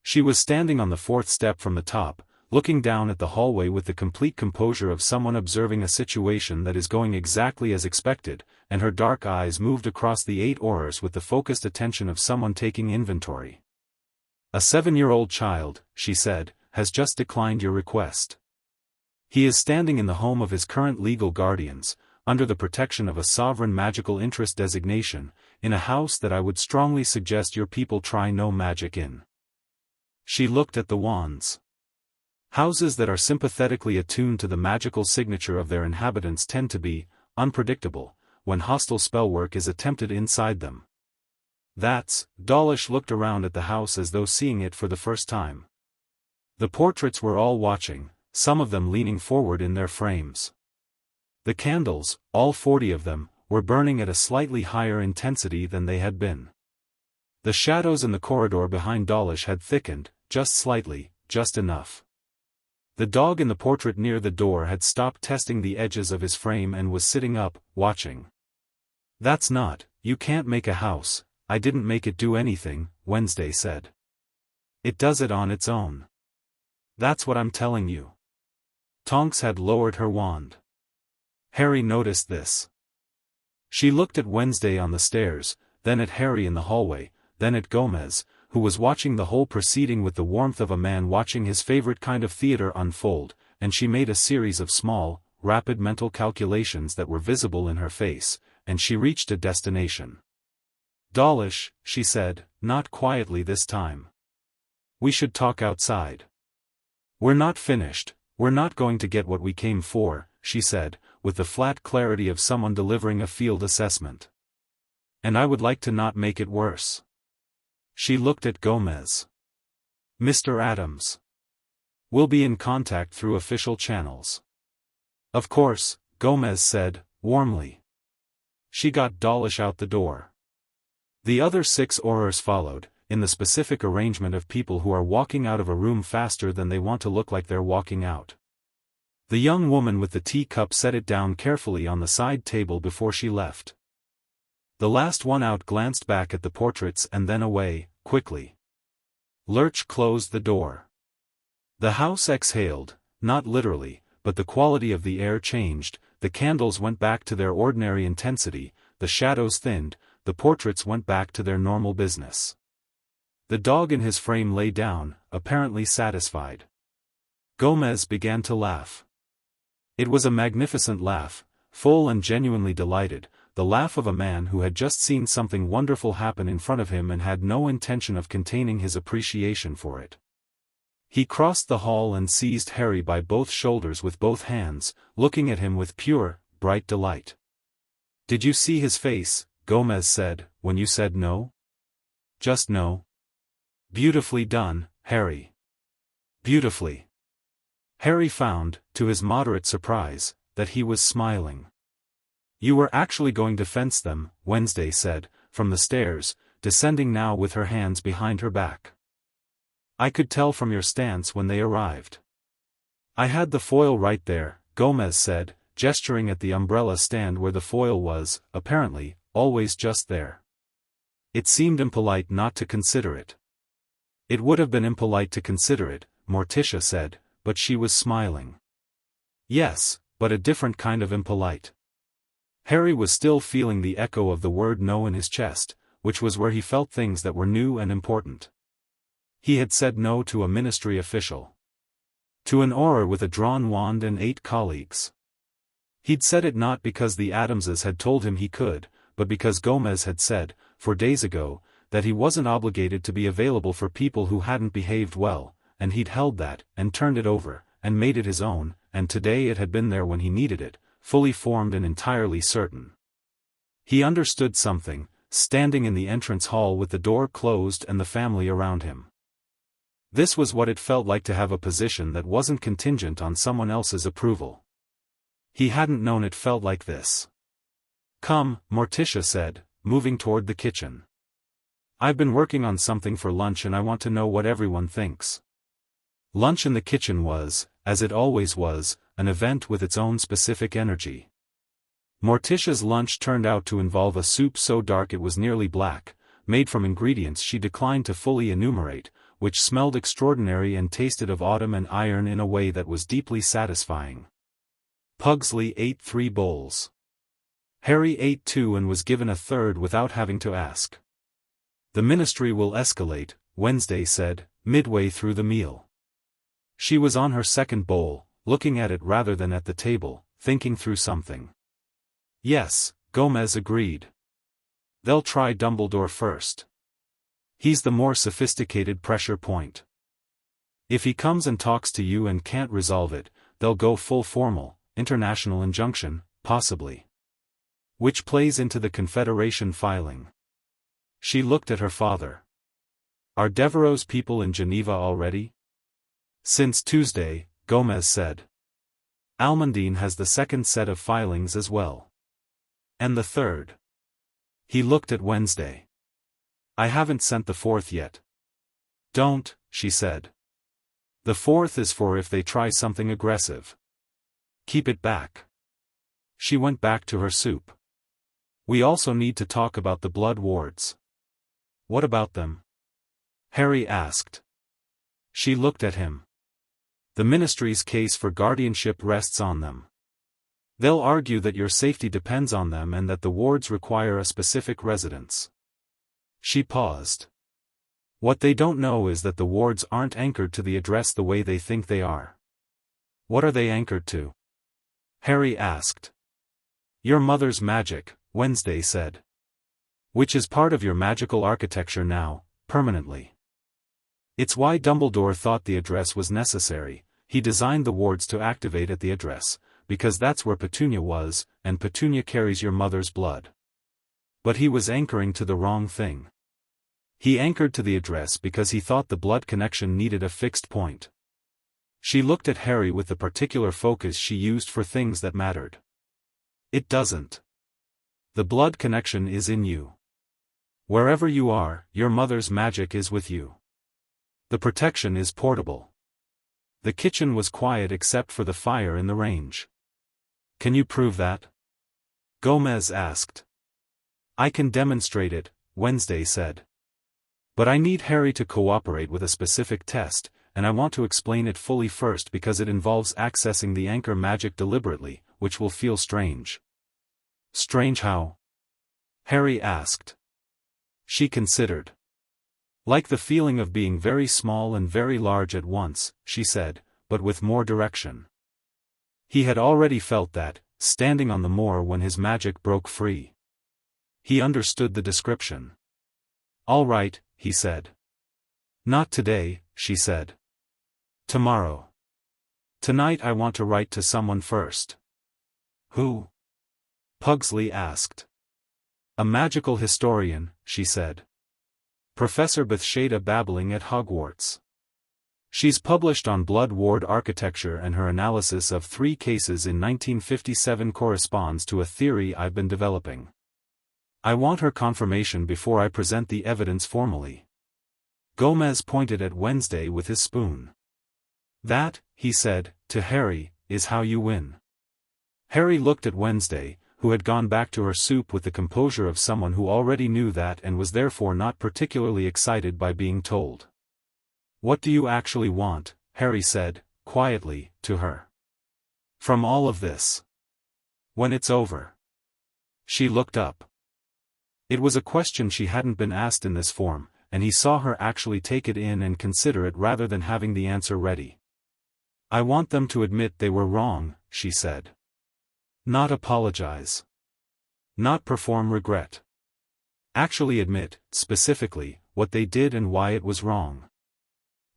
She was standing on the 4th step from the top, looking down at the hallway with the complete composure of someone observing a situation that is going exactly as expected, and her dark eyes moved across the 8 oars with the focused attention of someone taking inventory. "A 7-year-old child," she said, "has just declined your request. He is standing in the home of his current legal guardians, under the protection of a sovereign magical interest designation, in a house that I would strongly suggest your people try no magic in." She looked at the wands. Houses that are sympathetically attuned to the magical signature of their inhabitants tend to be unpredictable when hostile spellwork is attempted inside them. Dawlish looked around at the house as though seeing it for the first time. The portraits were all watching, some of them leaning forward in their frames. The candles, all 40 of them, were burning at a slightly higher intensity than they had been. The shadows in the corridor behind Dawlish had thickened, just slightly, just enough. The dog in the portrait near the door had stopped testing the edges of his frame and was sitting up, watching. You can't make a house, I didn't make it do anything," Wednesday said. "It does it on its own. That's what I'm telling you." Tonks had lowered her wand. Harry noticed this. She looked at Wednesday on the stairs, then at Harry in the hallway, then at Gomez, who was watching the whole proceeding with the warmth of a man watching his favorite kind of theater unfold, and she made a series of small, rapid mental calculations that were visible in her face, and she reached a destination. "Dawlish," she said, not quietly this time. "We should talk outside." "We're not finished, we're not going to get what we came for," she said, with the flat clarity of someone delivering a field assessment. "And I would like to not make it worse." She looked at Gomez. "Mr. Addams. We'll be in contact through official channels." "Of course," Gomez said, warmly. She got Dawlish out the door. The other 6 Aurors followed, in the specific arrangement of people who are walking out of a room faster than they want to look like they're walking out. The young woman with the teacup set it down carefully on the side table before she left. The last one out glanced back at the portraits and then away, quickly. Lurch closed the door. The house exhaled, not literally, but the quality of the air changed, the candles went back to their ordinary intensity, the shadows thinned, the portraits went back to their normal business. The dog in his frame lay down, apparently satisfied. Gomez began to laugh. It was a magnificent laugh, full and genuinely delighted, the laugh of a man who had just seen something wonderful happen in front of him and had no intention of containing his appreciation for it. He crossed the hall and seized Harry by both shoulders with both hands, looking at him with pure, bright delight. "Did you see his face," Gomez said, "when you said no? Just no? Beautifully done, Harry. Beautifully." Harry found, to his moderate surprise, that he was smiling. "You were actually going to fence them," Wednesday said, from the stairs, descending now with her hands behind her back. "I could tell from your stance when they arrived." "I had the foil right there," Gomez said, gesturing at the umbrella stand where the foil was, apparently, always just there. It seemed impolite not to consider it. "It would have been impolite to consider it," Morticia said, but she was smiling. "Yes, but a different kind of impolite." Harry was still feeling the echo of the word no in his chest, which was where he felt things that were new and important. He had said no to a ministry official. To an Auror with a drawn wand and 8 colleagues. He'd said it not because the Addamses had told him he could, but because Gomez had said, 4 days ago, that he wasn't obligated to be available for people who hadn't behaved well, and he'd held that, and turned it over, and made it his own, and today it had been there when he needed it, fully formed and entirely certain. He understood something, standing in the entrance hall with the door closed and the family around him. This was what it felt like to have a position that wasn't contingent on someone else's approval. He hadn't known it felt like this. "Come," Morticia said, moving toward the kitchen. "I've been working on something for lunch and I want to know what everyone thinks." Lunch in the kitchen was, as it always was, an event with its own specific energy. Morticia's lunch turned out to involve a soup so dark it was nearly black, made from ingredients she declined to fully enumerate, which smelled extraordinary and tasted of autumn and iron in a way that was deeply satisfying. Pugsley ate 3 bowls. Harry ate 2 and was given a third without having to ask. "The ministry will escalate," Wednesday said, midway through the meal. She was on her second bowl, looking at it rather than at the table, thinking through something. "Yes," Gomez agreed. "They'll try Dumbledore first. He's the more sophisticated pressure point. If he comes and talks to you and can't resolve it, they'll go full formal, international injunction, possibly. Which plays into the Confederation filing." She looked at her father. "Are Devereux's people in Geneva already?" "Since Tuesday," Gomez said. "Almondine has the second set of filings as well." "And the third?" He looked at Wednesday. "I haven't sent the fourth yet." "Don't," she said. "The fourth is for if they try something aggressive. Keep it back." She went back to her soup. "We also need to talk about the blood wards." "What about them?" Harry asked. She looked at him. "The ministry's case for guardianship rests on them. They'll argue that your safety depends on them and that the wards require a specific residence." She paused. "What they don't know is that the wards aren't anchored to the address the way they think they are." "What are they anchored to?" Harry asked. "Your mother's magic," Wednesday said. "Which is part of your magical architecture now, permanently. It's why Dumbledore thought the address was necessary. He designed the wards to activate at the address, because that's where Petunia was, and Petunia carries your mother's blood. But he was anchoring to the wrong thing. He anchored to the address because he thought the blood connection needed a fixed point." She looked at Harry with the particular focus she used for things that mattered. "It doesn't. The blood connection is in you. Wherever you are, your mother's magic is with you. The protection is portable." The kitchen was quiet except for the fire in the range. "Can you prove that?" Gomez asked. "I can demonstrate it," Wednesday said. "But I need Harry to cooperate with a specific test, and I want to explain it fully first because it involves accessing the anchor magic deliberately, which will feel strange." "Strange how?" Harry asked. She considered. "Like the feeling of being very small and very large at once," she said, "but with more direction." He had already felt that, standing on the moor when his magic broke free. He understood the description. "All right," he said. "Not today," she said. "Tomorrow. Tonight I want to write to someone first." "Who?" Pugsley asked. "A magical historian," she said. "Professor Bathsheba Babbling at Hogwarts. She's published on blood ward architecture and her analysis of 3 cases in 1957 corresponds to a theory I've been developing. I want her confirmation before I present the evidence formally." Gomez pointed at Wednesday with his spoon. "That," he said, to Harry, "is how you win." Harry looked at Wednesday, who had gone back to her soup with the composure of someone who already knew that and was therefore not particularly excited by being told. "What do you actually want?" Harry said, quietly, to her. "From all of this? When it's over?" She looked up. It was a question she hadn't been asked in this form, and he saw her actually take it in and consider it rather than having the answer ready. "I want them to admit they were wrong," she said. "Not apologize. Not perform regret. Actually admit, specifically, what they did and why it was wrong."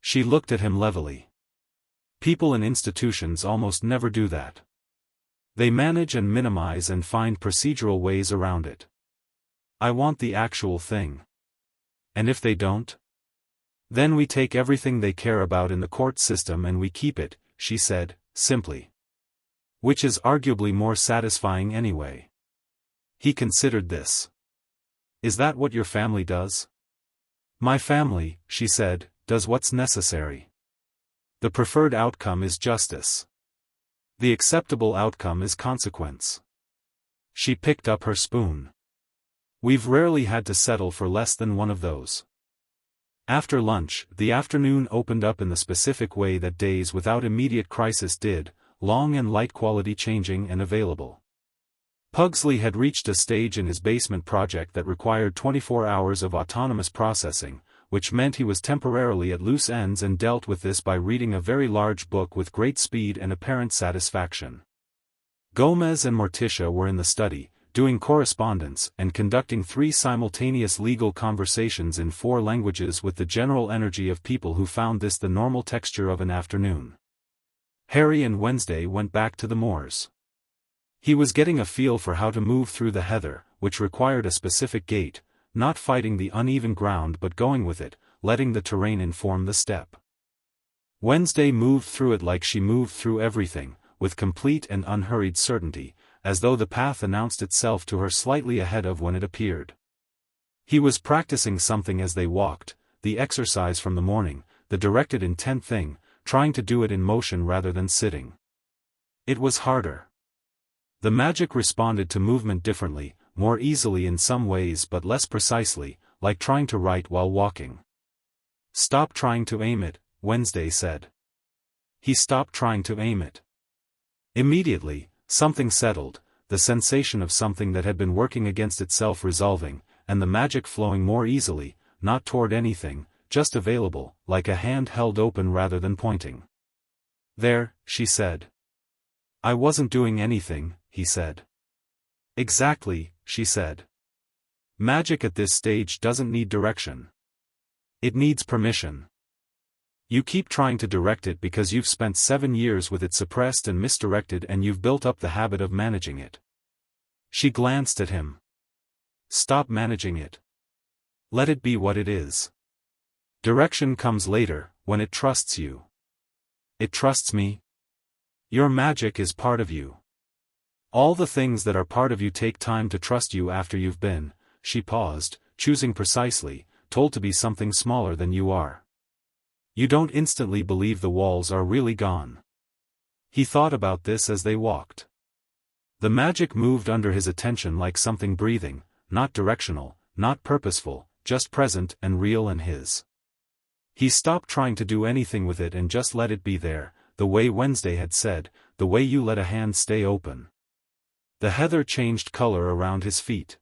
She looked at him levelly. "People in institutions almost never do that. They manage and minimize and find procedural ways around it. I want the actual thing." "And if they don't?" Then we take everything they care about in the court system and we keep it, she said, simply. Which is arguably more satisfying anyway. He considered this. Is that what your family does? My family, she said, does what's necessary. The preferred outcome is justice. The acceptable outcome is consequence. She picked up her spoon. We've rarely had to settle for less than one of those. After lunch, the afternoon opened up in the specific way that days without immediate crisis did, long and light, quality changing and available. Pugsley had reached a stage in his basement project that required 24 hours of autonomous processing, which meant he was temporarily at loose ends and dealt with this by reading a very large book with great speed and apparent satisfaction. Gomez and Morticia were in the study, doing correspondence and conducting 3 simultaneous legal conversations in 4 languages with the general energy of people who found this the normal texture of an afternoon. Harry and Wednesday went back to the moors. He was getting a feel for how to move through the heather, which required a specific gait, not fighting the uneven ground but going with it, letting the terrain inform the step. Wednesday moved through it like she moved through everything, with complete and unhurried certainty, as though the path announced itself to her slightly ahead of when it appeared. He was practicing something as they walked, the exercise from the morning, the directed intent thing, trying to do it in motion rather than sitting. It was harder. The magic responded to movement differently, more easily in some ways but less precisely, like trying to write while walking. Stop trying to aim it, Wednesday said. He stopped trying to aim it. Immediately, something settled, the sensation of something that had been working against itself resolving, and the magic flowing more easily, not toward anything, just available, like a hand held open rather than pointing. There, she said. I wasn't doing anything, he said. Exactly, she said. Magic at this stage doesn't need direction. It needs permission. You keep trying to direct it because you've spent 7 years with it suppressed and misdirected and you've built up the habit of managing it. She glanced at him. Stop managing it. Let it be what it is. Direction comes later, when it trusts you. It trusts me. Your magic is part of you. All the things that are part of you take time to trust you after you've been, she paused, choosing precisely, told to be something smaller than you are. You don't instantly believe the walls are really gone. He thought about this as they walked. The magic moved under his attention like something breathing, not directional, not purposeful, just present and real and his. He stopped trying to do anything with it and just let it be there, the way Wednesday had said, the way you let a hand stay open. The heather changed color around his feet.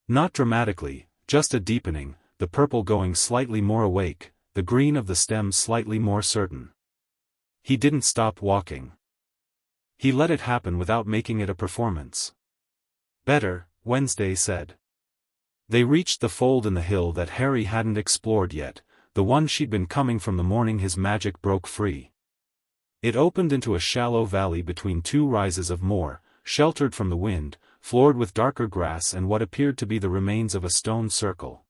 Not dramatically, just a deepening, the purple going slightly more awake, the green of the stems slightly more certain. He didn't stop walking. He let it happen without making it a performance. Better, Wednesday said. They reached the fold in the hill that Harry hadn't explored yet, the one she'd been coming from the morning his magic broke free. It opened into a shallow valley between 2 rises of moor, sheltered from the wind, floored with darker grass and what appeared to be the remains of a stone circle.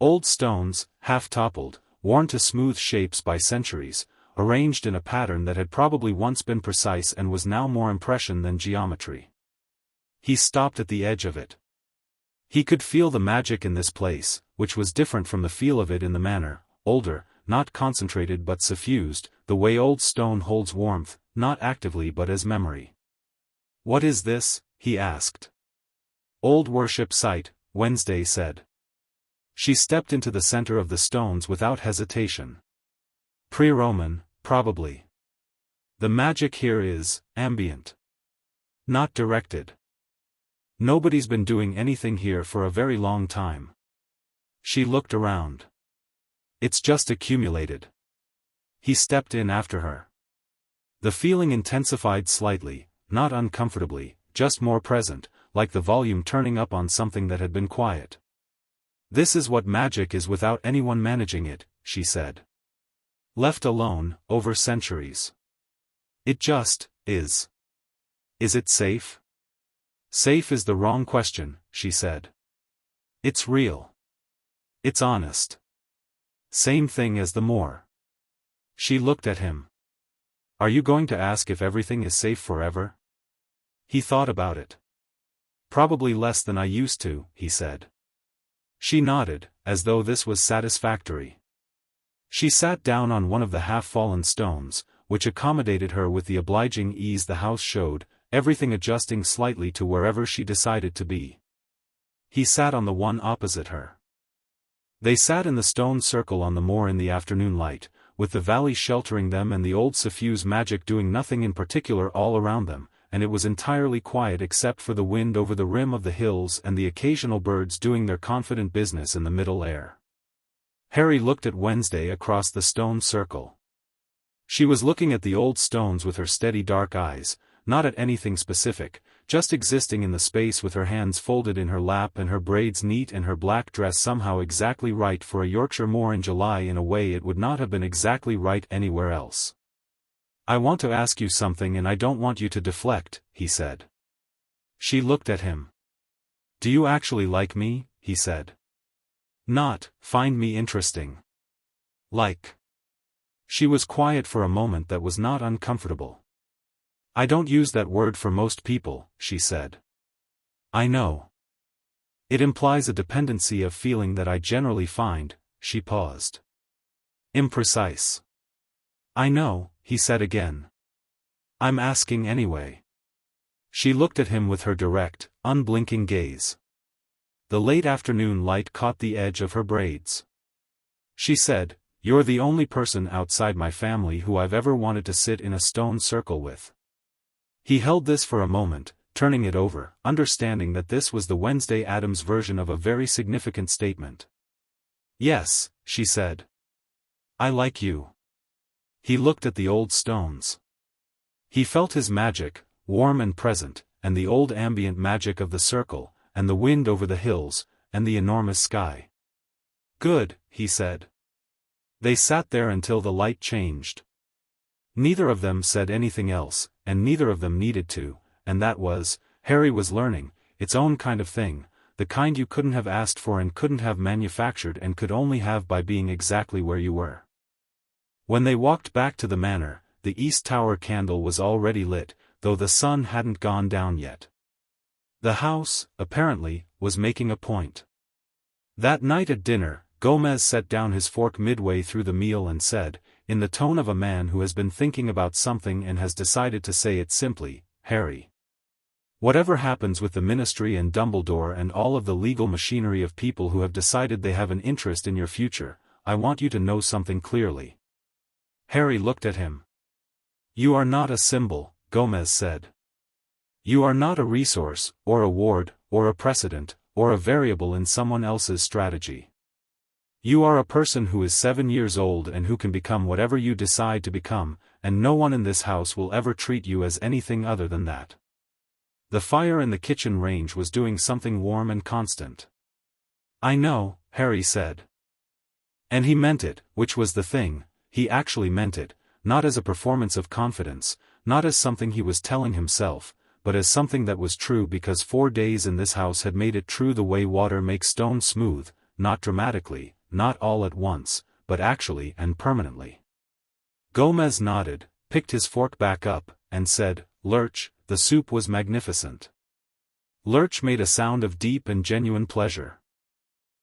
Old stones, half-toppled, worn to smooth shapes by centuries, arranged in a pattern that had probably once been precise and was now more impression than geometry. He stopped at the edge of it. He could feel the magic in this place, which was different from the feel of it in the manor, older, not concentrated but suffused, the way old stone holds warmth, not actively but as memory. What is this? He asked. Old worship site, Wednesday said. She stepped into the center of the stones without hesitation. Pre-Roman, probably. The magic here is ambient. Not directed. Nobody's been doing anything here for a very long time. She looked around. It's just accumulated. He stepped in after her. The feeling intensified slightly, not uncomfortably, just more present, like the volume turning up on something that had been quiet. This is what magic is without anyone managing it, she said. Left alone, over centuries. It just is. Is it safe? Safe is the wrong question, she said. It's real. It's honest. Same thing as the moor. She looked at him. Are you going to ask if everything is safe forever? He thought about it. Probably less than I used to, he said. She nodded, as though this was satisfactory. She sat down on one of the half-fallen stones, which accommodated her with the obliging ease the house showed, everything adjusting slightly to wherever she decided to be. He sat on the one opposite her. They sat in the stone circle on the moor in the afternoon light, with the valley sheltering them and the old suffuse magic doing nothing in particular all around them, and it was entirely quiet except for the wind over the rim of the hills and the occasional birds doing their confident business in the middle air. Harry looked at Wednesday across the stone circle. She was looking at the old stones with her steady dark eyes, not at anything specific, just existing in the space with her hands folded in her lap and her braids neat and her black dress somehow exactly right for a Yorkshire moor in July in a way it would not have been exactly right anywhere else. I want to ask you something and I don't want you to deflect, he said. She looked at him. Do you actually like me? He said. Not, find me interesting. Like. She was quiet for a moment that was not uncomfortable. I don't use that word for most people, she said. I know. It implies a dependency of feeling that I generally find, she paused, imprecise. I know, he said again. I'm asking anyway. She looked at him with her direct, unblinking gaze. The late afternoon light caught the edge of her braids. She said, You're the only person outside my family who I've ever wanted to sit in a stone circle with. He held this for a moment, turning it over, understanding that this was the Wednesday Addams version of a very significant statement. Yes, she said. I like you. He looked at the old stones. He felt his magic, warm and present, and the old ambient magic of the circle, and the wind over the hills, and the enormous sky. Good, he said. They sat there until the light changed. Neither of them said anything else, and neither of them needed to, and that was, Harry was learning, its own kind of thing, the kind you couldn't have asked for and couldn't have manufactured and could only have by being exactly where you were. When they walked back to the manor, the East Tower candle was already lit, though the sun hadn't gone down yet. The house, apparently, was making a point. That night at dinner, Gomez set down his fork midway through the meal and said, in the tone of a man who has been thinking about something and has decided to say it simply, Harry. Whatever happens with the Ministry and Dumbledore and all of the legal machinery of people who have decided they have an interest in your future, I want you to know something clearly. Harry looked at him. You are not a symbol, Gomez said. You are not a resource, or a ward, or a precedent, or a variable in someone else's strategy. You are a person who is 7 years old and who can become whatever you decide to become, and no one in this house will ever treat you as anything other than that. The fire in the kitchen range was doing something warm and constant. I know, Harry said. And he meant it, which was the thing, he actually meant it, not as a performance of confidence, not as something he was telling himself, but as something that was true because 4 days in this house had made it true the way water makes stone smooth, not dramatically, not all at once, but actually and permanently. Gomez nodded, picked his fork back up, and said, Lurch, the soup was magnificent. Lurch made a sound of deep and genuine pleasure.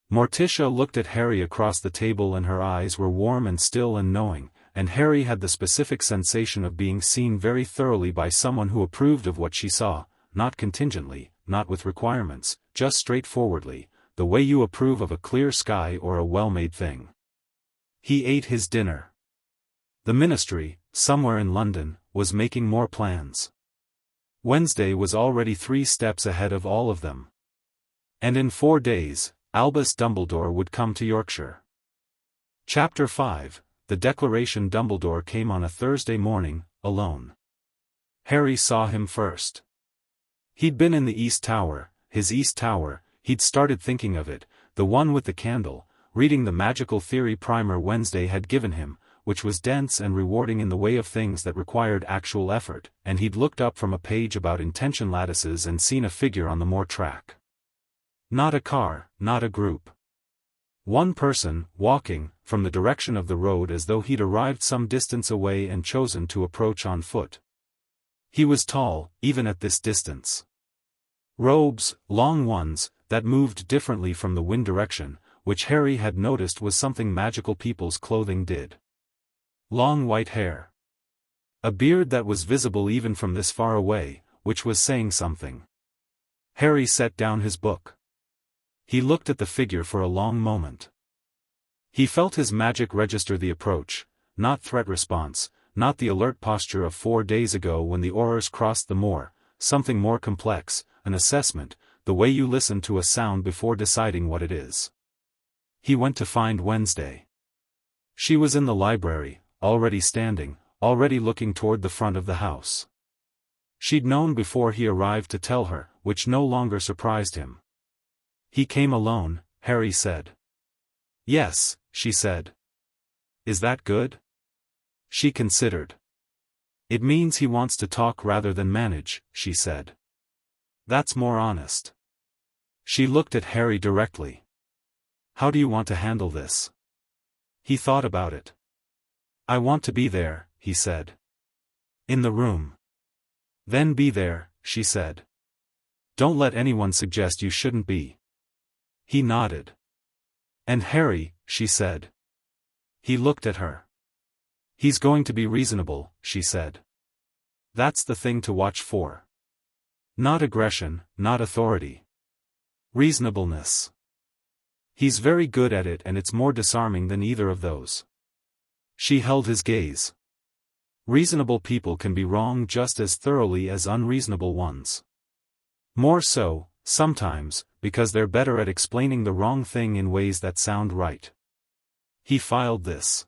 Morticia looked at Harry across the table and her eyes were warm and still and knowing, and Harry had the specific sensation of being seen very thoroughly by someone who approved of what she saw, not contingently, not with requirements, just straightforwardly, the way you approve of a clear sky or a well-made thing. He ate his dinner. The Ministry, somewhere in London, was making more plans. Wednesday was already 3 steps ahead of all of them. And in 4 days, Albus Dumbledore would come to Yorkshire. Chapter 5, The Declaration. Dumbledore came on a Thursday morning, alone. Harry saw him first. He'd been in the East Tower, his East Tower. He'd started thinking of it, the one with the candle, reading the magical theory primer Wednesday had given him, which was dense and rewarding in the way of things that required actual effort, and he'd looked up from a page about intention lattices and seen a figure on the moor track. Not a car, not a group. One person, walking, from the direction of the road as though he'd arrived some distance away and chosen to approach on foot. He was tall, even at this distance. Robes, long ones, that moved differently from the wind direction, which Harry had noticed was something magical people's clothing did. Long white hair. A beard that was visible even from this far away, which was saying something. Harry set down his book. He looked at the figure for a long moment. He felt his magic register the approach, not threat response, not the alert posture of 4 days ago when the Aurors crossed the moor, something more complex, an assessment, the way you listen to a sound before deciding what it is. He went to find Wednesday. She was in the library, already standing, already looking toward the front of the house. She'd known before he arrived to tell her, which no longer surprised him. He came alone, Harry said. Yes, she said. Is that good? She considered. It means he wants to talk rather than manage, she said. That's more honest. She looked at Harry directly. How do you want to handle this? He thought about it. I want to be there, he said. In the room. Then be there, she said. Don't let anyone suggest you shouldn't be. He nodded. And Harry, she said. He looked at her. He's going to be reasonable, she said. That's the thing to watch for. Not aggression, not authority. Reasonableness. He's very good at it and it's more disarming than either of those. She held his gaze. Reasonable people can be wrong just as thoroughly as unreasonable ones. More so, sometimes, because they're better at explaining the wrong thing in ways that sound right. He filed this.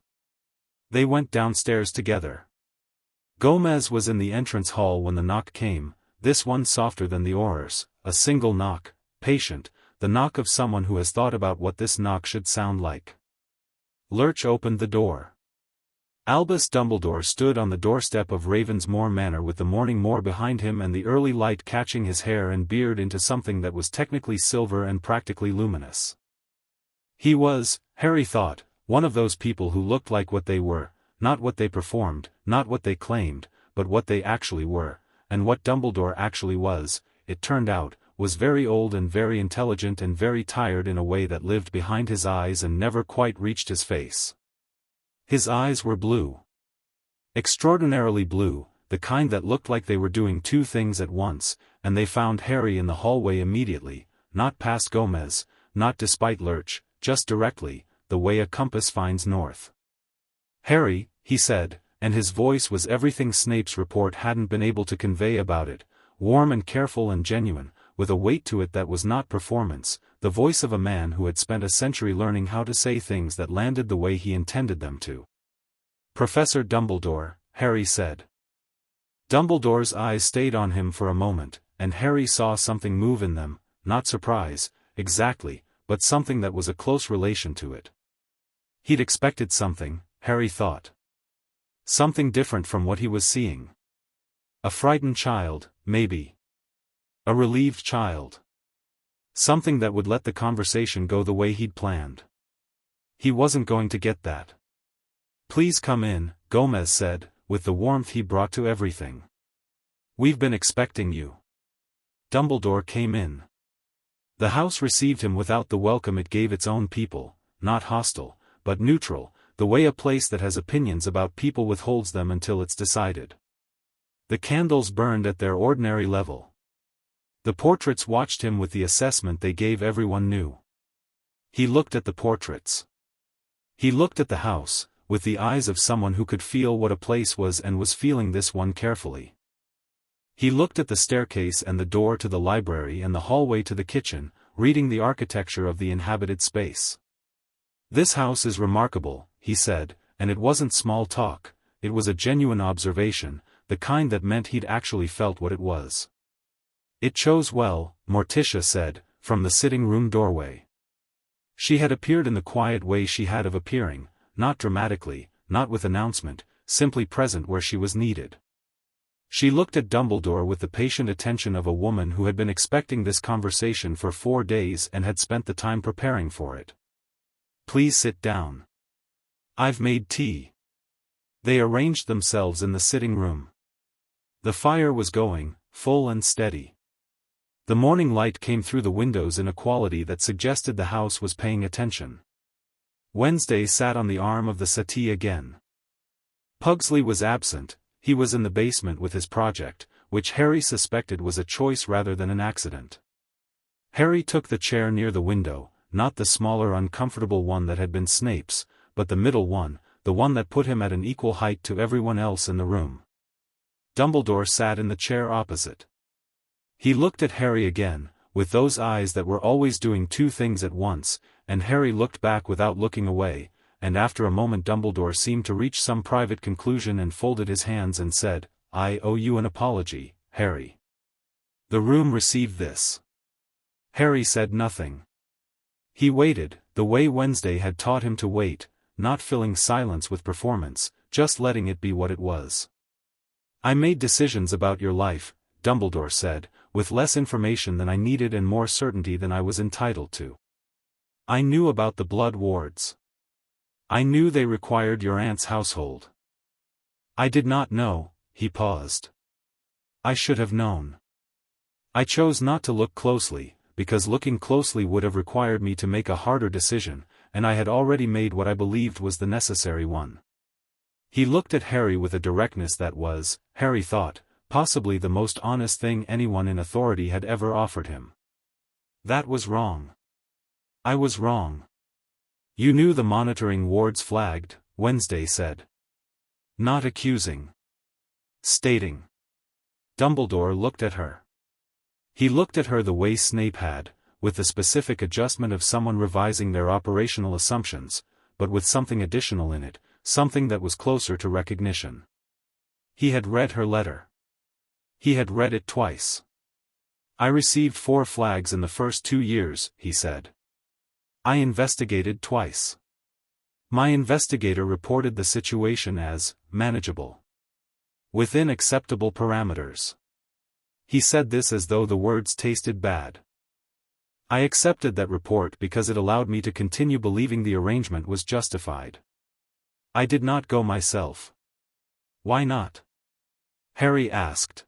They went downstairs together. Gomez was in the entrance hall when the knock came, this one softer than the Aurors, a single knock, patient, the knock of someone who has thought about what this knock should sound like. Lurch opened the door. Albus Dumbledore stood on the doorstep of Ravensmoor Manor with the morning moor behind him and the early light catching his hair and beard into something that was technically silver and practically luminous. He was, Harry thought, one of those people who looked like what they were, not what they performed, not what they claimed, but what they actually were, and what Dumbledore actually was, it turned out, was very old and very intelligent and very tired in a way that lived behind his eyes and never quite reached his face. His eyes were blue. Extraordinarily blue, the kind that looked like they were doing two things at once, and they found Harry in the hallway immediately, not past Gomez, not despite Lurch, just directly, the way a compass finds north. Harry, he said, and his voice was everything Snape's report hadn't been able to convey about it, warm and careful and genuine, with a weight to it that was not performance, the voice of a man who had spent a century learning how to say things that landed the way he intended them to. Professor Dumbledore, Harry said. Dumbledore's eyes stayed on him for a moment, and Harry saw something move in them, not surprise, exactly, but something that was a close relation to it. He'd expected something, Harry thought. Something different from what he was seeing. A frightened child, maybe. A relieved child. Something that would let the conversation go the way he'd planned. He wasn't going to get that. Please come in, Gomez said, with the warmth he brought to everything. We've been expecting you. Dumbledore came in. The house received him without the welcome it gave its own people, not hostile, but neutral, the way a place that has opinions about people withholds them until it's decided. The candles burned at their ordinary level. The portraits watched him with the assessment they gave everyone new. He looked at the portraits. He looked at the house, with the eyes of someone who could feel what a place was and was feeling this one carefully. He looked at the staircase and the door to the library and the hallway to the kitchen, reading the architecture of the inhabited space. This house is remarkable, he said, and it wasn't small talk, it was a genuine observation, the kind that meant he'd actually felt what it was. It chose well, Morticia said, from the sitting-room doorway. She had appeared in the quiet way she had of appearing, not dramatically, not with announcement, simply present where she was needed. She looked at Dumbledore with the patient attention of a woman who had been expecting this conversation for 4 days and had spent the time preparing for it. Please sit down. I've made tea. They arranged themselves in the sitting room. The fire was going, full and steady. The morning light came through the windows in a quality that suggested the house was paying attention. Wednesday sat on the arm of the settee again. Pugsley was absent. He was in the basement with his project, which Harry suspected was a choice rather than an accident. Harry took the chair near the window, not the smaller uncomfortable one that had been Snape's, but the middle one, the one that put him at an equal height to everyone else in the room. Dumbledore sat in the chair opposite. He looked at Harry again, with those eyes that were always doing two things at once, and Harry looked back without looking away, and after a moment Dumbledore seemed to reach some private conclusion and folded his hands and said, "I owe you an apology, Harry." The room received this. Harry said nothing. He waited, the way Wednesday had taught him to wait, not filling silence with performance, just letting it be what it was. "I made decisions about your life," Dumbledore said, "with less information than I needed and more certainty than I was entitled to. I knew about the blood wards. I knew they required your aunt's household. I did not know," he paused. "I should have known. I chose not to look closely, because looking closely would have required me to make a harder decision, and I had already made what I believed was the necessary one." He looked at Harry with a directness that was, Harry thought, possibly the most honest thing anyone in authority had ever offered him. "That was wrong. I was wrong." "You knew the monitoring wards flagged," Wednesday said. "Not accusing. Stating." Dumbledore looked at her. He looked at her the way Snape had, with the specific adjustment of someone revising their operational assumptions, but with something additional in it, something that was closer to recognition. He had read her letter. He had read it twice. "I received 4 flags in the first 2 years," he said. "I investigated twice. My investigator reported the situation as manageable. Within acceptable parameters." He said this as though the words tasted bad. "I accepted that report because it allowed me to continue believing the arrangement was justified. I did not go myself." "Why not?" Harry asked.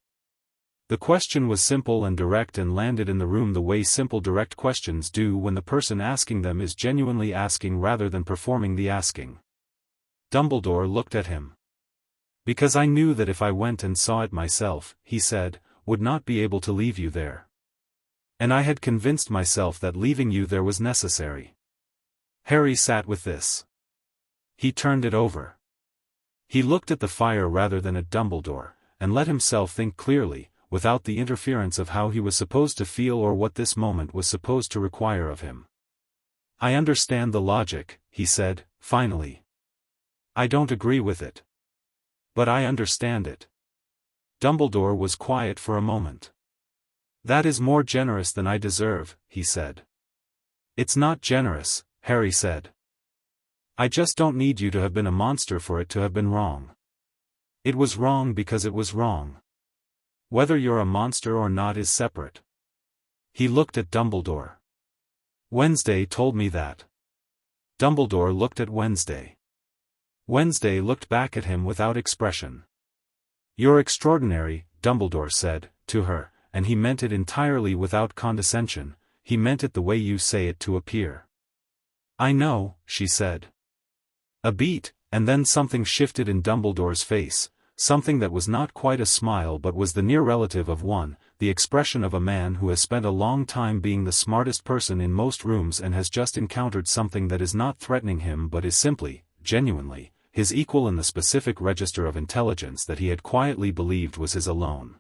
The question was simple and direct and landed in the room the way simple direct questions do when the person asking them is genuinely asking rather than performing the asking. Dumbledore looked at him. "Because I knew that if I went and saw it myself," he said, "would not be able to leave you there. And I had convinced myself that leaving you there was necessary." Harry sat with this. He turned it over. He looked at the fire rather than at Dumbledore, and let himself think clearly, without the interference of how he was supposed to feel or what this moment was supposed to require of him. "I understand the logic," he said, finally. "I don't agree with it. But I understand it." Dumbledore was quiet for a moment. "That is more generous than I deserve," he said. "It's not generous," Harry said. "I just don't need you to have been a monster for it to have been wrong. It was wrong because it was wrong. Whether you're a monster or not is separate." He looked at Dumbledore. "Wednesday told me that." Dumbledore looked at Wednesday. Wednesday looked back at him without expression. "You're extraordinary," Dumbledore said, to her, and he meant it entirely without condescension, he meant it the way you say it to appear. "I know," she said. A beat, and then something shifted in Dumbledore's face, something that was not quite a smile but was the near relative of one, the expression of a man who has spent a long time being the smartest person in most rooms and has just encountered something that is not threatening him but is simply, genuinely, his equal in the specific register of intelligence that he had quietly believed was his alone.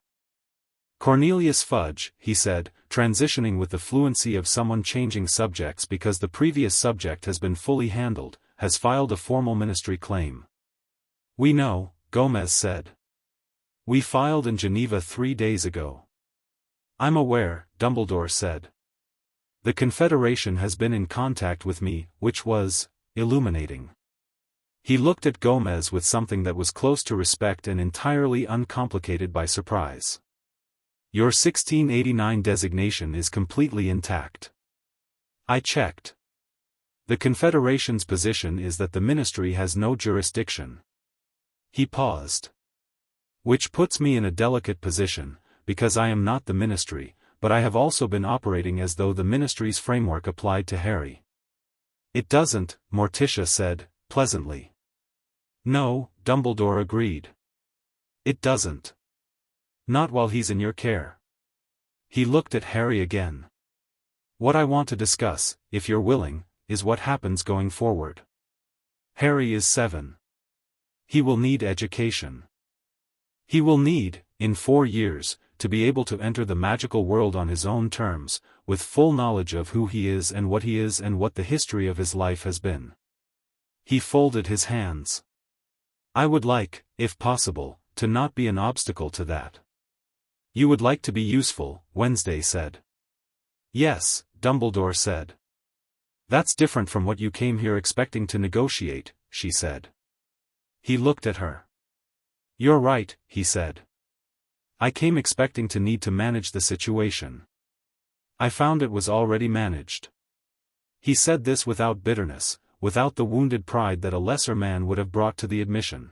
"Cornelius Fudge," he said, transitioning with the fluency of someone changing subjects because the previous subject has been fully handled, has filed a formal ministry claim. "We know," Gomez said. "We filed in Geneva 3 days ago." "I'm aware," Dumbledore said. "The Confederation has been in contact with me," which was illuminating. He looked at Gomez with something that was close to respect and entirely uncomplicated by surprise. "Your 1689 designation is completely intact. I checked. The Confederation's position is that the ministry has no jurisdiction. He paused. Which puts me in a delicate position, because I am not the ministry, but I have also been operating as though the ministry's framework applied to Harry. It doesn't, Morticia said, pleasantly. No, Dumbledore agreed. It doesn't. Not while he's in your care. He looked at Harry again. What I want to discuss, if you're willing, is what happens going forward. Harry is 7. He will need education. He will need, in 4 years, to be able to enter the magical world on his own terms, with full knowledge of who he is and what the history of his life has been. He folded his hands. I would like, if possible, to not be an obstacle to that. You would like to be useful, Wednesday said. Yes, Dumbledore said. That's different from what you came here expecting to negotiate, she said. He looked at her. You're right, he said. I came expecting to need to manage the situation. I found it was already managed. He said this without bitterness, without the wounded pride that a lesser man would have brought to the admission.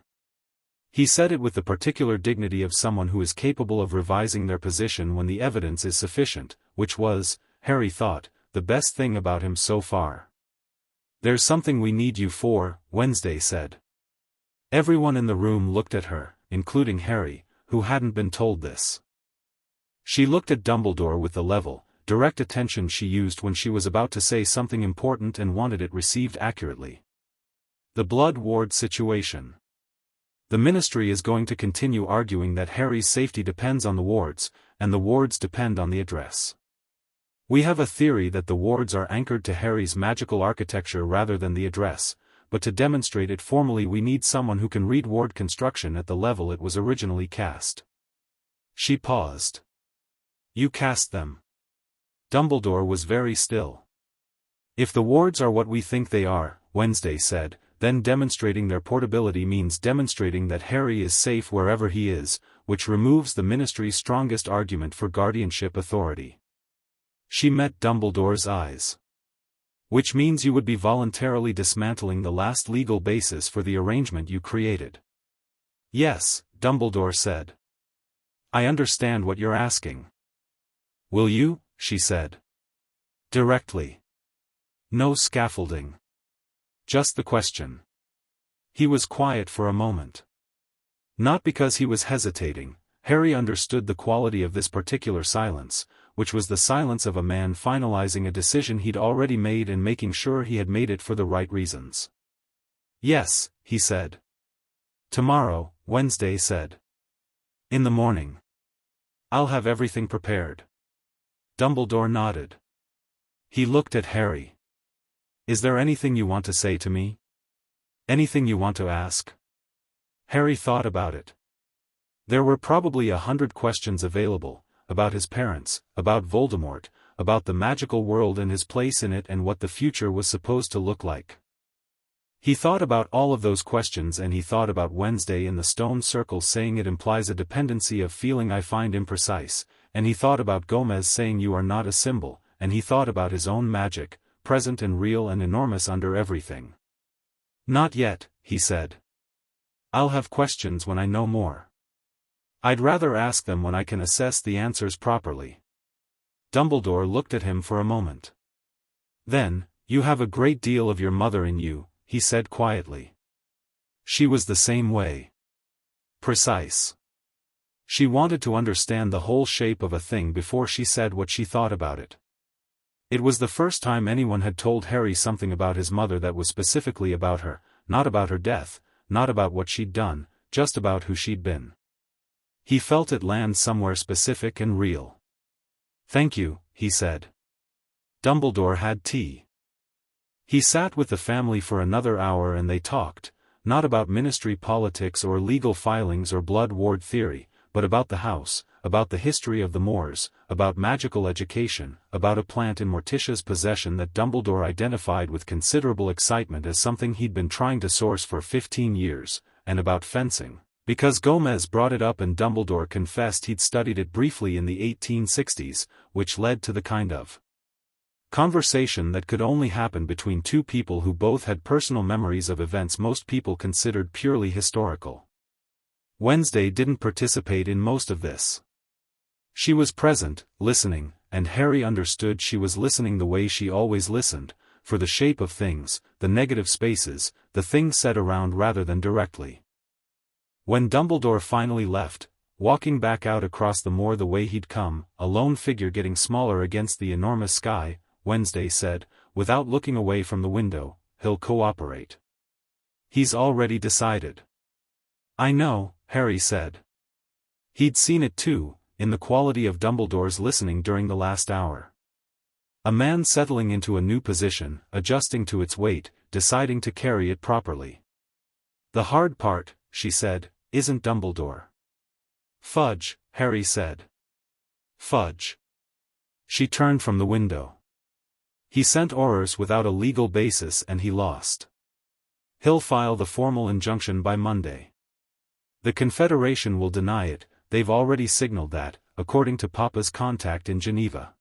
He said it with the particular dignity of someone who is capable of revising their position when the evidence is sufficient, which was, Harry thought, the best thing about him so far. There's something we need you for, Wednesday said. Everyone in the room looked at her, including Harry, who hadn't been told this. She looked at Dumbledore with the level, direct attention she used when she was about to say something important and wanted it received accurately. The blood ward situation. The ministry is going to continue arguing that Harry's safety depends on the wards, and the wards depend on the address. We have a theory that the wards are anchored to Harry's magical architecture rather than the address, but to demonstrate it formally we need someone who can read ward construction at the level it was originally cast. She paused. You cast them. Dumbledore was very still. If the wards are what we think they are, Wednesday said, then demonstrating their portability means demonstrating that Harry is safe wherever he is, which removes the ministry's strongest argument for guardianship authority. She met Dumbledore's eyes. Which means you would be voluntarily dismantling the last legal basis for the arrangement you created. Yes, Dumbledore said. I understand what you're asking. Will you? She said. Directly. No scaffolding. Just the question. He was quiet for a moment. Not because he was hesitating, Harry understood the quality of this particular silence, which was the silence of a man finalizing a decision he'd already made and making sure he had made it for the right reasons. Yes, he said. Tomorrow, Wednesday said. In the morning. I'll have everything prepared. Dumbledore nodded. He looked at Harry. Is there anything you want to say to me? Anything you want to ask? Harry thought about it. There were probably 100 questions available, about his parents, about Voldemort, about the magical world and his place in it and what the future was supposed to look like. He thought about all of those questions and he thought about Wednesday in the stone circle saying it implies a dependency of feeling I find imprecise, and he thought about Gomez saying you are not a symbol, and he thought about his own magic, present and real and enormous under everything. Not yet, he said. I'll have questions when I know more. I'd rather ask them when I can assess the answers properly. Dumbledore looked at him for a moment. Then, you have a great deal of your mother in you, he said quietly. She was the same way. Precise. She wanted to understand the whole shape of a thing before she said what she thought about it. It was the first time anyone had told Harry something about his mother that was specifically about her, not about her death, not about what she'd done, just about who she'd been. He felt it land somewhere specific and real. Thank you, he said. Dumbledore had tea. He sat with the family for another hour and they talked, not about ministry politics or legal filings or blood ward theory, but about the house, about the history of the moors, about magical education, about a plant in Morticia's possession that Dumbledore identified with considerable excitement as something he'd been trying to source for 15 years, and about fencing, because Gomez brought it up and Dumbledore confessed he'd studied it briefly in the 1860s, which led to the kind of Conversation that could only happen between two people who both had personal memories of events most people considered purely historical. Wednesday didn't participate in most of this. She was present, listening, and Harry understood she was listening the way she always listened, for the shape of things, the negative spaces, the things said around rather than directly. When Dumbledore finally left, walking back out across the moor the way he'd come, a lone figure getting smaller against the enormous sky, Wednesday said, without looking away from the window, "He'll cooperate. He's already decided." "I know," Harry said. He'd seen it too, in the quality of Dumbledore's listening during the last hour. A man settling into a new position, adjusting to its weight, deciding to carry it properly. "The hard part," she said, "isn't Dumbledore." "Fudge," Harry said. "Fudge." She turned from the window. "He sent orders without a legal basis and he lost. He'll file the formal injunction by Monday. The Confederation will deny it, they've already signaled that, according to Papa's contact in Geneva.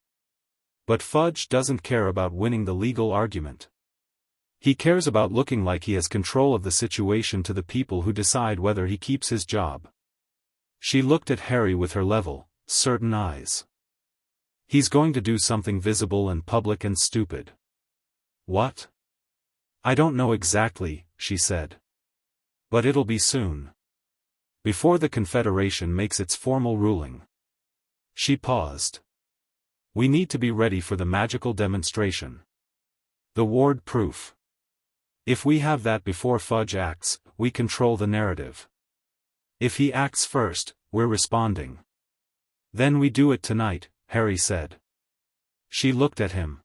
But Fudge doesn't care about winning the legal argument. He cares about looking like he has control of the situation to the people who decide whether he keeps his job." She looked at Harry with her level, certain eyes. "He's going to do something visible and public and stupid." "What?" "I don't know exactly," she said. "But it'll be soon. Before the Confederation makes its formal ruling." She paused. "We need to be ready for the magical demonstration. The ward proof. If we have that before Fudge acts, we control the narrative. If he acts first, we're responding." "Then we do it tonight," Harry said. She looked at him.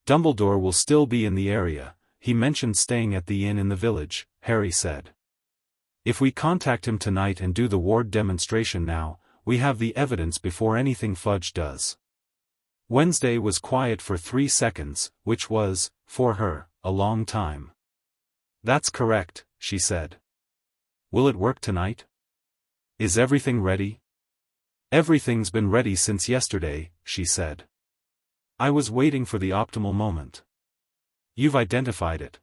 "Dumbledore will still be in the area, he mentioned staying at the inn in the village," Harry said. "If we contact him tonight and do the ward demonstration now, we have the evidence before anything Fudge does." Wednesday was quiet for 3 seconds, which was, for her, a long time. "That's correct," she said. "Will it work tonight? Is everything ready?" "Everything's been ready since yesterday," she said. "I was waiting for the optimal moment." "You've identified it."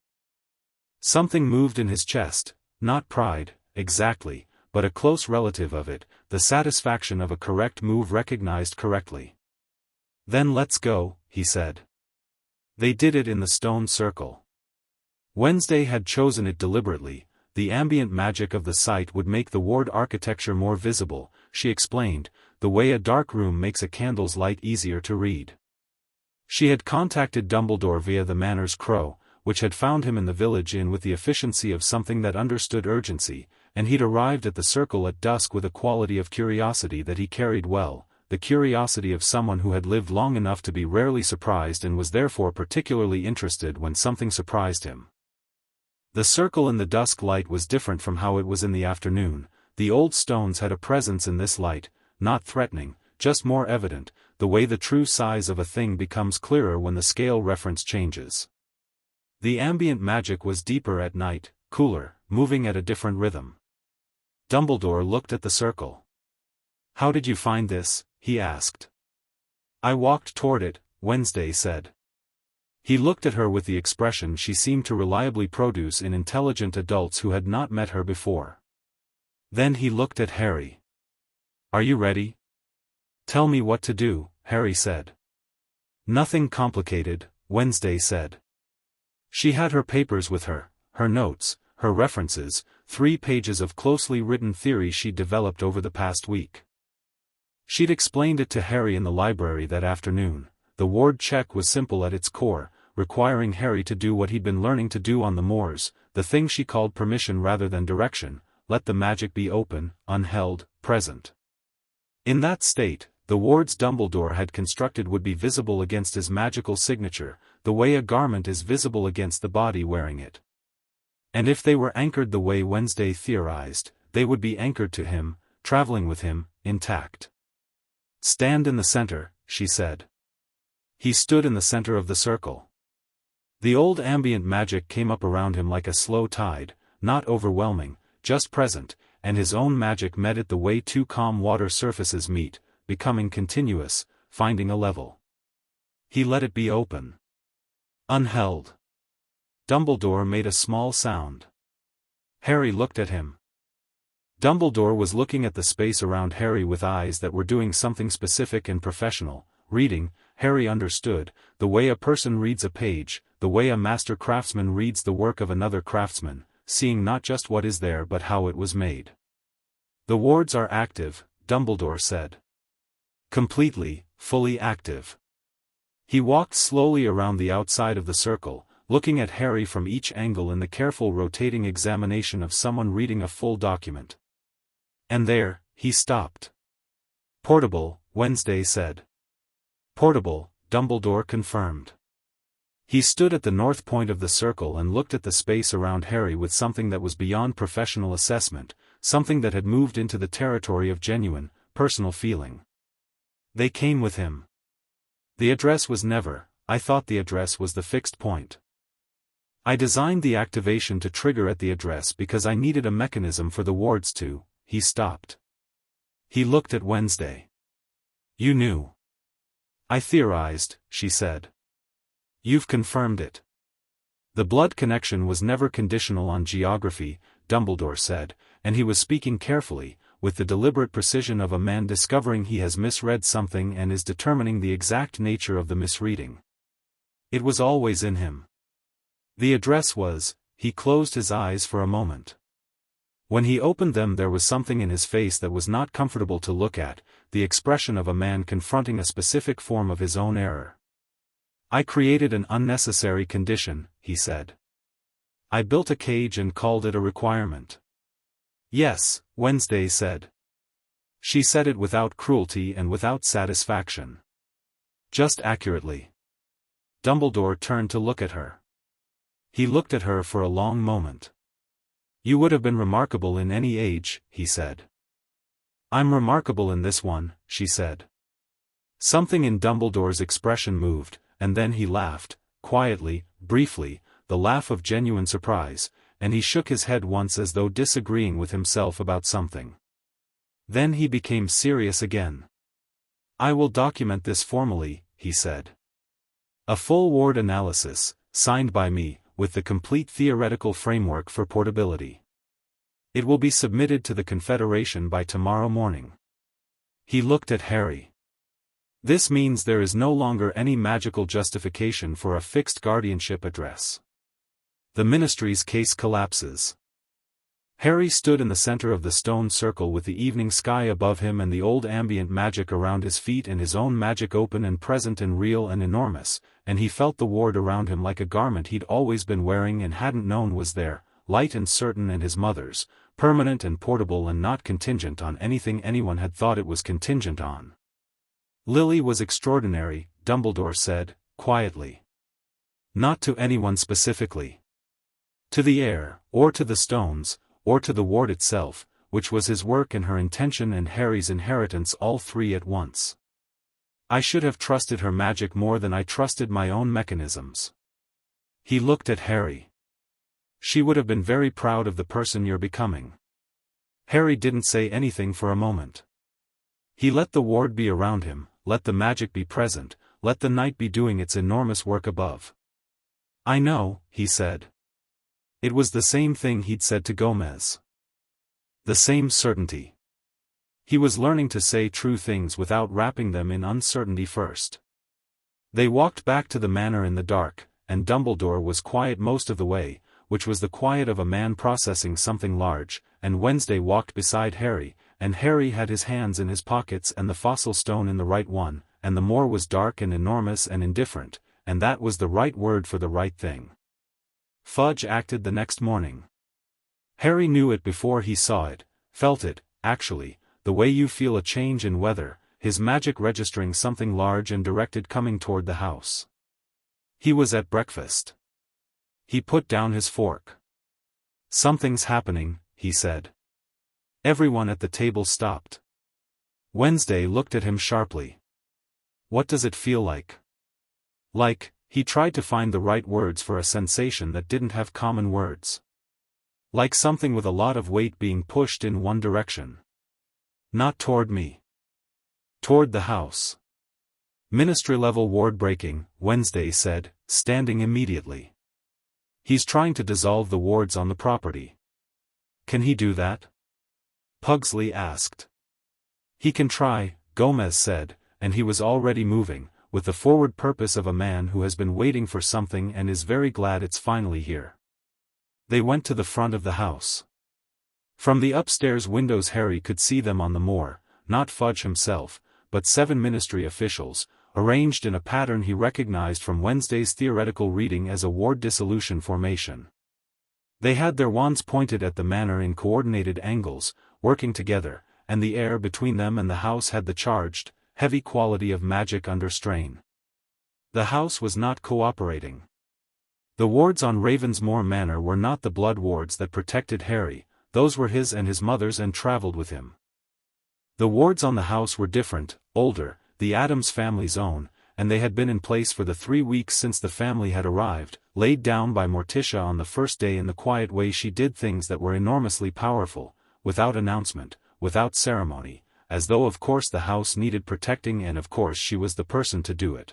Something moved in his chest, not pride, exactly, but a close relative of it, the satisfaction of a correct move recognized correctly. "Then let's go," he said. They did it in the stone circle. Wednesday had chosen it deliberately. The ambient magic of the site would make the ward architecture more visible, she explained, the way a dark room makes a candle's light easier to read. She had contacted Dumbledore via the Manor's Crow, which had found him in the village inn with the efficiency of something that understood urgency, and he'd arrived at the circle at dusk with a quality of curiosity that he carried well, the curiosity of someone who had lived long enough to be rarely surprised and was therefore particularly interested when something surprised him. The circle in the dusk light was different from how it was in the afternoon. The old stones had a presence in this light, not threatening, just more evident, the way the true size of a thing becomes clearer when the scale reference changes. The ambient magic was deeper at night, cooler, moving at a different rhythm. Dumbledore looked at the circle. "How did you find this?" he asked. "I walked toward it," Wednesday said. He looked at her with the expression she seemed to reliably produce in intelligent adults who had not met her before. Then he looked at Harry. "Are you ready?" "Tell me what to do," Harry said. "Nothing complicated," Wednesday said. She had her papers with her, her notes, her references, 3 pages of closely written theory she'd developed over the past week. She'd explained it to Harry in the library that afternoon. The ward check was simple at its core, requiring Harry to do what he'd been learning to do on the moors, the thing she called permission rather than direction, let the magic be open, unheld, present. In that state, the wards Dumbledore had constructed would be visible against his magical signature, the way a garment is visible against the body wearing it. And if they were anchored the way Wednesday theorized, they would be anchored to him, traveling with him, intact. "Stand in the center," she said. He stood in the center of the circle. The old ambient magic came up around him like a slow tide, not overwhelming, just present, and his own magic met it the way 2 calm water surfaces meet, becoming continuous, finding a level. He let it be open. Unheld. Dumbledore made a small sound. Harry looked at him. Dumbledore was looking at the space around Harry with eyes that were doing something specific and professional, reading, Harry understood, the way a person reads a page, the way a master craftsman reads the work of another craftsman, seeing not just what is there but how it was made. The wards are active, Dumbledore said. Completely, fully active. He walked slowly around the outside of the circle, looking at Harry from each angle in the careful rotating examination of someone reading a full document. And there, he stopped. Portable, Wednesday said. Portable, Dumbledore confirmed. He stood at the north point of the circle and looked at the space around Harry with something that was beyond professional assessment, something that had moved into the territory of genuine, personal feeling. They came with him. The address was never, I thought the address was the fixed point. I designed the activation to trigger at the address because I needed a mechanism for the wards to. He stopped. He looked at Wednesday. You knew. I theorized, she said. You've confirmed it. The blood connection was never conditional on geography, Dumbledore said, and he was speaking carefully, with the deliberate precision of a man discovering he has misread something and is determining the exact nature of the misreading. It was always in him. The address was, he closed his eyes for a moment. When he opened them there was something in his face that was not comfortable to look at, the expression of a man confronting a specific form of his own error. I created an unnecessary condition, he said. I built a cage and called it a requirement. Yes, Wednesday said. She said it without cruelty and without satisfaction. Just accurately. Dumbledore turned to look at her. He looked at her for a long moment. You would have been remarkable in any age, he said. I'm remarkable in this one, she said. Something in Dumbledore's expression moved, and then he laughed, quietly, briefly, the laugh of genuine surprise, and he shook his head once as though disagreeing with himself about something. Then he became serious again. I will document this formally, he said. A full ward analysis, signed by me, with the complete theoretical framework for portability. It will be submitted to the Confederation by tomorrow morning. He looked at Harry. This means there is no longer any magical justification for a fixed guardianship address. The Ministry's case collapses. Harry stood in the center of the stone circle with the evening sky above him and the old ambient magic around his feet and his own magic open and present and real and enormous, and he felt the ward around him like a garment he'd always been wearing and hadn't known was there, light and certain and his mother's, permanent and portable and not contingent on anything anyone had thought it was contingent on. Lily was extraordinary, Dumbledore said, quietly. Not to anyone specifically. To the air, or to the stones, or to the ward itself, which was his work and her intention and Harry's inheritance all three at once. I should have trusted her magic more than I trusted my own mechanisms. He looked at Harry. She would have been very proud of the person you're becoming. Harry didn't say anything for a moment. He let the ward be around him, let the magic be present, let the night be doing its enormous work above. I know, he said. It was the same thing he'd said to Gomez. The same certainty. He was learning to say true things without wrapping them in uncertainty first. They walked back to the manor in the dark, and Dumbledore was quiet most of the way, which was the quiet of a man processing something large, and Wednesday walked beside Harry, and Harry had his hands in his pockets and the fossil stone in the right one, and the moor was dark and enormous and indifferent, and that was the right word for the right thing. Fudge acted the next morning. Harry knew it before he saw it, felt it, actually, the way you feel a change in weather, his magic registering something large and directed coming toward the house. He was at breakfast. He put down his fork. Something's happening, he said. Everyone at the table stopped. Wednesday looked at him sharply. What does it feel like? Like, he tried to find the right words for a sensation that didn't have common words. Like something with a lot of weight being pushed in one direction. Not toward me. Toward the house. Ministry-level ward breaking, Wednesday said, standing immediately. He's trying to dissolve the wards on the property. Can he do that? Pugsley asked. He can try, Gomez said, and he was already moving, with the forward purpose of a man who has been waiting for something and is very glad it's finally here. They went to the front of the house. From the upstairs windows Harry could see them on the moor, not Fudge himself, but 7 ministry officials, arranged in a pattern he recognized from Wednesday's theoretical reading as a ward dissolution formation. They had their wands pointed at the manor in coordinated angles, working together, and the air between them and the house had the charged, heavy quality of magic under strain. The house was not cooperating. The wards on Ravensmoor Manor were not the blood wards that protected Harry, those were his and his mother's and travelled with him. The wards on the house were different, older, the Addams family's own, and they had been in place for the 3 weeks since the family had arrived, laid down by Morticia on the first day in the quiet way she did things that were enormously powerful, without announcement, without ceremony, as though of course the house needed protecting and of course she was the person to do it.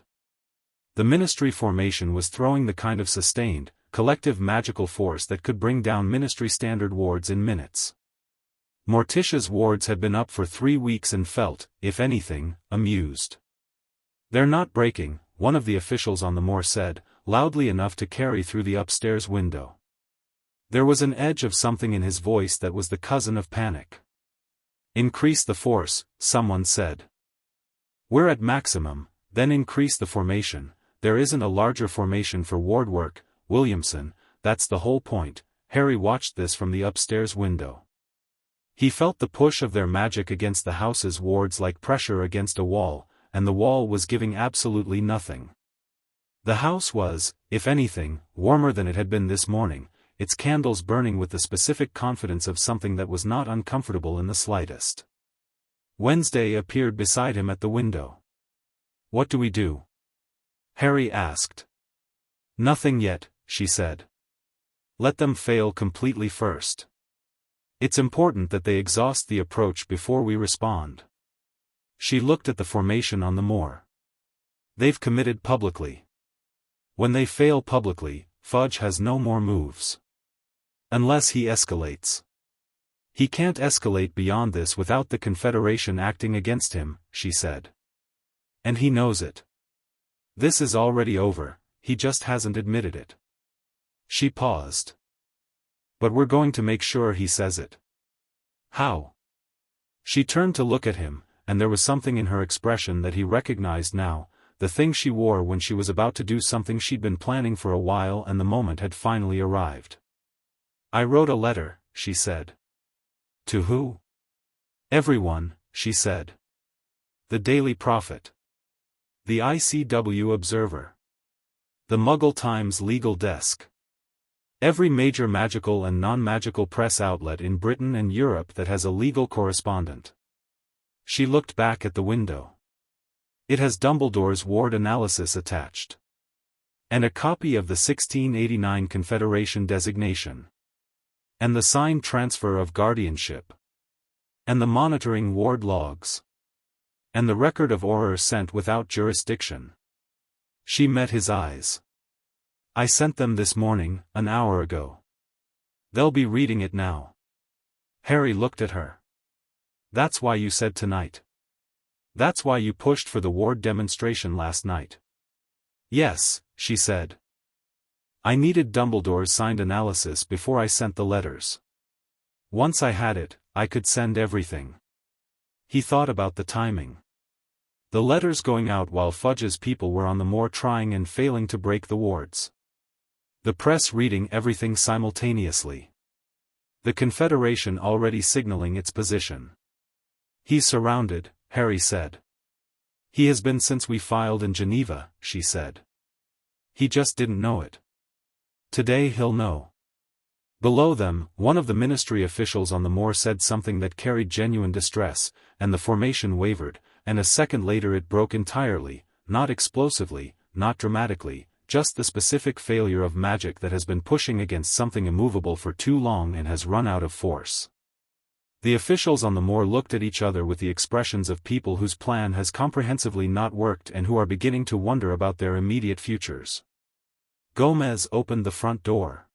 The ministry formation was throwing the kind of sustained, collective magical force that could bring down ministry standard wards in minutes. Morticia's wards had been up for 3 weeks and felt, if anything, amused. They're not breaking, one of the officials on the moor said, loudly enough to carry through the upstairs window. There was an edge of something in his voice that was the cousin of panic. Increase the force, someone said. We're at maximum, then increase the formation. There isn't a larger formation for ward work, Williamson, that's the whole point. Harry watched this from the upstairs window. He felt the push of their magic against the house's wards like pressure against a wall, and the wall was giving absolutely nothing. The house was, if anything, warmer than it had been this morning, its candles burning with the specific confidence of something that was not uncomfortable in the slightest. Wednesday appeared beside him at the window. What do we do? Harry asked. Nothing yet, she said. Let them fail completely first. It's important that they exhaust the approach before we respond. She looked at the formation on the moor. They've committed publicly. When they fail publicly, Fudge has no more moves. Unless he escalates. He can't escalate beyond this without the Confederation acting against him, she said. And he knows it. This is already over, he just hasn't admitted it. She paused. But we're going to make sure he says it. How? She turned to look at him, and there was something in her expression that he recognized now, the thing she wore when she was about to do something she'd been planning for a while and the moment had finally arrived. I wrote a letter, she said. To who? Everyone, she said. The Daily Prophet. The ICW Observer. The Muggle Times Legal Desk. Every major magical and non-magical press outlet in Britain and Europe that has a legal correspondent. She looked back at the window. It has Dumbledore's ward analysis attached. And a copy of the 1689 Confederation designation. And the signed transfer of guardianship. And the monitoring ward logs. And the record of orders sent without jurisdiction. She met his eyes. I sent them this morning, an hour ago. They'll be reading it now. Harry looked at her. That's why you said tonight. That's why you pushed for the ward demonstration last night. Yes, she said. I needed Dumbledore's signed analysis before I sent the letters. Once I had it, I could send everything. He thought about the timing. The letters going out while Fudge's people were on the moor trying and failing to break the wards. The press reading everything simultaneously. The Confederation already signaling its position. He's surrounded, Harry said. He has been since we filed in Geneva, she said. He just didn't know it. Today he'll know. Below them, one of the ministry officials on the moor said something that carried genuine distress, and the formation wavered, and a second later it broke entirely, not explosively, not dramatically, just the specific failure of magic that has been pushing against something immovable for too long and has run out of force. The officials on the moor looked at each other with the expressions of people whose plan has comprehensively not worked and who are beginning to wonder about their immediate futures. Gomez opened the front door.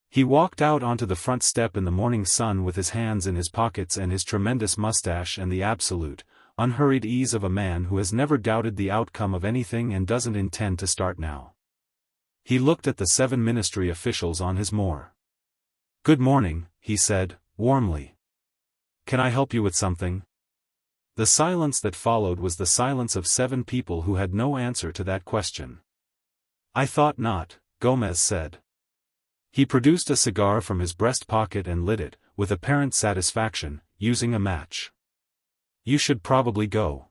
He walked out onto the front step in the morning sun with his hands in his pockets and his tremendous mustache and the absolute, unhurried ease of a man who has never doubted the outcome of anything and doesn't intend to start now. He looked at the 7 ministry officials on his moor. "Good morning," he said, warmly. "Can I help you with something?" The silence that followed was the silence of 7 people who had no answer to that question. "I thought not," Gomez said. He produced a cigar from his breast pocket and lit it, with apparent satisfaction, using a match. "You should probably go.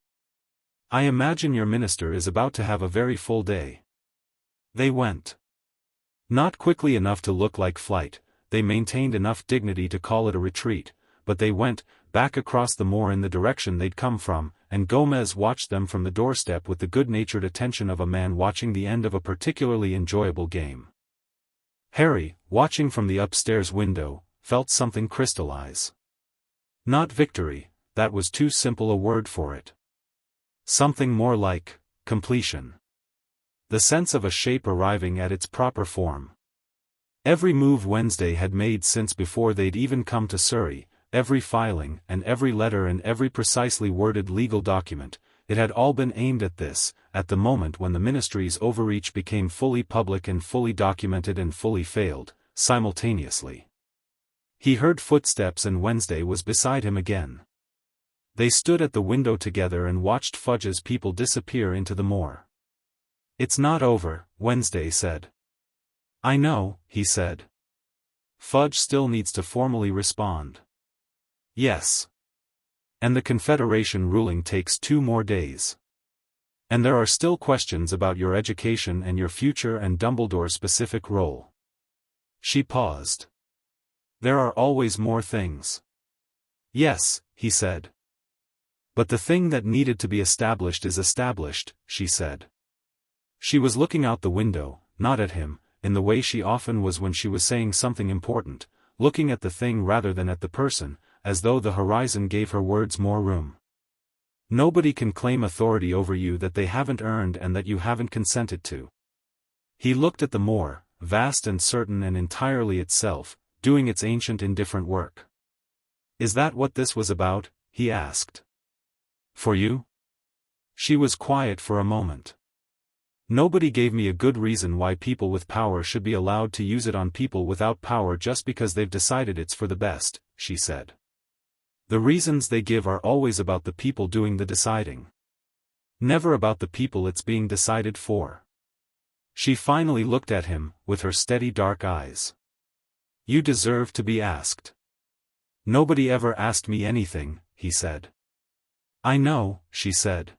I imagine your minister is about to have a very full day." They went. Not quickly enough to look like flight, they maintained enough dignity to call it a retreat, but they went, back across the moor in the direction they'd come from, and Gomez watched them from the doorstep with the good-natured attention of a man watching the end of a particularly enjoyable game. Harry, watching from the upstairs window, felt something crystallize. Not victory, that was too simple a word for it. Something more like completion. The sense of a shape arriving at its proper form. Every move Wednesday had made since before they'd even come to Surrey, every filing and every letter and every precisely worded legal document, it had all been aimed at this, at the moment when the ministry's overreach became fully public and fully documented and fully failed, simultaneously. He heard footsteps and Wednesday was beside him again. They stood at the window together and watched Fudge's people disappear into the moor. "It's not over," Wednesday said. "I know," he said. Fudge still needs to formally respond. "Yes. And the Confederation ruling takes 2 more days. And there are still questions about your education and your future and Dumbledore's specific role." She paused. "There are always more things." "Yes," he said. "But the thing that needed to be established is established," she said. She was looking out the window, not at him, in the way she often was when she was saying something important, looking at the thing rather than at the person, as though the horizon gave her words more room. "Nobody can claim authority over you that they haven't earned and that you haven't consented to." He looked at the moor, vast and certain and entirely itself, doing its ancient indifferent work. "Is that what this was about?" he asked. "For you?" She was quiet for a moment. "Nobody gave me a good reason why people with power should be allowed to use it on people without power just because they've decided it's for the best," she said. "The reasons they give are always about the people doing the deciding. Never about the people it's being decided for." She finally looked at him, with her steady dark eyes. "You deserve to be asked." "Nobody ever asked me anything," he said. "I know," she said.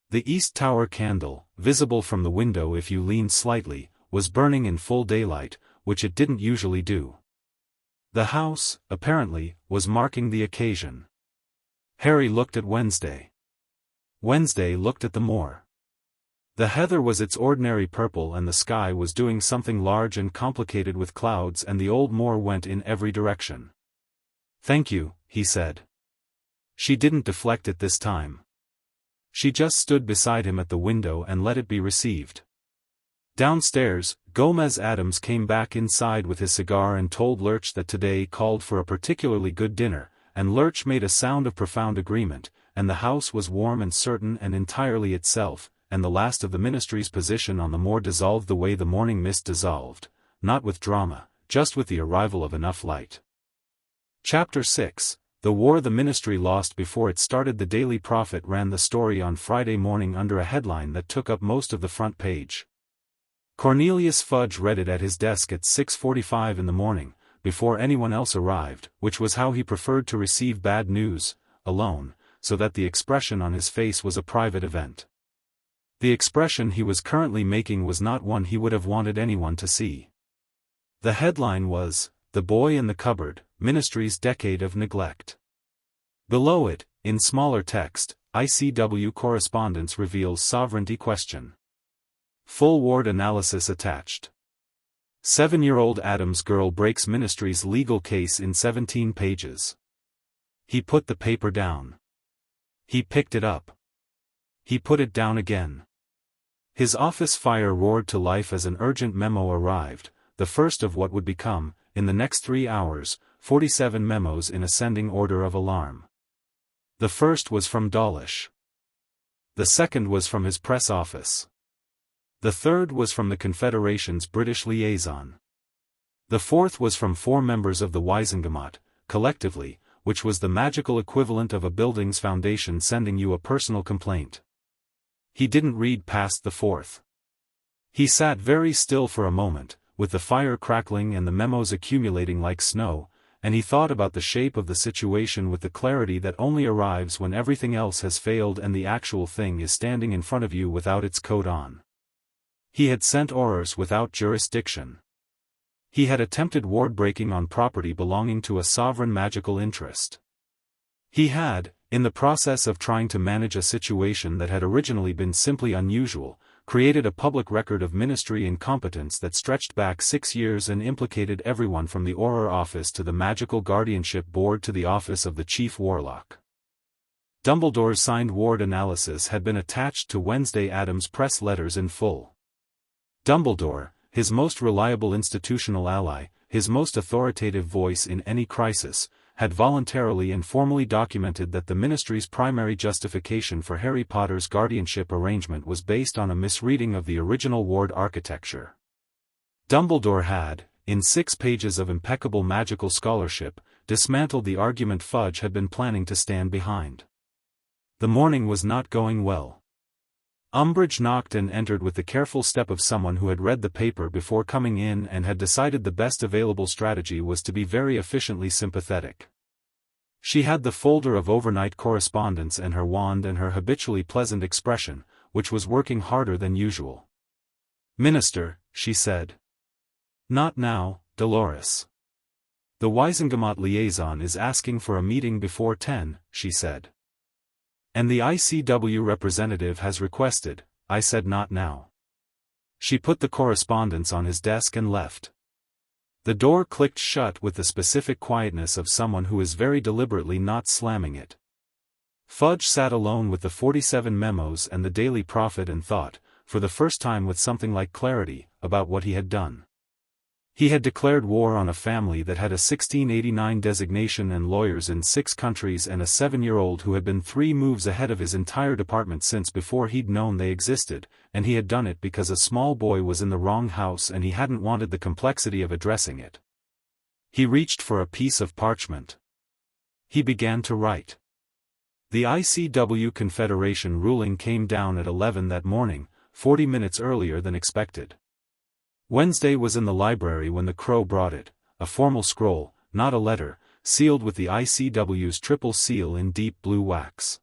The East Tower candle, visible from the window if you leaned slightly, was burning in full daylight, which it didn't usually do. The house, apparently, was marking the occasion. Harry looked at Wednesday. Wednesday looked at the moor. The heather was its ordinary purple and the sky was doing something large and complicated with clouds and the old moor went in every direction. "Thank you," he said. She didn't deflect it this time. She just stood beside him at the window and let it be received. Downstairs, Gomez Addams came back inside with his cigar and told Lurch that today called for a particularly good dinner, and Lurch made a sound of profound agreement, and the house was warm and certain and entirely itself, and the last of the ministry's position on the moor dissolved the way the morning mist dissolved, not with drama, just with the arrival of enough light. Chapter 6, The War the Ministry Lost Before It Started. The Daily Prophet ran the story on Friday morning under a headline that took up most of the front page. Cornelius Fudge read it at his desk at 6:45 in the morning, before anyone else arrived, which was how he preferred to receive bad news, alone, so that the expression on his face was a private event. The expression he was currently making was not one he would have wanted anyone to see. The headline was, "The Boy in the Cupboard, Ministry's Decade of Neglect." Below it, in smaller text, ICW correspondence reveals sovereignty question. Full ward analysis attached. 7-year-old Addams girl breaks ministry's legal case in 17 pages. He put the paper down. He picked it up. He put it down again. His office fire roared to life as an urgent memo arrived, the first of what would become, in the next 3 hours, 47 memos in ascending order of alarm. The first was from Dawlish. The second was from his press office. The third was from the Confederation's British liaison. The fourth was from 4 members of the Wisingamot, collectively, which was the magical equivalent of a building's foundation sending you a personal complaint. He didn't read past the fourth. He sat very still for a moment, with the fire crackling and the memos accumulating like snow, and he thought about the shape of the situation with the clarity that only arrives when everything else has failed and the actual thing is standing in front of you without its coat on. He had sent orders without jurisdiction. He had attempted ward-breaking on property belonging to a sovereign magical interest. He had, in the process of trying to manage a situation that had originally been simply unusual, created a public record of ministry incompetence that stretched back 6 years and implicated everyone from the Auror office to the Magical Guardianship Board to the office of the Chief Warlock. Dumbledore's signed ward analysis had been attached to Wednesday Addams' press letters in full. Dumbledore, his most reliable institutional ally, his most authoritative voice in any crisis, had voluntarily and formally documented that the Ministry's primary justification for Harry Potter's guardianship arrangement was based on a misreading of the original ward architecture. Dumbledore had, in 6 pages of impeccable magical scholarship, dismantled the argument Fudge had been planning to stand behind. The morning was not going well. Umbridge knocked and entered with the careful step of someone who had read the paper before coming in and had decided the best available strategy was to be very efficiently sympathetic. She had the folder of overnight correspondence and her wand and her habitually pleasant expression, which was working harder than usual. "Minister," she said. "Not now, Dolores. The Wisingamot liaison is asking for a meeting before 10, she said. "And the ICW representative has requested," I said. "Not now." She put the correspondence on his desk and left. The door clicked shut with the specific quietness of someone who is very deliberately not slamming it. Fudge sat alone with the 47 memos and the Daily Prophet and thought, for the first time with something like clarity, about what he had done. He had declared war on a family that had a 1689 designation and lawyers in 6 countries and a 7-year-old who had been 3 moves ahead of his entire department since before he'd known they existed, and he had done it because a small boy was in the wrong house and he hadn't wanted the complexity of addressing it. He reached for a piece of parchment. He began to write. The ICW Confederation ruling came down at 11 that morning, 40 minutes earlier than expected. Wednesday was in the library when the Crow brought it, a formal scroll, not a letter, sealed with the ICW's triple seal in deep blue wax.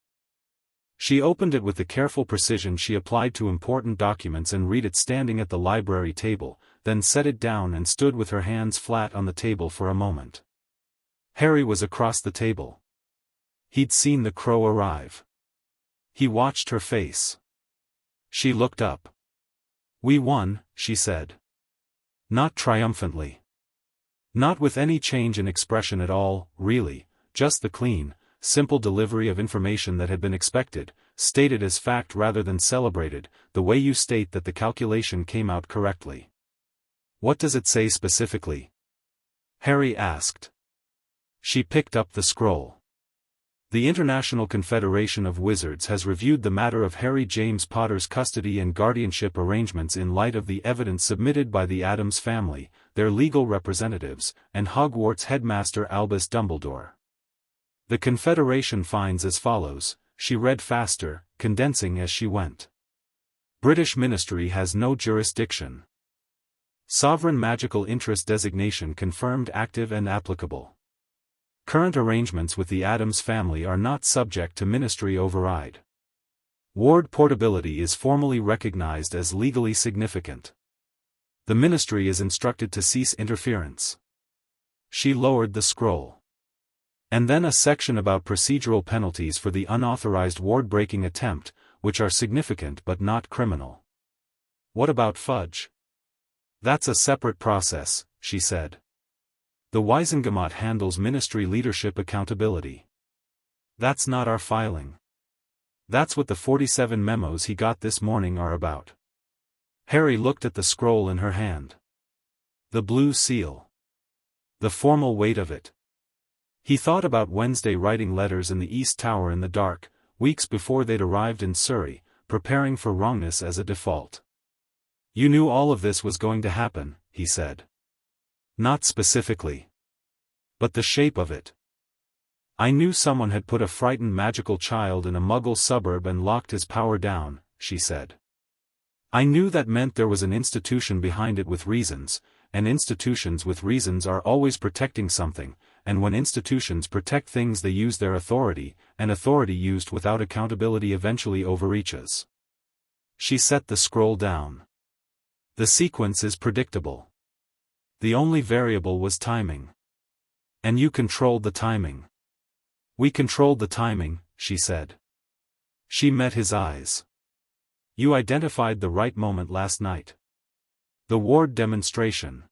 She opened it with the careful precision she applied to important documents and read it standing at the library table, then set it down and stood with her hands flat on the table for a moment. Harry was across the table. He'd seen the Crow arrive. He watched her face. She looked up. "We won," she said. Not triumphantly. Not with any change in expression at all, really, just the clean, simple delivery of information that had been expected, stated as fact rather than celebrated, the way you state that the calculation came out correctly. "What does it say specifically?" Harry asked. She picked up the scroll. The International Confederation of Wizards has reviewed the matter of Harry James Potter's custody and guardianship arrangements in light of the evidence submitted by the Addams family, their legal representatives, and Hogwarts headmaster Albus Dumbledore. The Confederation finds as follows, she read faster, condensing as she went. British Ministry has no jurisdiction. Sovereign magical interest designation confirmed active and applicable. Current arrangements with the Addams family are not subject to ministry override. Ward portability is formally recognized as legally significant. The ministry is instructed to cease interference. She lowered the scroll. And then a section about procedural penalties for the unauthorized ward-breaking attempt, which are significant but not criminal. "What about Fudge?" "That's a separate process," she said. The Wisingamot handles ministry leadership accountability. That's not our filing. That's what the 47 memos he got this morning are about. Harry looked at the scroll in her hand. The blue seal. The formal weight of it. He thought about Wednesday writing letters in the East Tower in the dark, weeks before they'd arrived in Surrey, preparing for wrongness as a default. You knew all of this was going to happen, he said. Not specifically. But the shape of it. I knew someone had put a frightened magical child in a Muggle suburb and locked his power down, she said. I knew that meant there was an institution behind it with reasons, and institutions with reasons are always protecting something, and when institutions protect things they use their authority, and authority used without accountability eventually overreaches. She set the scroll down. The sequence is predictable. The only variable was timing. And you controlled the timing. We controlled the timing, she said. She met his eyes. You identified the right moment last night. The ward demonstration.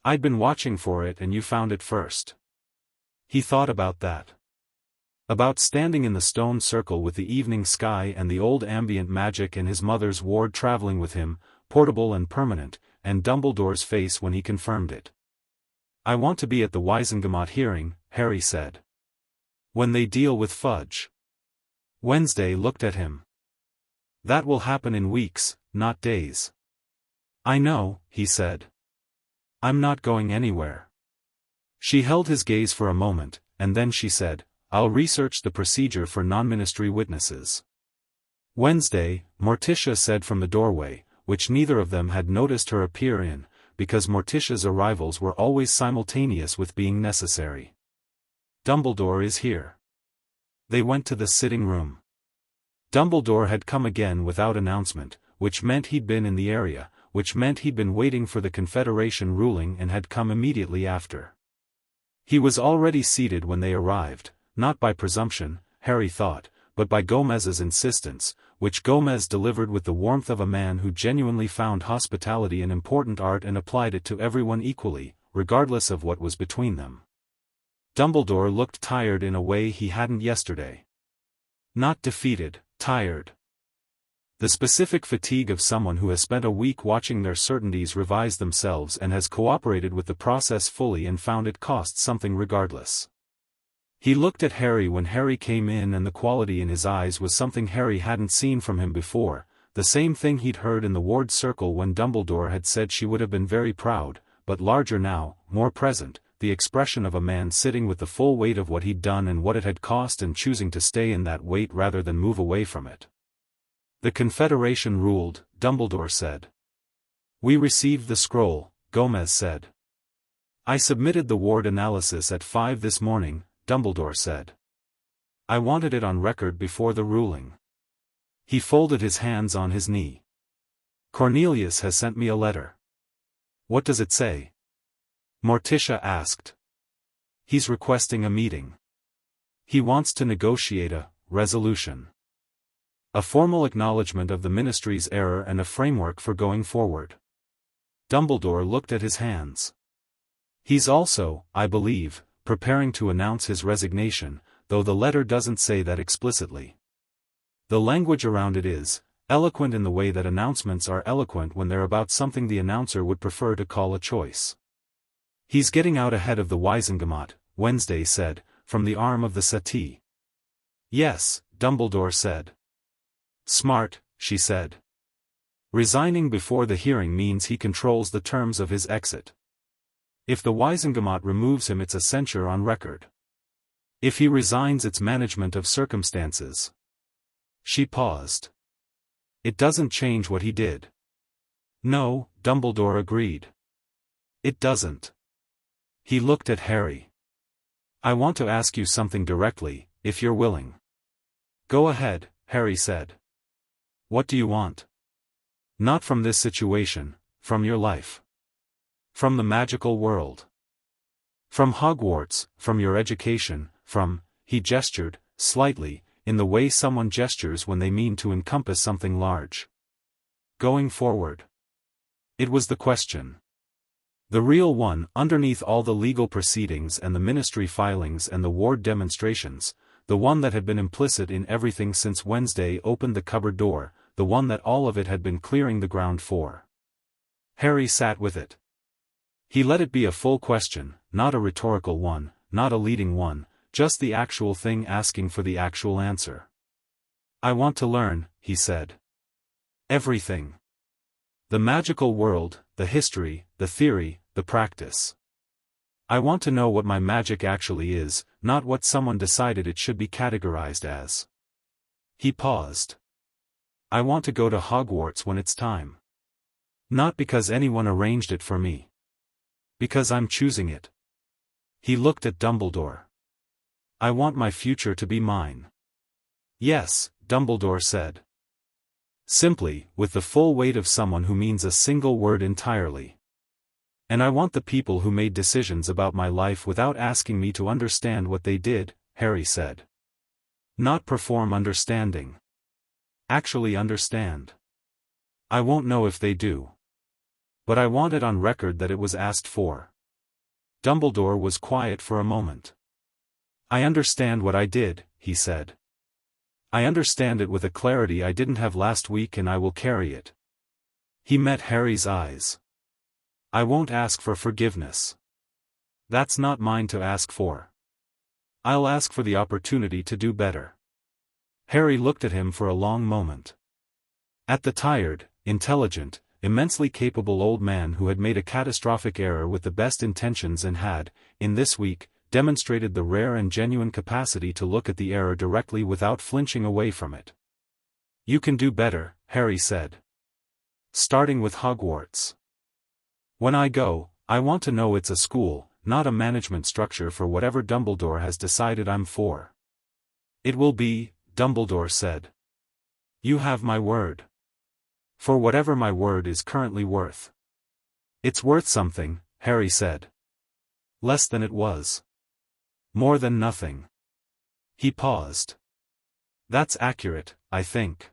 I'd been watching for it and you found it first. He thought about that. About standing in the stone circle with the evening sky and the old ambient magic and his mother's ward traveling with him, portable and permanent, and Dumbledore's face when he confirmed it. I want to be at the Wizengamot hearing, Harry said. When they deal with Fudge. Wednesday looked at him. That will happen in weeks, not days. I know, he said. I'm not going anywhere. She held his gaze for a moment, and then she said, I'll research the procedure for non-ministry witnesses. Wednesday, Morticia said from the doorway, which neither of them had noticed her appear in, because Morticia's arrivals were always simultaneous with being necessary. Dumbledore is here. They went to the sitting room. Dumbledore had come again without announcement, which meant he'd been in the area, which meant he'd been waiting for the Confederation ruling and had come immediately after. He was already seated when they arrived, not by presumption, Harry thought, but by Gomez's insistence, which Gomez delivered with the warmth of a man who genuinely found hospitality an important art and applied it to everyone equally, regardless of what was between them. Dumbledore looked tired in a way he hadn't yesterday. Not defeated, tired. The specific fatigue of someone who has spent a week watching their certainties revise themselves and has cooperated with the process fully and found it cost something regardless. He looked at Harry when Harry came in and the quality in his eyes was something Harry hadn't seen from him before, the same thing he'd heard in the ward circle when Dumbledore had said she would have been very proud, but larger now, more present, the expression of a man sitting with the full weight of what he'd done and what it had cost and choosing to stay in that weight rather than move away from it. The Confederation ruled, Dumbledore said. We received the scroll, Gomez said. I submitted the ward analysis at 5 this morning, Dumbledore said. I wanted it on record before the ruling. He folded his hands on his knee. Cornelius has sent me a letter. What does it say? Morticia asked. He's requesting a meeting. He wants to negotiate a resolution. A formal acknowledgement of the Ministry's error and a framework for going forward. Dumbledore looked at his hands. He's also, I believe, preparing to announce his resignation, though the letter doesn't say that explicitly. The language around it is eloquent in the way that announcements are eloquent when they're about something the announcer would prefer to call a choice. He's getting out ahead of the Wizengamot, Wednesday said, from the arm of the settee. Yes, Dumbledore said. Smart, she said. Resigning before the hearing means he controls the terms of his exit. If the Wizengamot removes him, it's a censure on record. If he resigns, it's management of circumstances. She paused. It doesn't change what he did. No, Dumbledore agreed. It doesn't. He looked at Harry. I want to ask you something directly, if you're willing. Go ahead, Harry said. What do you want? Not from this situation, from your life. From the magical world. From Hogwarts, from your education, from, he gestured, slightly, in the way someone gestures when they mean to encompass something large. Going forward. It was the question. The real one, underneath all the legal proceedings and the ministry filings and the ward demonstrations, the one that had been implicit in everything since Wednesday opened the cupboard door, the one that all of it had been clearing the ground for. Harry sat with it. He let it be a full question, not a rhetorical one, not a leading one, just the actual thing asking for the actual answer. "I want to learn," he said. "Everything. The magical world, the history, the theory, the practice. I want to know what my magic actually is, not what someone decided it should be categorized as." He paused. "I want to go to Hogwarts when it's time. Not because anyone arranged it for me. Because I'm choosing it." He looked at Dumbledore. "I want my future to be mine." "Yes," Dumbledore said. Simply, with the full weight of someone who means a single word entirely. "And I want the people who made decisions about my life without asking me to understand what they did," Harry said. "Not perform understanding. Actually understand. I won't know if they do. But I want it on record that it was asked for." Dumbledore was quiet for a moment. "I understand what I did," he said. "I understand it with a clarity I didn't have last week, and I will carry it." He met Harry's eyes. "I won't ask for forgiveness. That's not mine to ask for. I'll ask for the opportunity to do better." Harry looked at him for a long moment. At the tired, intelligent, immensely capable old man who had made a catastrophic error with the best intentions and had, in this week, demonstrated the rare and genuine capacity to look at the error directly without flinching away from it. "You can do better," Harry said. "Starting with Hogwarts. When I go, I want to know it's a school, not a management structure for whatever Dumbledore has decided I'm for." "It will be," Dumbledore said. "You have my word. For whatever my word is currently worth." "It's worth something," Harry said. "Less than it was. More than nothing." He paused. "That's accurate, I think."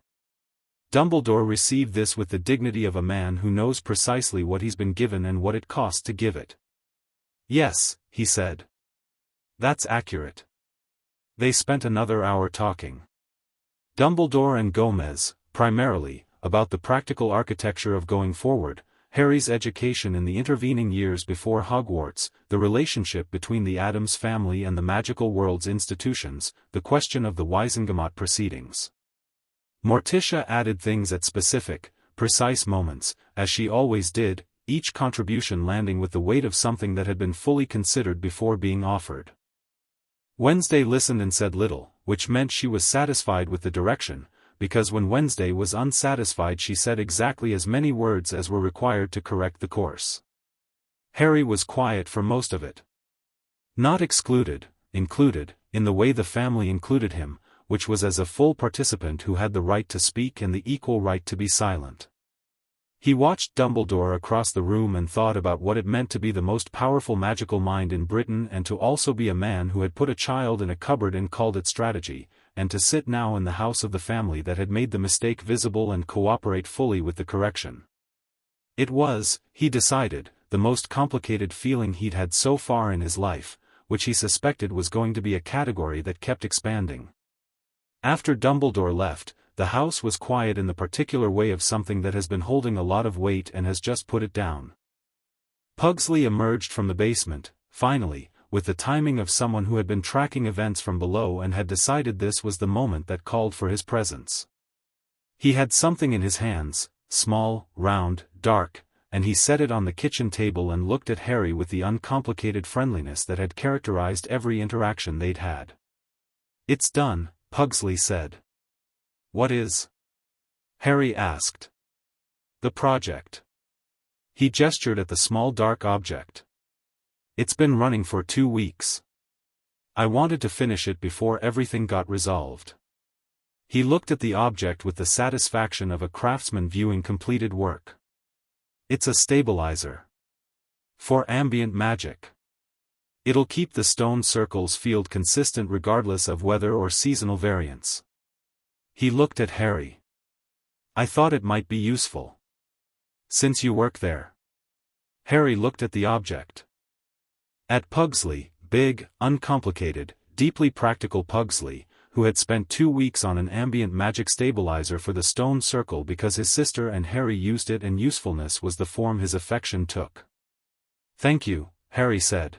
Dumbledore received this with the dignity of a man who knows precisely what he's been given and what it costs to give it. "Yes," he said. "That's accurate." They spent another hour talking. Dumbledore and Gomez, primarily, about the practical architecture of going forward, Harry's education in the intervening years before Hogwarts, the relationship between the Addams family and the magical world's institutions, the question of the Wizengamot proceedings. Morticia added things at specific, precise moments, as she always did, each contribution landing with the weight of something that had been fully considered before being offered. Wednesday listened and said little, which meant she was satisfied with the direction, because when Wednesday was unsatisfied she said exactly as many words as were required to correct the course. Harry was quiet for most of it. Not excluded, included, in the way the family included him, which was as a full participant who had the right to speak and the equal right to be silent. He watched Dumbledore across the room and thought about what it meant to be the most powerful magical mind in Britain and to also be a man who had put a child in a cupboard and called it strategy, and to sit now in the house of the family that had made the mistake visible and cooperate fully with the correction. It was, he decided, the most complicated feeling he'd had so far in his life, which he suspected was going to be a category that kept expanding. After Dumbledore left, the house was quiet in the particular way of something that has been holding a lot of weight and has just put it down. Pugsley emerged from the basement, finally, with the timing of someone who had been tracking events from below and had decided this was the moment that called for his presence. He had something in his hands, small, round, dark, and he set it on the kitchen table and looked at Harry with the uncomplicated friendliness that had characterized every interaction they'd had. "It's done," Pugsley said. "What is?" Harry asked. "The project." He gestured at the small dark object. "It's been running for 2 weeks. I wanted to finish it before everything got resolved." He looked at the object with the satisfaction of a craftsman viewing completed work. "It's a stabilizer. For ambient magic. It'll keep the stone circle's field consistent regardless of weather or seasonal variance." He looked at Harry. "I thought it might be useful. Since you work there." Harry looked at the object. At Pugsley, big, uncomplicated, deeply practical Pugsley, who had spent 2 weeks on an ambient magic stabilizer for the stone circle because his sister and Harry used it and usefulness was the form his affection took. "Thank you," Harry said.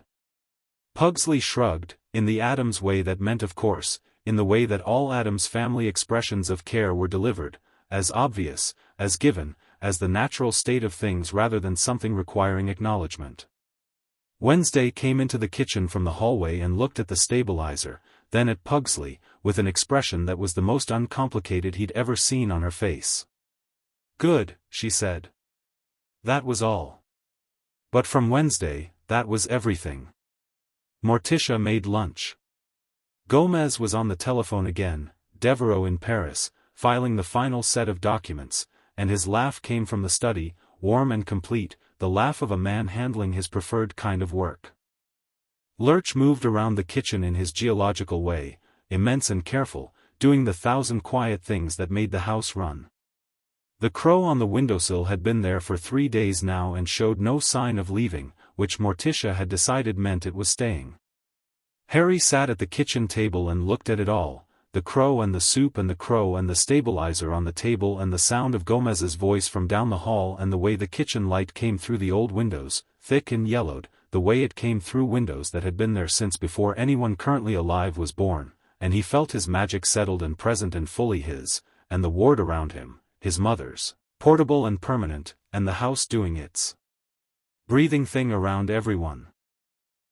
Pugsley shrugged, in the Addams way that meant of course, in the way that all Addams family expressions of care were delivered, as obvious, as given, as the natural state of things rather than something requiring acknowledgement. Wednesday came into the kitchen from the hallway and looked at the stabilizer, then at Pugsley, with an expression that was the most uncomplicated he'd ever seen on her face. "Good," she said. That was all. But from Wednesday, that was everything. Morticia made lunch. Gomez was on the telephone again, Devereux in Paris, filing the final set of documents, and his laugh came from the study, warm and complete, the laugh of a man handling his preferred kind of work. Lurch moved around the kitchen in his geological way, immense and careful, doing the 1,000 quiet things that made the house run. The crow on the windowsill had been there for 3 days now and showed no sign of leaving, which Morticia had decided meant it was staying. Harry sat at the kitchen table and looked at it all, the crow and the soup and the crow and the stabilizer on the table and the sound of Gomez's voice from down the hall and the way the kitchen light came through the old windows, thick and yellowed, the way it came through windows that had been there since before anyone currently alive was born, and he felt his magic settled and present and fully his, and the ward around him, his mother's, portable and permanent, and the house doing its breathing thing around everyone.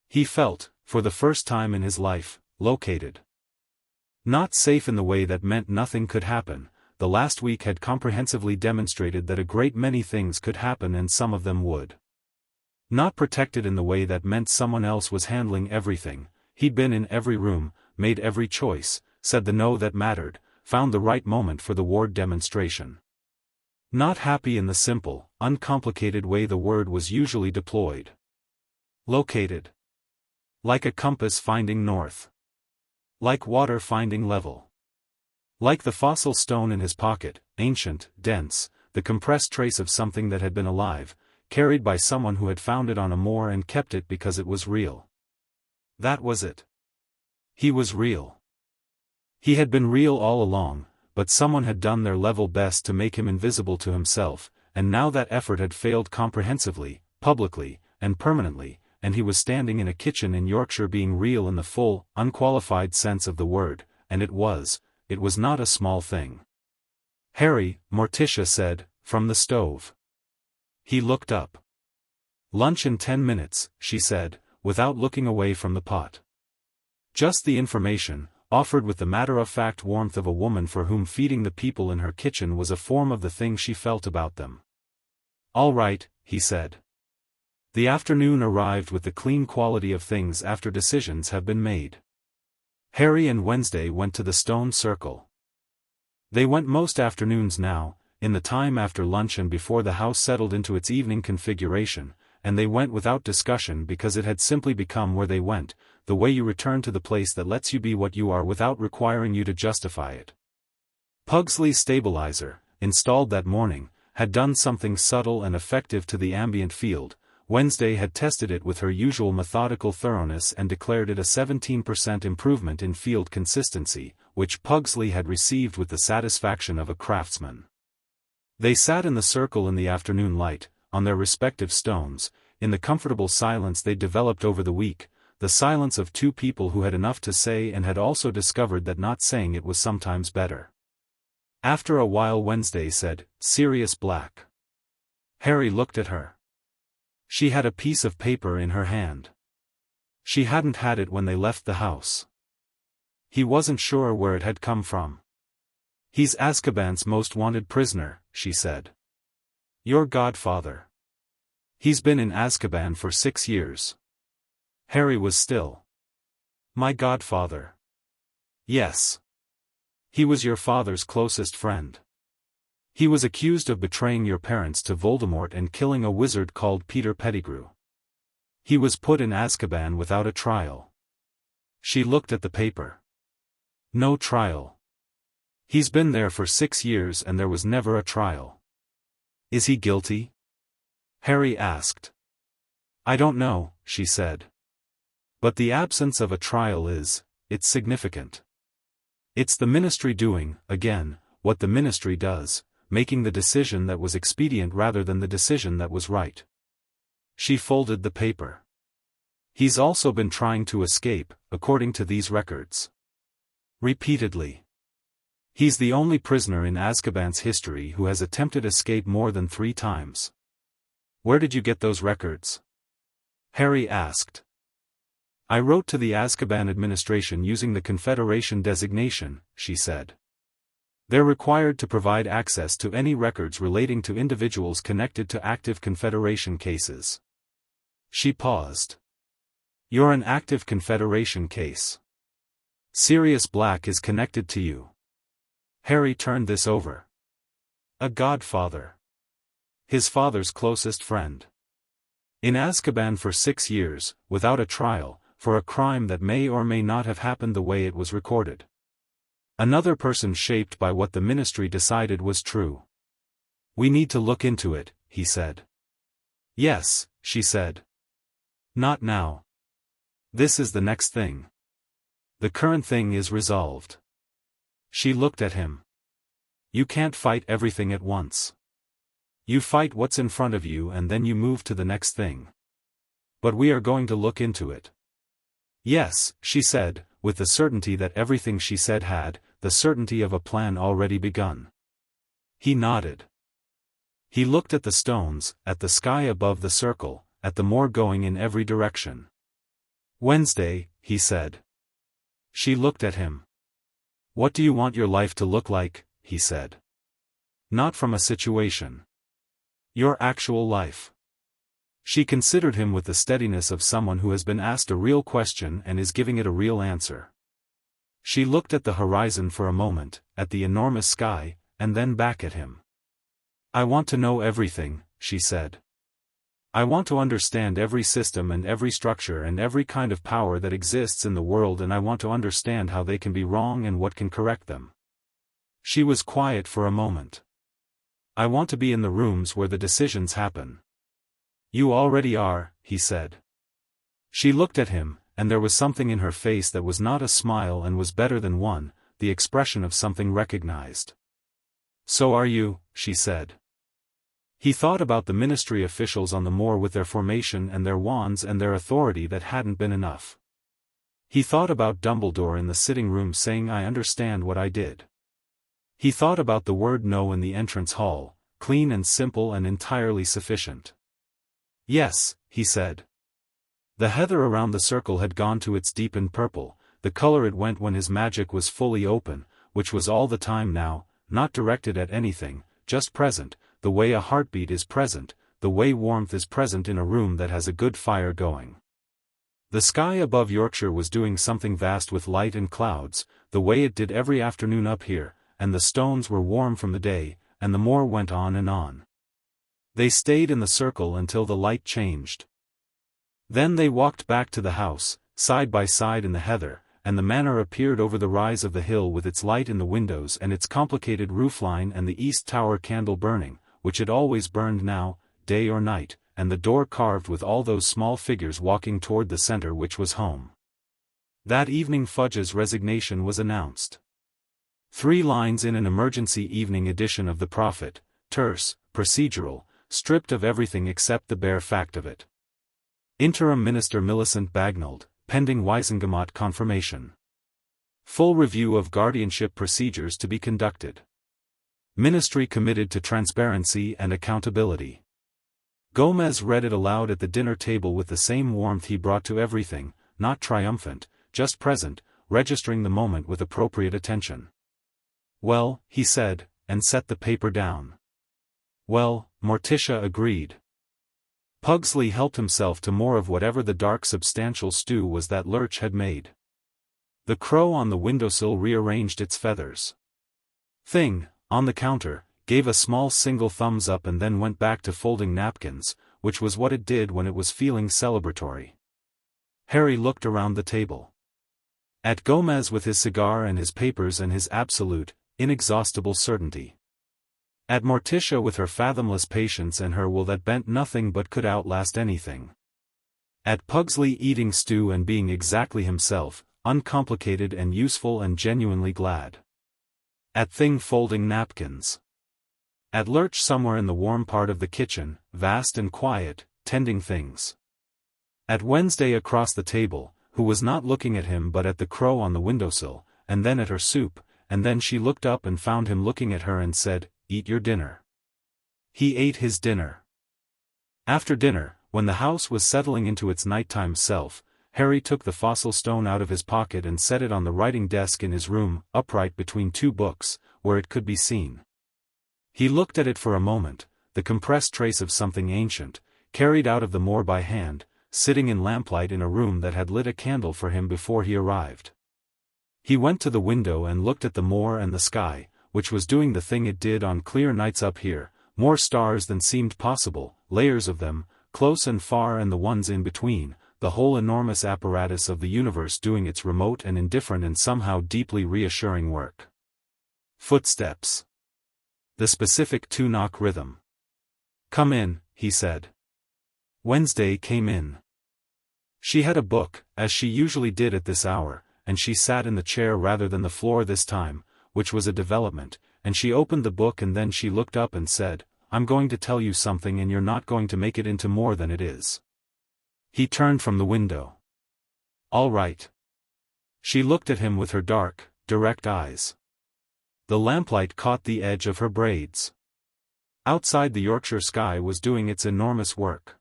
He felt, for the first time in his life, located. Not safe in the way that meant nothing could happen. The last week had comprehensively demonstrated that a great many things could happen and some of them would. Not protected in the way that meant someone else was handling everything. He'd been in every room, made every choice, said the no that mattered, found the right moment for the ward demonstration. Not happy in the simple, uncomplicated way the word was usually deployed. Located. Like a compass finding north. Like water finding level. Like the fossil stone in his pocket, ancient, dense, the compressed trace of something that had been alive, carried by someone who had found it on a moor and kept it because it was real. That was it. He was real. He had been real all along, but someone had done their level best to make him invisible to himself, and now that effort had failed comprehensively, publicly, and permanently, and he was standing in a kitchen in Yorkshire being real in the full, unqualified sense of the word, and it was not a small thing. "Harry," Morticia said, from the stove. He looked up. "Lunch in 10 minutes, she said, without looking away from the pot. Just the information, offered with the matter-of-fact warmth of a woman for whom feeding the people in her kitchen was a form of the thing she felt about them. "All right," he said. The afternoon arrived with the clean quality of things after decisions have been made. Harry and Wednesday went to the stone circle. They went most afternoons now, in the time after lunch and before the house settled into its evening configuration, and they went without discussion because it had simply become where they went, the way you return to the place that lets you be what you are without requiring you to justify it. Pugsley's stabilizer, installed that morning, had done something subtle and effective to the ambient field. Wednesday had tested it with her usual methodical thoroughness and declared it a 17% improvement in field consistency, which Pugsley had received with the satisfaction of a craftsman. They sat in the circle in the afternoon light, on their respective stones, in the comfortable silence they'd developed over the week, the silence of two people who had enough to say and had also discovered that not saying it was sometimes better. After a while Wednesday said, "Sirius Black." Harry looked at her. She had a piece of paper in her hand. She hadn't had it when they left the house. He wasn't sure where it had come from. "He's Azkaban's most wanted prisoner," she said. "Your godfather. He's been in Azkaban for 6 years. Harry was still. "My godfather." "Yes. He was your father's closest friend. He was accused of betraying your parents to Voldemort and killing a wizard called Peter Pettigrew. He was put in Azkaban without a trial." She looked at the paper. "No trial. He's been there for 6 years and there was never a trial." "Is he guilty?" Harry asked. "I don't know," she said. "But the absence of a trial is it's significant. It's the ministry doing, again, what the ministry does, making the decision that was expedient rather than the decision that was right. She folded the paper. He's also been trying to escape, according to these records. Repeatedly. He's the only prisoner in Azkaban's history who has attempted escape more than 3 times. Where did you get those records? Harry asked. I wrote to the Azkaban administration using the Confederation designation, she said. They're required to provide access to any records relating to individuals connected to active Confederation cases. She paused. You're an active Confederation case. Sirius Black is connected to you. Harry turned this over. A godfather. His father's closest friend. In Azkaban for 6 years, without a trial, for a crime that may or may not have happened the way it was recorded. Another person shaped by what the ministry decided was true. We need to look into it, he said. Yes, she said. Not now. This is the next thing. The current thing is resolved. She looked at him. You can't fight everything at once. You fight what's in front of you and then you move to the next thing. But we are going to look into it. Yes, she said, with the certainty that everything she said had, the certainty of a plan already begun. He nodded. He looked at the stones, at the sky above the circle, at the moor going in every direction. Wednesday, he said. She looked at him. What do you want your life to look like, he said. Not from a situation. Your actual life. She considered him with the steadiness of someone who has been asked a real question and is giving it a real answer. She looked at the horizon for a moment, at the enormous sky, and then back at him. I want to know everything, she said. I want to understand every system and every structure and every kind of power that exists in the world, and I want to understand how they can be wrong and what can correct them. She was quiet for a moment. I want to be in the rooms where the decisions happen. You already are, he said. She looked at him, and there was something in her face that was not a smile and was better than one, the expression of something recognized. So are you, she said. He thought about the ministry officials on the moor with their formation and their wands and their authority that hadn't been enough. He thought about Dumbledore in the sitting room saying I understand what I did. He thought about the word no in the entrance hall, clean and simple and entirely sufficient. Yes, he said. The heather around the circle had gone to its deepened purple, the color it went when his magic was fully open, which was all the time now, not directed at anything, just present, the way a heartbeat is present, the way warmth is present in a room that has a good fire going. The sky above Yorkshire was doing something vast with light and clouds, the way it did every afternoon up here, and the stones were warm from the day, and the moor went on and on. They stayed in the circle until the light changed. Then they walked back to the house, side by side in the heather, and the manor appeared over the rise of the hill with its light in the windows and its complicated roofline and the east tower candle burning, which it always burned now, day or night, and the door carved with all those small figures walking toward the center which was home. That evening Fudge's resignation was announced. 3 lines in an emergency evening edition of The Prophet, terse, procedural, stripped of everything except the bare fact of it. Interim Minister Millicent Bagnold, pending Wisengamot confirmation. Full review of guardianship procedures to be conducted. Ministry committed to transparency and accountability. Gomez read it aloud at the dinner table with the same warmth he brought to everything, not triumphant, just present, registering the moment with appropriate attention. Well, he said, and set the paper down. Well, Morticia agreed. Pugsley helped himself to more of whatever the dark substantial stew was that Lurch had made. The crow on the windowsill rearranged its feathers. Thing, on the counter, gave a small single thumbs up and then went back to folding napkins, which was what it did when it was feeling celebratory. Harry looked around the table. At Gomez with his cigar and his papers and his absolute, inexhaustible certainty. At Morticia with her fathomless patience and her will that bent nothing but could outlast anything. At Pugsley eating stew and being exactly himself, uncomplicated and useful and genuinely glad. At Thing folding napkins. At Lurch somewhere in the warm part of the kitchen, vast and quiet, tending things. At Wednesday across the table, who was not looking at him but at the crow on the windowsill, and then at her soup, and then she looked up and found him looking at her and said, "Eat your dinner." He ate his dinner. After dinner, when the house was settling into its nighttime self, Harry took the fossil stone out of his pocket and set it on the writing desk in his room, upright between two books, where it could be seen. He looked at it for a moment, the compressed trace of something ancient, carried out of the moor by hand, sitting in lamplight in a room that had lit a candle for him before he arrived. He went to the window and looked at the moor and the sky, which was doing the thing it did on clear nights up here, more stars than seemed possible, layers of them, close and far and the ones in between, the whole enormous apparatus of the universe doing its remote and indifferent and somehow deeply reassuring work. Footsteps. The specific two-knock rhythm. "Come in," he said. Wednesday came in. She had a book, as she usually did at this hour, and she sat in the chair rather than the floor this time, which was a development, and she opened the book and then she looked up and said, "I'm going to tell you something and you're not going to make it into more than it is." He turned from the window. "All right." She looked at him with her dark, direct eyes. The lamplight caught the edge of her braids. Outside the Yorkshire sky was doing its enormous work.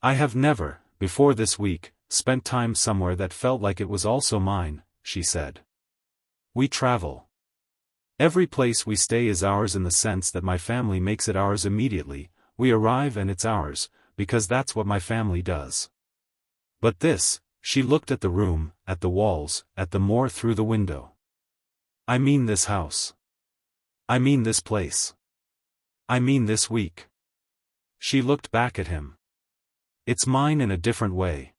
"I have never, before this week, spent time somewhere that felt like it was also mine," she said. "We travel. Every place we stay is ours in the sense that my family makes it ours immediately, we arrive and it's ours, because that's what my family does. But this," she looked at the room, at the walls, at the moor through the window. "I mean this house. I mean this place. I mean this week." She looked back at him. "It's mine in a different way.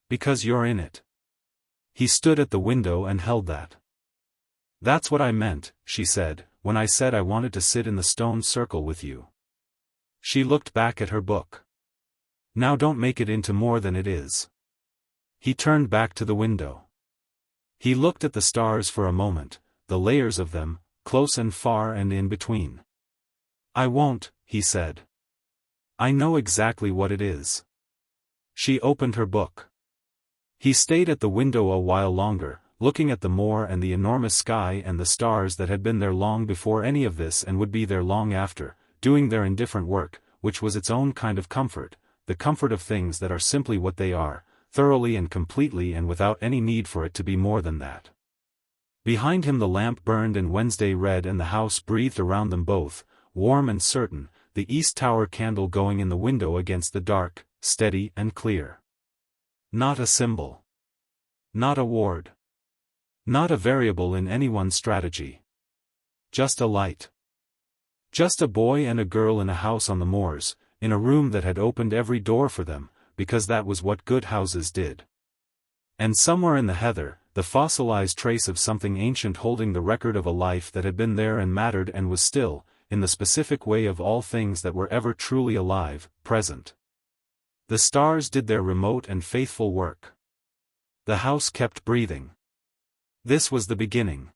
Because you're in it." He stood at the window and held that. "That's what I meant," she said, "when I said I wanted to sit in the stone circle with you." She looked back at her book. "Now don't make it into more than it is." He turned back to the window. He looked at the stars for a moment, the layers of them, close and far and in between. "I won't," he said. "I know exactly what it is." She opened her book. He stayed at the window a while longer, looking at the moor and the enormous sky and the stars that had been there long before any of this and would be there long after, doing their indifferent work, which was its own kind of comfort, the comfort of things that are simply what they are, thoroughly and completely and without any need for it to be more than that. Behind him the lamp burned and Wednesday read and the house breathed around them both, warm and certain, the East Tower candle going in the window against the dark, steady and clear. Not a symbol. Not a ward. Not a variable in anyone's strategy. Just a light. Just a boy and a girl in a house on the moors, in a room that had opened every door for them, because that was what good houses did. And somewhere in the heather, the fossilized trace of something ancient holding the record of a life that had been there and mattered and was still, in the specific way of all things that were ever truly alive, present. The stars did their remote and faithful work. The house kept breathing. This was the beginning.